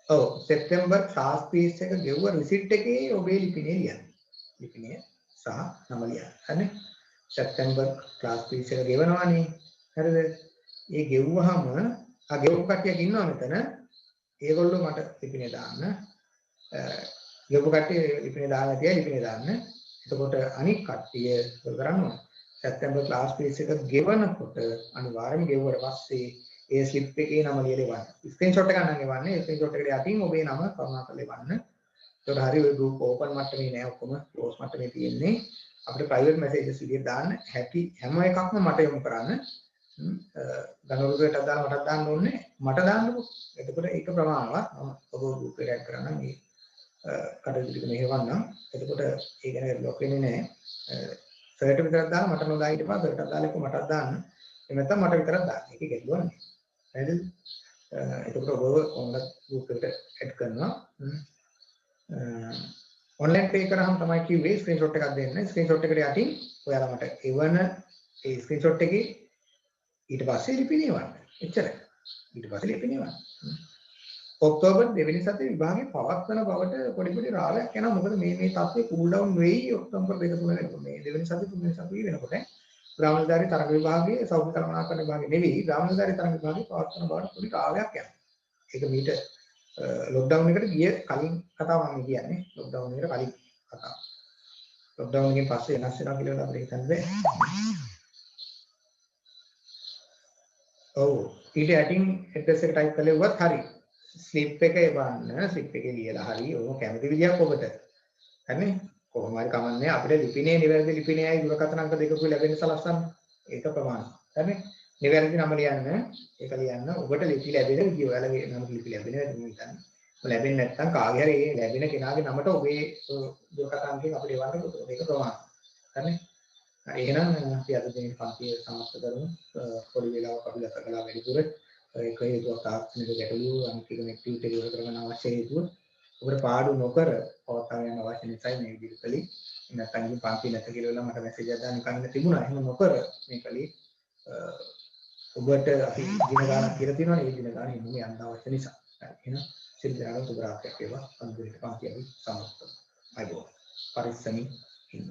ඔව් සෙප්තැම්බර් ක්ලාස් ෆීස් එක ගෙවුව රිසිට් එකේ ඔබේ ලිපිනේ ලියන්න. ලිපිනේ සහ නම ලියන්න. හරිනේ. සෙප්තැම්බර් ක්ලාස් ෆීස් එක ගෙවනවානේ. හරිද? ඒ ගෙවුවහම ගෙවපු කට්ටියක් ඉන්නවා මෙතන. ඒගොල්ලෝ මට ලිපිනේ දාන්න. ගෙවපු කට්ටිය ලිපිනේ දාන්න තියා ලිපිනේ දාන්න. එතකොට අනික් කට්ටිය කරන්න ඕන. සැප්තැම්බර් ක්ලාස් ෆීස් එක ගෙවනකොට අනිවාර්යයෙන්ම ගෙවුවට පස්සේ ඒ ස්ලිප් එකේ නම ලියලා එවන්න. ස්ක්‍රීන්ෂොට් එක ගන්න එවන්නේ. ස්ක්‍රීන්ෂොට් එකට යටින් ඔබේ නම කරුණාකරලා එවන්න. ඒකට හරි ඔය ගෲප් ඕපන් මට්ටමේ නෑ ඔක්කොම ක්ලෝස් මට්ටමේ තියෙන්නේ. අපිට ප්‍රයිවට් මැසේජස් විදියට දාන්න හැකි හැම එකක්ම මට යොමු කරන්න. ගණරුවටත් දාලා මටත් දාන්න ඕනේ. මට දාන්නකො. එතකොට ඒක ප්‍රමාණවත්. මම ඔබ ගෲප් එකට ඇඩ් කරන්න මේ කටයුතු ටික මෙහෙවන්නම්. එතකොට ඒ ගැන ලොක් වෙන්නේ නෑ. සර්ට විතරක් දාලා මට නොදා හිටපන්. සර්ටත් දාලා එක මටත් දාන්න. එහෙම නැත්නම් මට විතරක් දාන්න. ඒක ගැටලුවක් නෑ. හරිද? එතකොට ඔබ කොහොමද ගෲප් එකට ඇඩ් කරනවා. ඔන්ලයින් පේ කරාම තමයි කිව්වේ ස්ක්‍රීන්ෂොට් එකක් දෙන්න. ස්ක්‍රීන්ෂොට් එකට යටින් ඔයාලා මට එවන ඒ ස්ක්‍රීන්ෂොට් එකේ ඊට පස්සේ ලිපින එවන්න. එච්චරයි. ඊට පස්සේ ලිපින එවන්න. ඔක්තෝබර් 2 වෙනි සතියේ විභාගේ පවත්වන බවට පොඩි පොඩි රාවයක් යනවා. මොකද මේ තත්ත්වය කූල් ඩවුන් වෙයි ඔක්තෝබර් 2 3 වෙනකොට. මේ 2 වෙනි සතියේ 3 වෙනි සතියේ වෙනකොට ග්‍රාමනිලධාරී තරඟ විභාගයේ සෞඛ්‍ය කළමනාකරණ විභාගේ නෙවෙයි ග්‍රාමනිලධාරී තරඟ විභාගේ පවත්වන බවට පොඩි රාවයක් යනවා. ඒක මීට ලොක්ඩවුන් එකට ගිය කලින් කතාව මම කියන්නේ. ලොක්ඩවුන් එකට කලින් කතාව. ලොක්ඩවුන් එකෙන් පස්සේ වෙනස් වෙනවා කියලා අපිට හිතන්න බෑ. ඔව් ඊට යටින් ඇඩ්‍රස් එක ටයිප් කරලා ඉවුවත් හරි. ස්ලිප් එක එවන්න. ස්ලිප් එකේ ලියලා හරි ඕක කැමති විදියක් ඔබට. හරිනේ? කොහොම හරි කමන්නේ අපිට ලිපිනේ නිවැරදි ලිපිනේයි දුරකථන අංක දෙකකුයි ලැබෙන්න සලස්සන්න. ඒක ප්‍රමාණවත්. හරිනේ? නිවැරදි නම ලියන්න. ඒක ලියන්න ඔබට ලිපි ලැබෙන විදිය. ඔයාලගේ නම ලිපි ලැබෙන විදිය හිතන්න. ලැබෙන්නේ නැත්නම් කාගේ හරි ඒ ලැබෙන කෙනාගේ නමට ඔබේ දුරකථන අංකයෙන් අපිට එවන්න පුළුවන්. ඒක ප්‍රමාණවත්. හරිනේ? එහෙනම් අපි අද මේ පන්තිය සමාප්ත කරමු. පොඩි වෙලාවක් අපි ගත කළා වැඩිපුර. ඒක හේතුවක් තාක්ෂණික ගැටලු අනිත් එක ඇක්ටිවිටි එක ඉවර කරගන්න අවශ්‍ය හේතුව. ඔබට පාඩු නොකර පවත්වා යන්න අවශ්‍ය නිසායි මේ විදිහට කළේ. නැත්නම් ඉතින් පන්ති නැත කියලා මට මැසේජ් එකක් දාන්න කන්න තිබුණා. එහෙම නොකර මේ කළේ ඔබට අපි දින ගානක් කියලා තියෙනවනේ. ඒ දින ගානේ ඉන්නේ යන්න අවශ්‍ය නිසා. එහෙනම් සිල් දාන සුබ රාත්‍රියක් වේවා. අන්තිමට පන්ති අපි සමාප්ත කරමු. අයිබෝ. පරිස්සමින් ඉන්න.